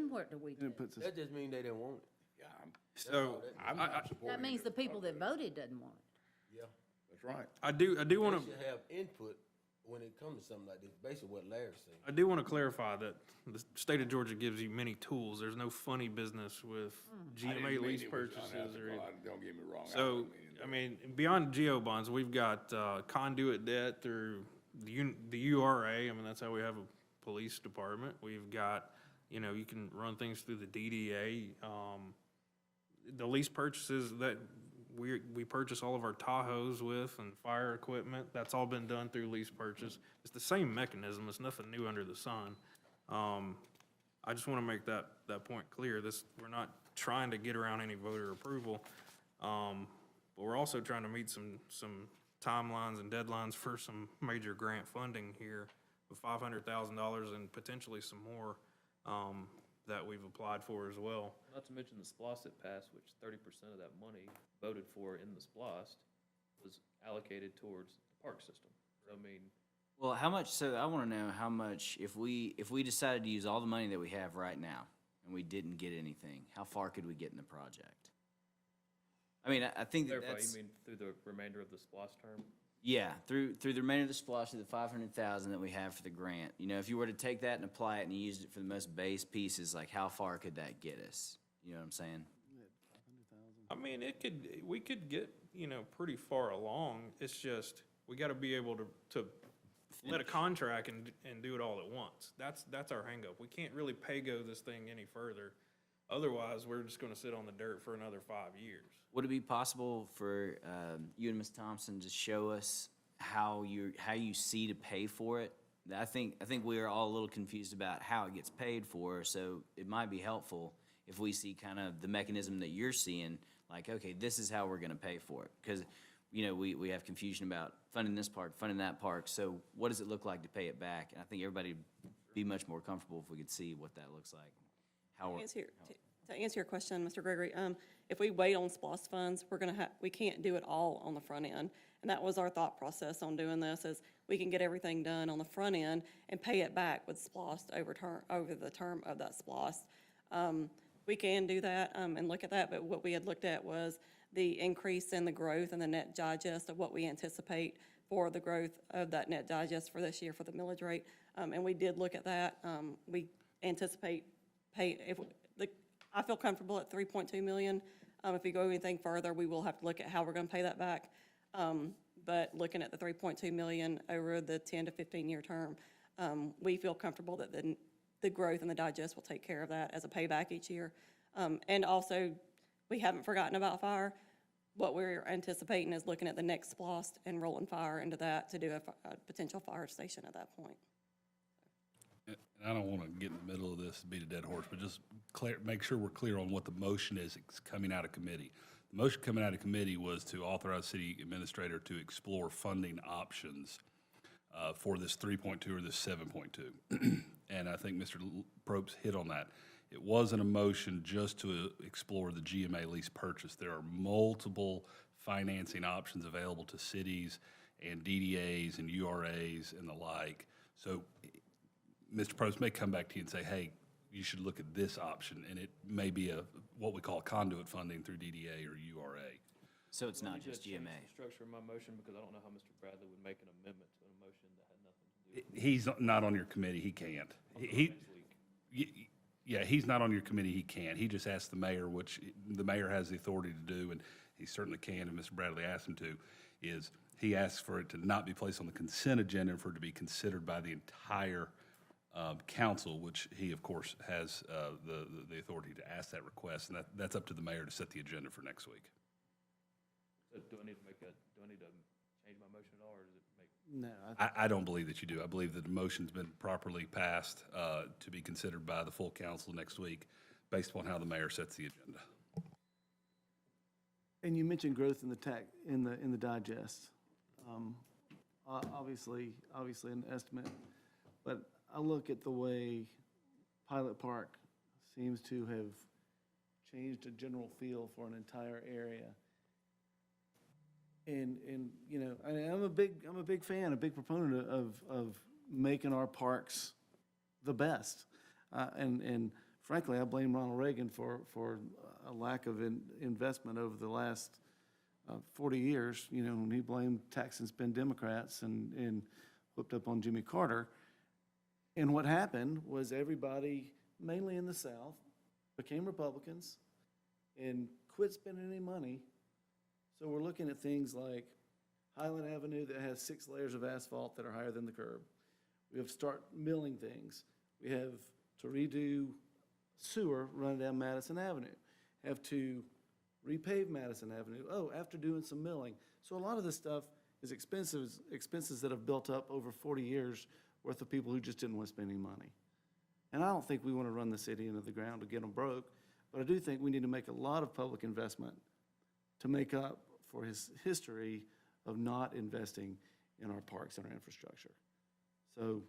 C: what do we
A: And
C: do?
A: it puts us,
I: That just means they didn't want it.
O: Yeah,
B: So
O: I'm not supporting
C: That means
O: it.
C: the people that voted doesn't want it.
I: Yeah.
O: That's right.
B: I do want
I: They
B: to.
I: should have input when it comes to something like this, basically what Larry's saying.
B: I do want to clarify that the state of Georgia gives you many tools. There's no funny business with
O: I
B: GMA
O: didn't mean
B: lease
O: it was
B: purchases
O: unethical.
B: or.
O: Don't get me wrong.
B: So, I mean, beyond geo bonds, we've got conduit debt through the URA. I mean, that's how we have a police department. We've got, you can run things through the DDA. The lease purchases that we purchase all of our Tahoes with and fire equipment, that's all been done through lease purchase. It's the same mechanism. It's nothing new under the sun. I just want to make that point clear. We're not trying to get around any voter approval. But we're also trying to meet some timelines and deadlines for some major grant funding here of $500,000 and potentially some more that we've applied for as well.
J: Not to mention the SPOS that passed, which 30% of that money voted for in the SPOS was allocated towards the park system. So, I mean,
E: Well, how much, so I want to know how much, if we decided to use all the money that we have right now and we didn't get anything, how far could we get in the project? I mean, I think that
J: Clarify,
E: that's.
J: you mean through the remainder of the SPOS term?
E: Yeah, through the remainder of the splosh, through the 500,000 that we have for the grant. You know, if you were to take that and apply it and you used it for the most base pieces, like how far could that get us? You know what I'm saying?
B: I mean, we could get, pretty far along. It's just, we gotta be able to let a contract and do it all at once. That's our hangup. We can't really pay-go this thing any further. Otherwise, we're just gonna sit on the dirt for another 5 years.
E: Would it be possible for you and Ms. Thompson to show us how you see to pay for it? I think we are all a little confused about how it gets paid for, so it might be helpful if we see kind of the mechanism that you're seeing, like, okay, this is how we're gonna pay for it. Because, we have confusion about funding this park, funding that park, so what does it look like to pay it back? And I think everybody would be much more comfortable if we could see what that looks like.
F: To answer your question, Mr. Gregory, if we wait on SPOS funds, we can't do it all on the front end. And that was our thought process on doing this, is we can get everything done on the front end and pay it back with SPOS over the term of that SPOS. We can do that and look at that, but what we had looked at was the increase in the growth and the net digest of what we anticipate for the growth of that net digest for this year for the millage rate. And we did look at that. We anticipate I feel comfortable at 3.2 million. If we go anything further, we will have to look at how we're gonna pay that back. But looking at the 3.2 million over the 10 to 15-year term, we feel comfortable that the growth and the digest will take care of that as a payback each year. And also, we haven't forgotten about fire. What we're anticipating is looking at the next SPLOST and rolling fire into that to do a potential fire station at that point.
S: And I don't want to get in the middle of this and beat a dead horse, but just make sure we're clear on what the motion is coming out of committee. The motion coming out of committee was to authorize city administrator to explore funding options for this 3.2 or this 7.2. And I think Mr. Probst hit on that. It wasn't a motion just to explore the GMA lease purchase. There are multiple financing options available to cities and DDAs and URAs and the like. So Mr. Probst may come back to you and say, hey, you should look at this option, and it may be what we call conduit funding through DDA or URA.
E: So it's not just GMA.
J: The structure of my motion, because I don't know how Mr. Bradley would make an amendment to a motion that had nothing to do with it.
S: He's not on your committee. He can't. Yeah, he's not on your committee. He can't. He just asked the mayor, which the mayor has the authority to do, and he certainly can, and Mr. Bradley asked him to, is he asks for it to not be placed on the consent agenda and for it to be considered by the entire council, which he, of course, has the authority to ask that request, and that's up to the mayor to set the agenda for next week.
J: So do I need to change my motion at all, or does it make?
A: No.
S: I don't believe that you do. I believe that the motion's been properly passed to be considered by the full council next week, based upon how the mayor sets the agenda.
A: And you mentioned growth in the digest. Obviously an estimate, but I look at the way Pilot Park seems to have changed a general feel for an entire area. And I'm a big fan, a big proponent of making our parks the best. And frankly, I blame Ronald Reagan for a lack of investment over the last 40 years. When he blamed tax and spend Democrats and whipped up on Jimmy Carter. And what happened was everybody, mainly in the South, became Republicans and quit spending any money. So we're looking at things like Highland Avenue that has 6 layers of asphalt that are higher than the curb. We have to start milling things. We have to redo sewer running down Madison Avenue. Have to repave Madison Avenue. After doing some milling. So a lot of this stuff is expenses that have built up over 40 years worth of people who just didn't want to spend any money. And I don't think we want to run the city into the ground to get them broke, but I do think we need to make a lot of public investment to make up for his history of not investing in our parks and our infrastructure. So,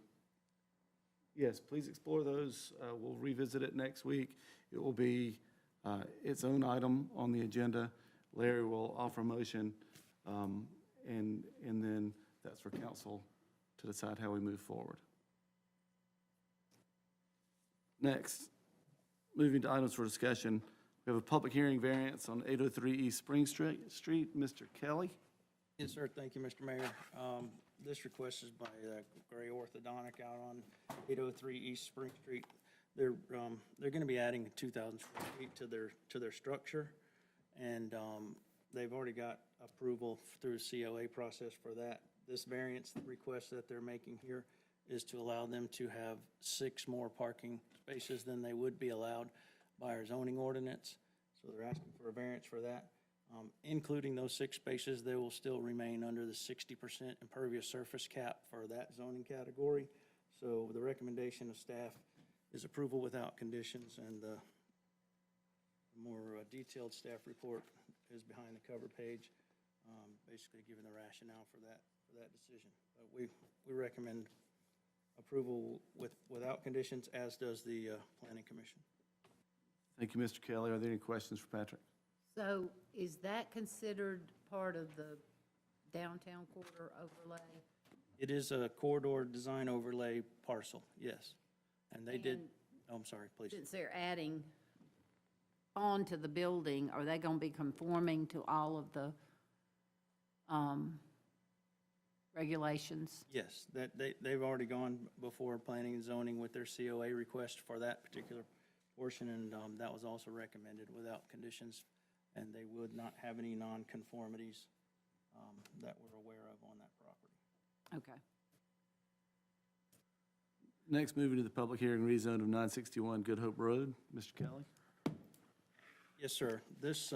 A: yes, please explore those. We'll revisit it next week. It will be its own item on the agenda. Larry will offer a motion, and then that's for council to decide how we move forward. Next, moving to items for discussion, we have a public hearing variance on 803 East Spring Street. Mr. Kelly?
H: Yes, sir. Thank you, Mr. Mayor. This request is by Gray Orthodontic out on 803 East Spring Street. They're going to be adding 2,000 square feet to their structure, and they've already got approval through COA process for that. This variance request that they're making here is to allow them to have 6 more parking spaces than they would be allowed by our zoning ordinance. So they're asking for a variance for that. Including those 6 spaces, they will still remain under the 60% impervious surface cap for that zoning category. So the recommendation of staff is approval without conditions, and the more detailed staff report is behind the cover page, basically giving the rationale for that decision. But we recommend approval without conditions, as does the Planning Commission.
A: Thank you, Mr. Kelly. Are there any questions for Patrick?
C: So is that considered part of the downtown corridor overlay?
H: It is a corridor design overlay parcel, yes. And they did, oh, I'm sorry, please.
C: Since they're adding onto the building, are they going to be conforming to all of the regulations?
H: Yes, they've already gone before planning and zoning with their COA request for that particular portion, and that was also recommended without conditions, and they would not have any non-conformities that we're aware of on that property.
C: Okay.
A: Next, moving to the public hearing rezone of 961 Good Hope Road. Mr. Kelly?
H: Yes, sir. This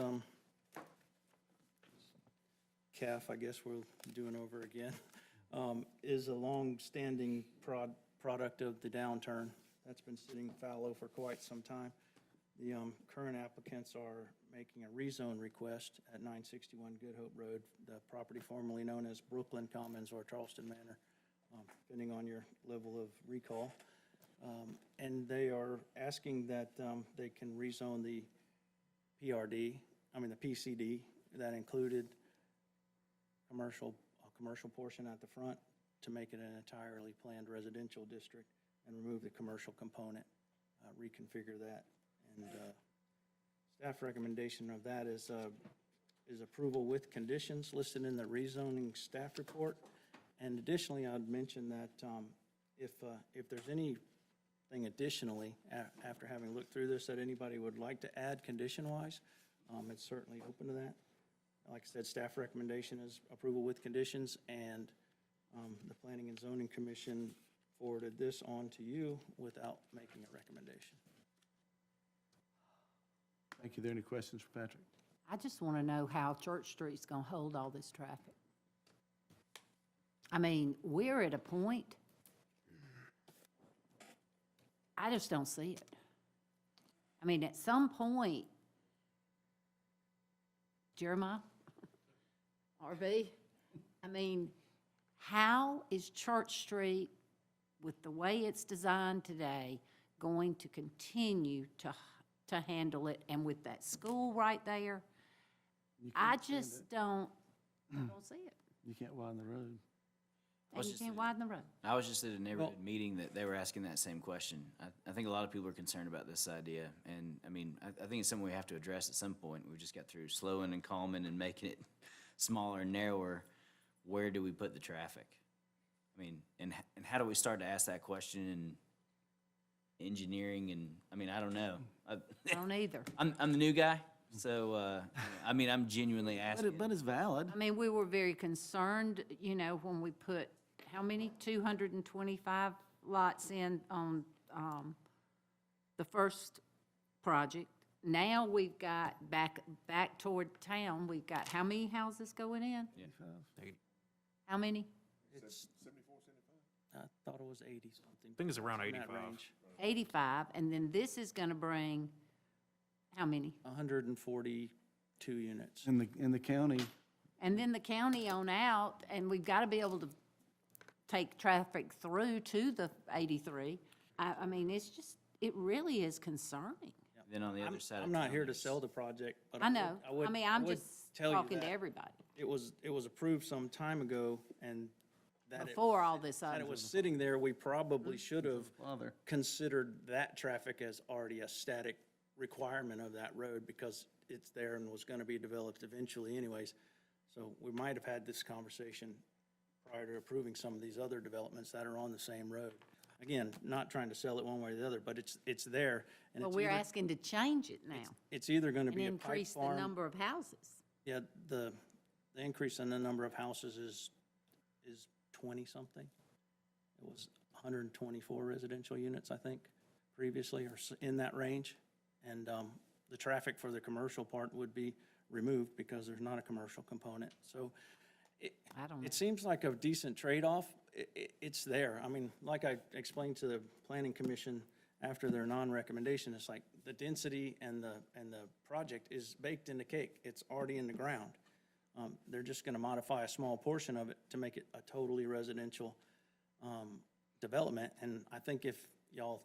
H: CAF, I guess we're doing over again, is a long-standing product of the downturn that's been sitting fallow for quite some time. The current applicants are making a rezone request at 961 Good Hope Road, the property formerly known as Brooklyn Commons or Charleston Manor, depending on your level of recall. And they are asking that they can rezone the PCD that included a commercial portion at the front to make it an entirely planned residential district and remove the commercial component, reconfigure that. And staff recommendation of that is approval with conditions listed in the rezoning staff report. And additionally, I'd mention that if there's anything additionally, after having looked through this, that anybody would like to add condition-wise, it's certainly open to that. Like I said, staff recommendation is approval with conditions, and the Planning and Zoning Commission forwarded this on to you without making a recommendation.
A: Thank you. Are there any questions for Patrick?
C: I just want to know how Church Street's going to hold all this traffic. I mean, we're at a point, I just don't see it. I mean, at some point, Jeremiah, RV, I mean, how is Church Street, with the way it's designed today, going to continue to handle it? And with that school right there, I just don't see it.
A: You can't widen the road.
C: And you can't widen the road.
E: I was just at a neighborhood meeting that they were asking that same question. I think a lot of people are concerned about this idea, and I mean, I think it's something we have to address at some point. We just got through slowing and calming and making it smaller and narrower. Where do we put the traffic? I mean, and how do we start to ask that question in engineering? And I mean, I don't know.
C: I don't either.
E: I'm the new guy, so I mean, I'm genuinely asking.
A: But it's valid.
C: I mean, we were very concerned, you know, when we put, how many, 225 lots in on the first project. Now we've got back toward town, we've got how many houses going in?
E: Yeah.
C: How many?
H: It's 74, 75? I thought it was 80 something.
B: I think it's around
H: in that
B: 85.
H: range.
C: 85, and then this is going to bring, how many?
H: 142 units.
A: In the county,
C: And then the county on out, and we've got to be able to take traffic through to the 83. I mean, it's just, it really is concerning.
E: Then on the other side,
H: I'm not here to sell the project, but
C: I know.
H: I would
C: I mean, I'm
H: would
C: just
H: tell you
C: talking to
H: that
C: everybody.
H: It was approved some time ago, and that it
C: Before all this
H: that
C: other.
H: it was sitting there, we probably should have considered that traffic as already a static requirement of that road because it's there and was gonna be developed eventually anyways. So we might have had this conversation prior to approving some of these other developments that are on the same road. Again, not trying to sell it one way or the other, but it's there. And
C: Well,
H: it's
C: we're
H: either-
C: asking to change it now
H: It's either gonna
C: and
H: be a pipe
C: increase the
H: farm.
C: number of houses.
H: Yeah, the increase in the number of houses is 20-something. It was 124 residential units, I think, previously, or in that range. And the traffic for the commercial part would be removed because there's not a commercial component. So
C: I don't know.
H: it seems like a decent trade-off. It's there. I mean, like I explained to the planning commission after their non-recommendation, it's like the density and the project is baked in the cake. It's already in the ground. They're just gonna modify a small portion of it to make it a totally residential development. And I think if y'all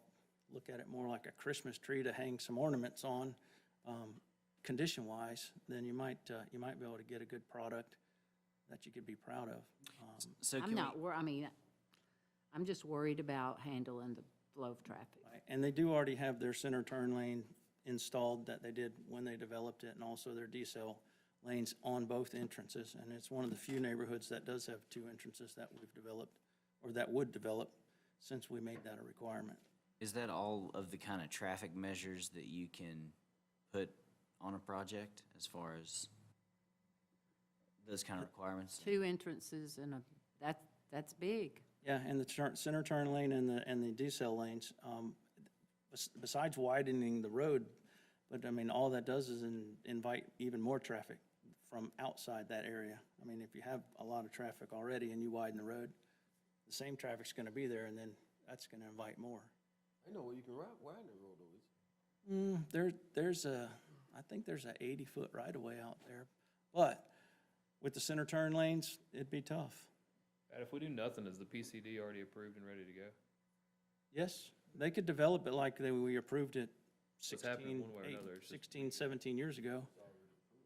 H: look at it more like a Christmas tree to hang some ornaments on, condition-wise, then you might be able to get a good product that you could be proud of.
E: So
C: I'm not I mean, I'm just worried about handling the flow of traffic.
H: And they do already have their center turn lane installed that they did when they developed it, and also their decel lanes on both entrances. And it's one of the few neighborhoods that does have two entrances that we've developed, or that would develop, since we made that a requirement.
E: Is that all of the kind of traffic measures that you can put on a project as far as those kind of requirements?
C: Two entrances and that's big.
H: Yeah, and the center turn lane and the decel lanes, besides widening the road, but I mean, all that does is invite even more traffic from outside that area. I mean, if you have a lot of traffic already and you widen the road, the same traffic's gonna be there, and then that's gonna invite more.
I: I know where you can widen the road though.
H: I think there's a 80-foot right-of-way out there, but with the center turn lanes, it'd be tough.
J: And if we do nothing, is the PCD already approved and ready to go?
H: Yes, they could develop it like we approved it
J: It's happening one way or another. It's just-
H: 16, 17 years ago.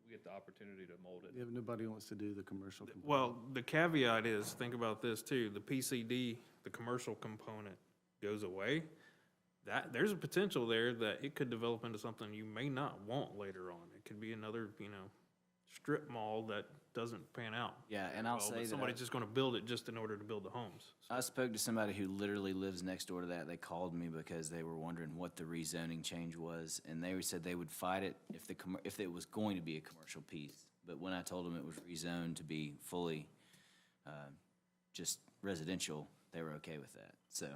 J: We get the opportunity to mold it.
A: Yeah, but nobody wants to do the commercial component.
B: Well, the caveat is, think about this too, the PCD, the commercial component goes away. There's a potential there that it could develop into something you may not want later on. It could be another, strip mall that doesn't pan out.
E: Yeah, and I'll
B: Well,
E: say
B: but
E: that
B: somebody's just gonna build it just in order to build the homes.
E: I spoke to somebody who literally lives next door to that. They called me because they were wondering what the rezoning change was, and they said they would fight it if it was going to be a commercial piece. But when I told them it was rezoned to be fully just residential, they were okay with that. So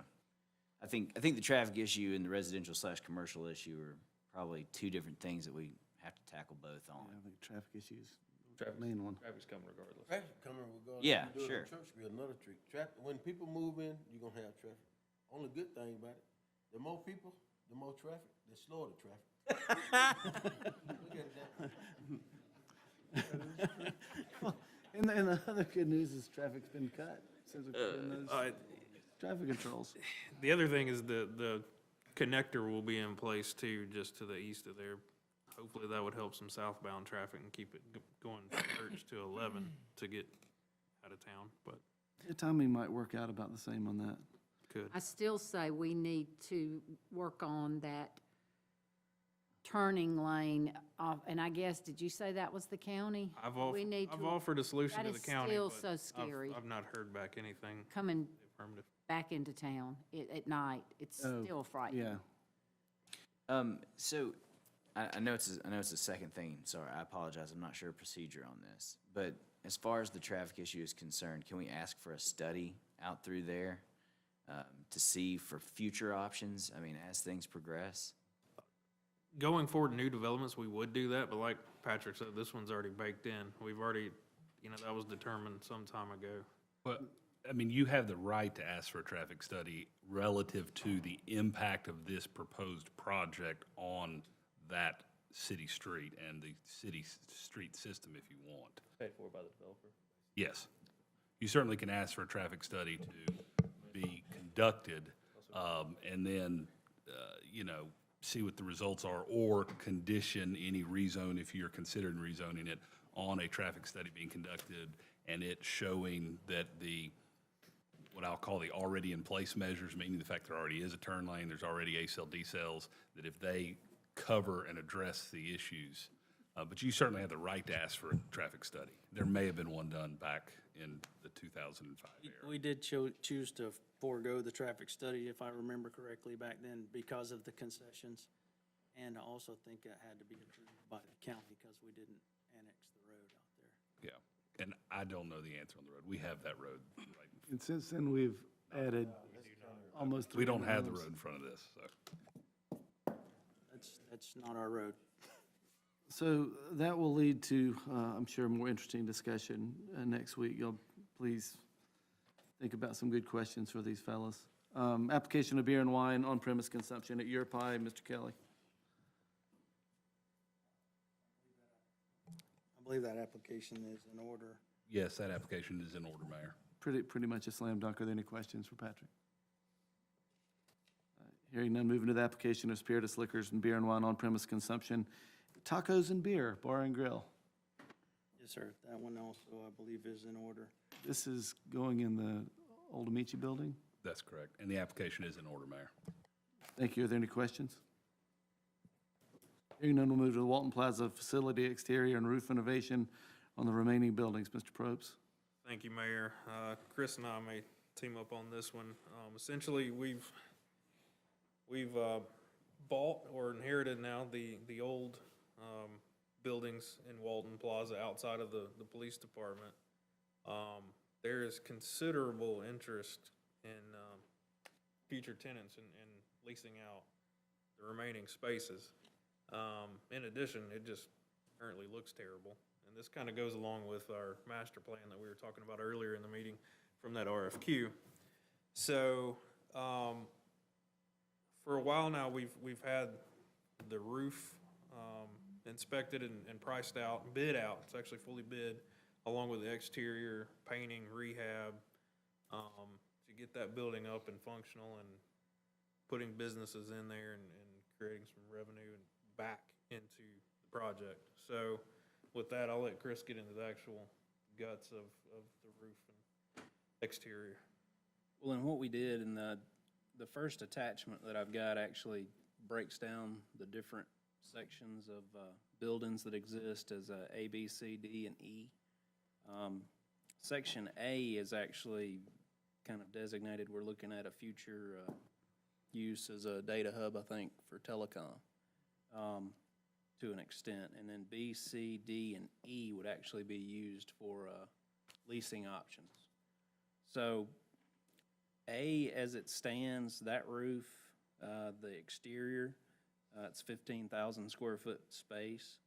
E: I think the traffic issue and the residential/commercial issue are probably two different things that we have to tackle both on.
A: I think traffic issues, main one.
J: Traffic's coming regardless.
I: Traffic coming regardless.
E: Yeah,
I: You do it on
E: sure.
I: Church Street, another street. When people move in, you're gonna have traffic. Only good thing about it, the more people, the more traffic, the slower the traffic. Look at it now.
A: And the other good news is traffic's been cut since we put in those traffic controls.
B: The other thing is the connector will be in place too, just to the east of there. Hopefully that would help some southbound traffic and keep it going from Church to 11 to get out of town, but
A: The timing might work out about the same on that.
B: could.
C: I still say we need to work on that turning lane off, and I guess, did you say that was the county?
B: I've
C: We need
B: I've
C: to-
B: offered a solution to the county,
C: That is
B: but
C: still so scary,
B: I've not heard back anything
C: coming
B: affirmative.
C: back into town at night. It's
A: Oh,
C: still frightening.
A: Yeah.
E: So I know it's a second thing. Sorry, I apologize. I'm not sure of procedure on this. But as far as the traffic issue is concerned, can we ask for a study out through there to see for future options? I mean, as things progress.
B: Going forward, new developments, we would do that, but like Patrick said, this one's already baked in. We've already, that was determined some time ago.
S: But, I mean, you have the right to ask for a traffic study relative to the impact of this proposed project on that city street and the city street system if you want.
J: Paid for by the developer.
S: Yes. You certainly can ask for a traffic study to be conducted, and then, see what the results are, or condition any rezone, if you're considering rezoning it, on a traffic study being conducted, and it showing that the what I'll call the already in place measures, meaning the fact there already is a turn lane, there's already A-cell, D-cells, that if they cover and address the issues, but you certainly have the right to ask for a traffic study. There may have been one done back in the 2005 era.
H: We did choose to forego the traffic study, if I remember correctly, back then because of the concessions. And I also think it had to be approved by the county because we didn't annex the road out there.
S: Yeah, and I don't know the answer on the road. We have that road right.
A: And since then, we've added almost.
S: We don't
A: 300
S: have the
A: homes.
S: road in front of this, so.
H: That's not our road.
A: So that will lead to, I'm sure, more interesting discussion next week. You'll please think about some good questions for these fellas. Application of beer and wine on-premise consumption at Your Pie, Mr. Kelly.
H: I believe that application is in order.
S: Yes, that application is in order, Mayor.
A: Pretty much a slam dunk. Are there any questions for Patrick? Hearing none, moving to the application of spirituous liquors and beer and wine on-premise consumption. Tacos and beer, bar and grill.
H: Yes, sir. That one also, I believe, is in order.
A: This is going in the Old Amici building?
S: That's correct, and the application is in order, Mayor.
A: Thank you. Are there any questions? Hearing none, we'll move to the Walton Plaza facility exterior and roof renovation on the remaining buildings. Mr. Probst?
B: Thank you, Mayor. Chris and I may team up on this one. Essentially, we've bought or inherited now the old buildings in Walton Plaza outside of the police department. There is considerable interest in future tenants and leasing out the remaining spaces. In addition, it just currently looks terrible. And this kind of goes along with our master plan that we were talking about earlier in the meeting from that RFQ. So, for a while now, we've had the roof inspected and priced out, bid out. It's actually fully bid, along with the exterior painting, rehab, to get that building up and functional and putting businesses in there and creating some revenue and back into the project. So with that, I'll let Chris get into the actual guts of the roof and exterior.
D: Well, and what we did in the first attachment that I've got actually breaks down the different sections of buildings that exist as A, B, C, D, and E. Section A is actually kind of designated, we're looking at a future use as a data hub, I think, for Telecom to an extent. And then B, C, D, and E would actually be used for leasing options. So A, as it stands, that roof, the exterior, it's 15,000 square foot space,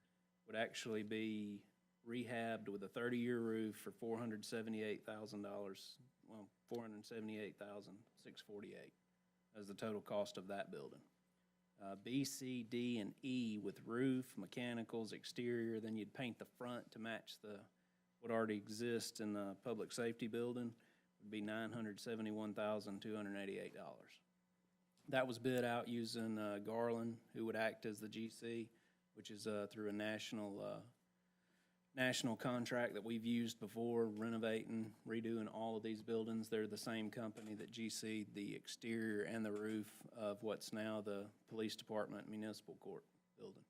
D: would actually be rehabbed with a 30-year roof for $478,000, well, $478,648 as the total cost of that building. B, C, D, and E with roof, mechanicals, exterior, then you'd paint the front to match what already exists in the public safety building, would be $971,288. That was bid out using Garland, who would act as the GC, which is through a national contract that we've used before, renovating, redoing all of these buildings. They're the same company that GC'd the exterior and the roof of what's now the Police Department Municipal Court building.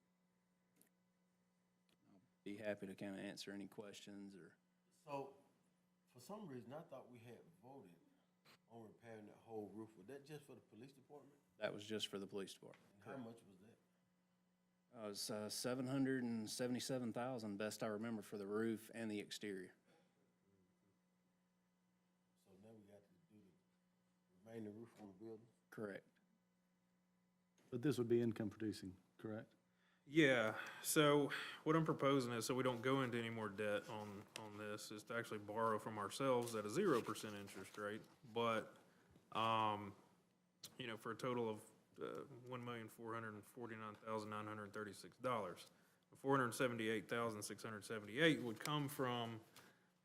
D: I'll be happy to kind of answer any questions or.
I: So, for some reason, I thought we had voted on repairing that whole roof. Was that just for the police department?
D: That was just for the police department.
I: How much was that?
D: It was $777,000, best I remember, for the roof and the exterior.
I: So now we got to do the remaining roof on the building?
D: Correct.
A: But this would be income producing, correct?
B: Yeah, so what I'm proposing is, so we don't go into any more debt on this, is to actually borrow from ourselves at a 0% interest rate, but, for a total of $1,449,936. $478,678 would come from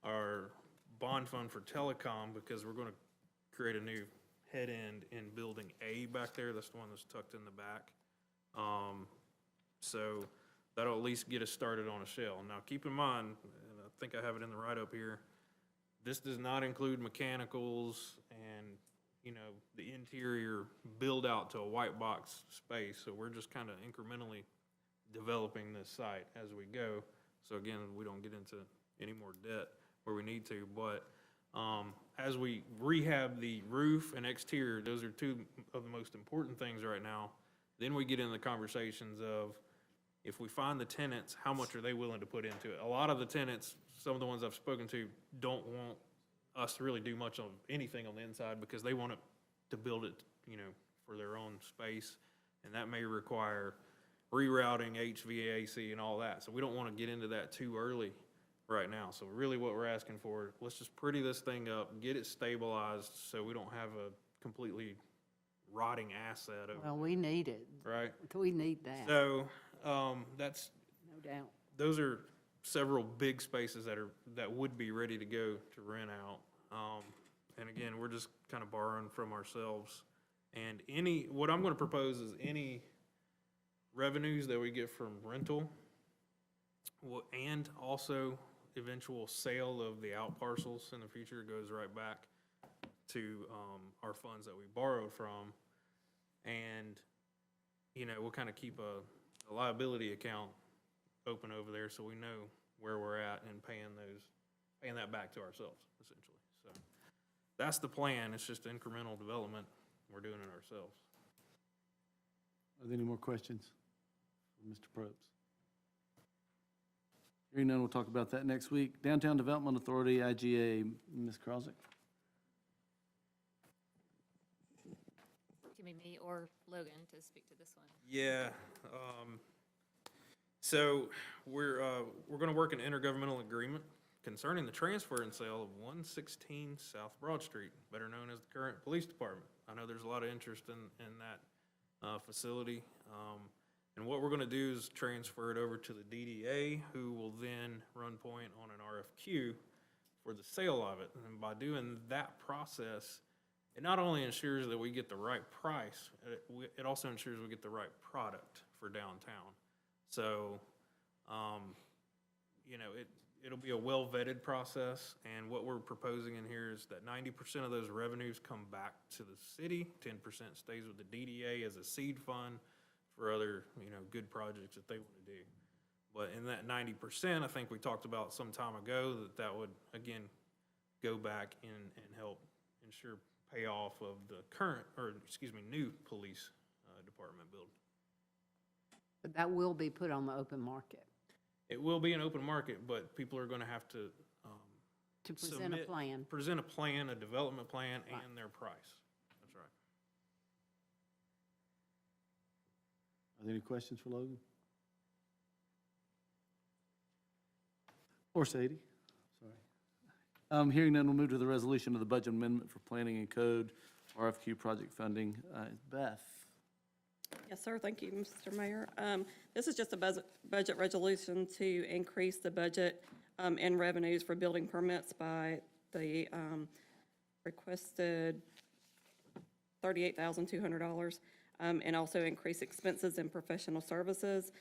B: our bond fund for Telecom, because we're gonna create a new head end in Building A back there. That's the one that's tucked in the back. So that'll at least get us started on a shell. Now, keep in mind, and I think I have it in the write-up here, This does not include mechanicals and, you know, the interior build out to a white box space. So we're just kind of incrementally developing this site as we go. So again, we don't get into any more debt where we need to, but as we rehab the roof and exterior, those are two of the most important things right now. Then we get into the conversations of, if we find the tenants, how much are they willing to put into it? A lot of the tenants, some of the ones I've spoken to, don't want us to really do much of anything on the inside because they want it to build it, you know, for their own space. And that may require rerouting HVAC and all that. So we don't want to get into that too early right now. So really what we're asking for, let's just pretty this thing up, get it stabilized so we don't have a completely rotting asset over
C: Well, we need it.
B: right?
C: We need that,
B: So, that's,
C: no doubt.
B: those are several big spaces that would be ready to go to rent out. And again, we're just kind of borrowing from ourselves. And what I'm gonna propose is any revenues that we get from rental and also eventual sale of the out parcels in the future goes right back to, our funds that we borrowed from. And, you know, we'll kind of keep a liability account open over there so we know where we're at and paying that back to ourselves, essentially. So that's the plan. It's just incremental development. We're doing it ourselves.
A: Are there any more questions for Mr. Probst? Hearing none, we'll talk about that next week. Downtown Development Authority, IGA, Ms. Krosick.
T: Can be me or Logan to speak to this one.
B: Yeah, so we're gonna work an intergovernmental agreement concerning the transfer and sale of 116 South Broad Street, better known as the current police department. I know there's a lot of interest in that facility. And what we're gonna do is transfer it over to the DDA, who will then run point on an RFQ for the sale of it. And by doing that process, it not only ensures that we get the right price, it also ensures we get the right product for downtown. So, you know, it'll be a well-vetted process, and what we're proposing in here is that 90% of those revenues come back to the city, 10% stays with the DDA as a seed fund for other, you know, good projects that they want to do. But in that 90%, I think we talked about some time ago that would, again, go back and help ensure payoff of the new police department building.
C: But that will be put on the open market
B: It will be an open market, but people are gonna have to,
C: present a plan.
B: present a plan, a development plan,
C: Right.
B: and their price. That's right.
A: Are there any questions for Logan? Or Sadie? Sorry. Hearing none, we'll move to the resolution of the budget amendment for planning and code, RFQ project funding. Beth?
F: Yes, sir. Thank you, Mr. Mayor. This is just a budget resolution to increase the budget and revenues for building permits by the requested $38,200, and also increase expenses and professional services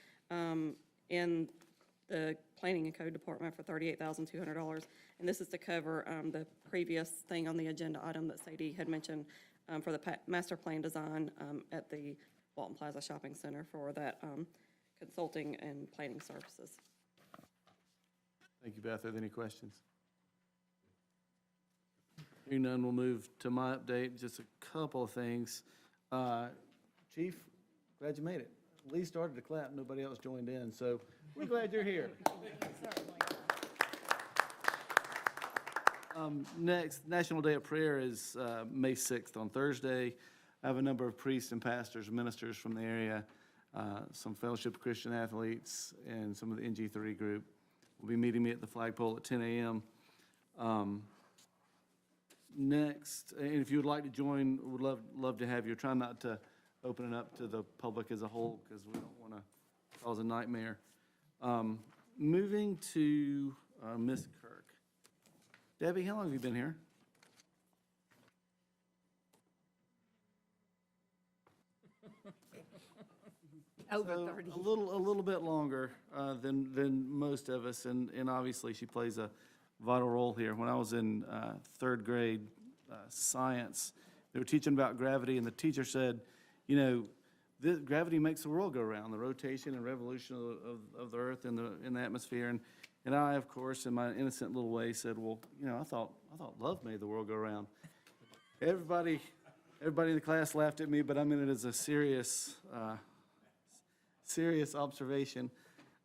F: in the planning and code department for $38,200. And this is to cover the previous thing on the agenda item that Sadie had mentioned for the master plan design at the Walton Plaza Shopping Center for that consulting and planning services.
A: Thank you, Beth. Are there any questions? Hearing none, we'll move to my update. Just a couple of things. Chief, glad you made it. Lee started to clap, nobody else joined in, so we're glad you're here. Next, National Day of Prayer is May 6th on Thursday. I have a number of priests and pastors and ministers from the area, some Fellowship of Christian Athletes, and some of the NG3 group will be meeting me at the flagpole at 10 a.m. Next, and if you would like to join, would love to have you. Try not to open it up to the public as a whole because we don't want to cause a nightmare. Moving to Ms. Kirk. Debbie, how long have you been here?
C: Over
A: So,
C: 30.
A: A little bit longer than most of us, and obviously she plays a vital role here. When I was in third grade science, they were teaching about gravity, and the teacher said, you know, gravity makes the world go around, the rotation and revolution of the Earth in the atmosphere. And I, of course, in my innocent little way, said, well, you know, I thought love made the world go around. Everybody in the class laughed at me, but I meant it as a serious observation.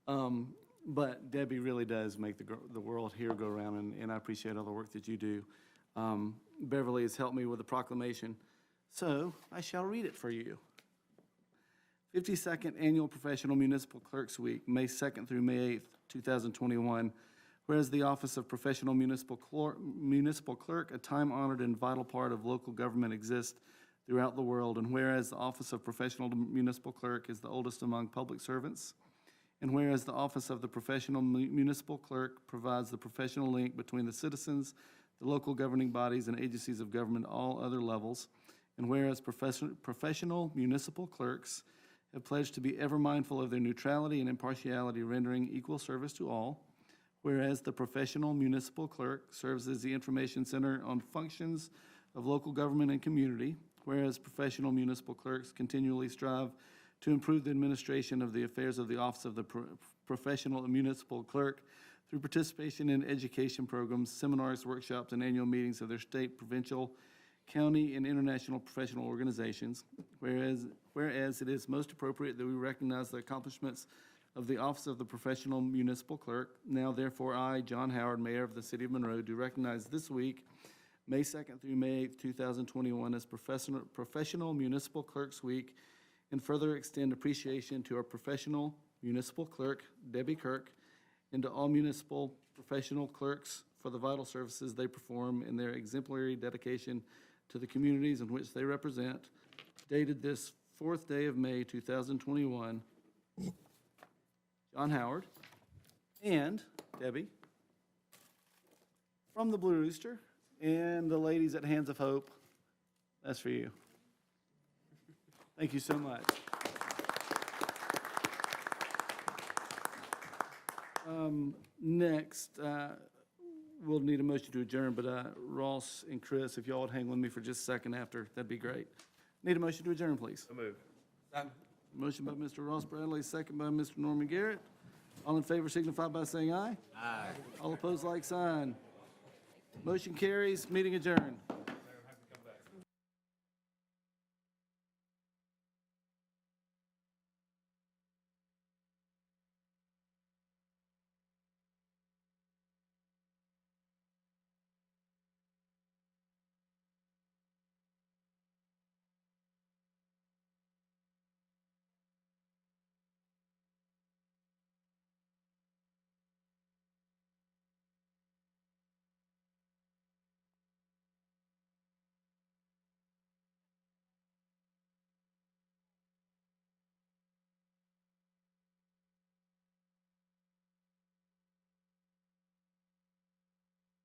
A: But Debbie really does make the world here go around, and I appreciate all the work that you do. Beverly has helped me with the proclamation, so I shall read it for you. 52nd Annual Professional Municipal Clerks Week, May 2nd through May 8th, 2021. Whereas the Office of Professional Municipal Clerk, a time-honored and vital part of local government, exists throughout the world, and whereas the Office of Professional Municipal Clerk is the oldest among public servants, and whereas the Office of the Professional Municipal Clerk provides the professional link between the citizens, the local governing bodies, and agencies of government at all other levels, and whereas professional municipal clerks have pledged to be ever mindful of their neutrality and impartiality, rendering equal service to all, whereas the professional municipal clerk serves as the information center on functions of local government and community, whereas professional municipal clerks continually strive to improve the administration of the affairs of the office of the professional municipal clerk through participation in education programs, seminars, workshops, and annual meetings of their state, provincial, county, and international professional organizations, whereas it is most appropriate that we recognize the accomplishments of the Office of the Professional Municipal Clerk. Now, therefore, I, John Howard, Mayor of the City of Monroe, do recognize this week, May 2nd through May 8th, 2021, as Professional Municipal Clerks Week, and further extend appreciation to our professional municipal clerk, Debbie Kirk, and to all municipal professional clerks for the vital services they perform and their exemplary dedication to the communities in which they represent. Dated this 4th day of May, 2021, John Howard and Debbie from the Blue Rooster and the ladies at Hands of Hope. That's for you. Thank you so much. Next, we'll need a motion to adjourn, but Ross and Chris, if y'all would hang with me for just a second after, that'd be great. Need a motion to adjourn, please.
J: So move.
A: Motion by Mr. Ross Bradley, second by Mr. Norman Garrett. All in favor signify by saying aye. Aye. All opposed, like sign. Motion carries, meeting adjourned.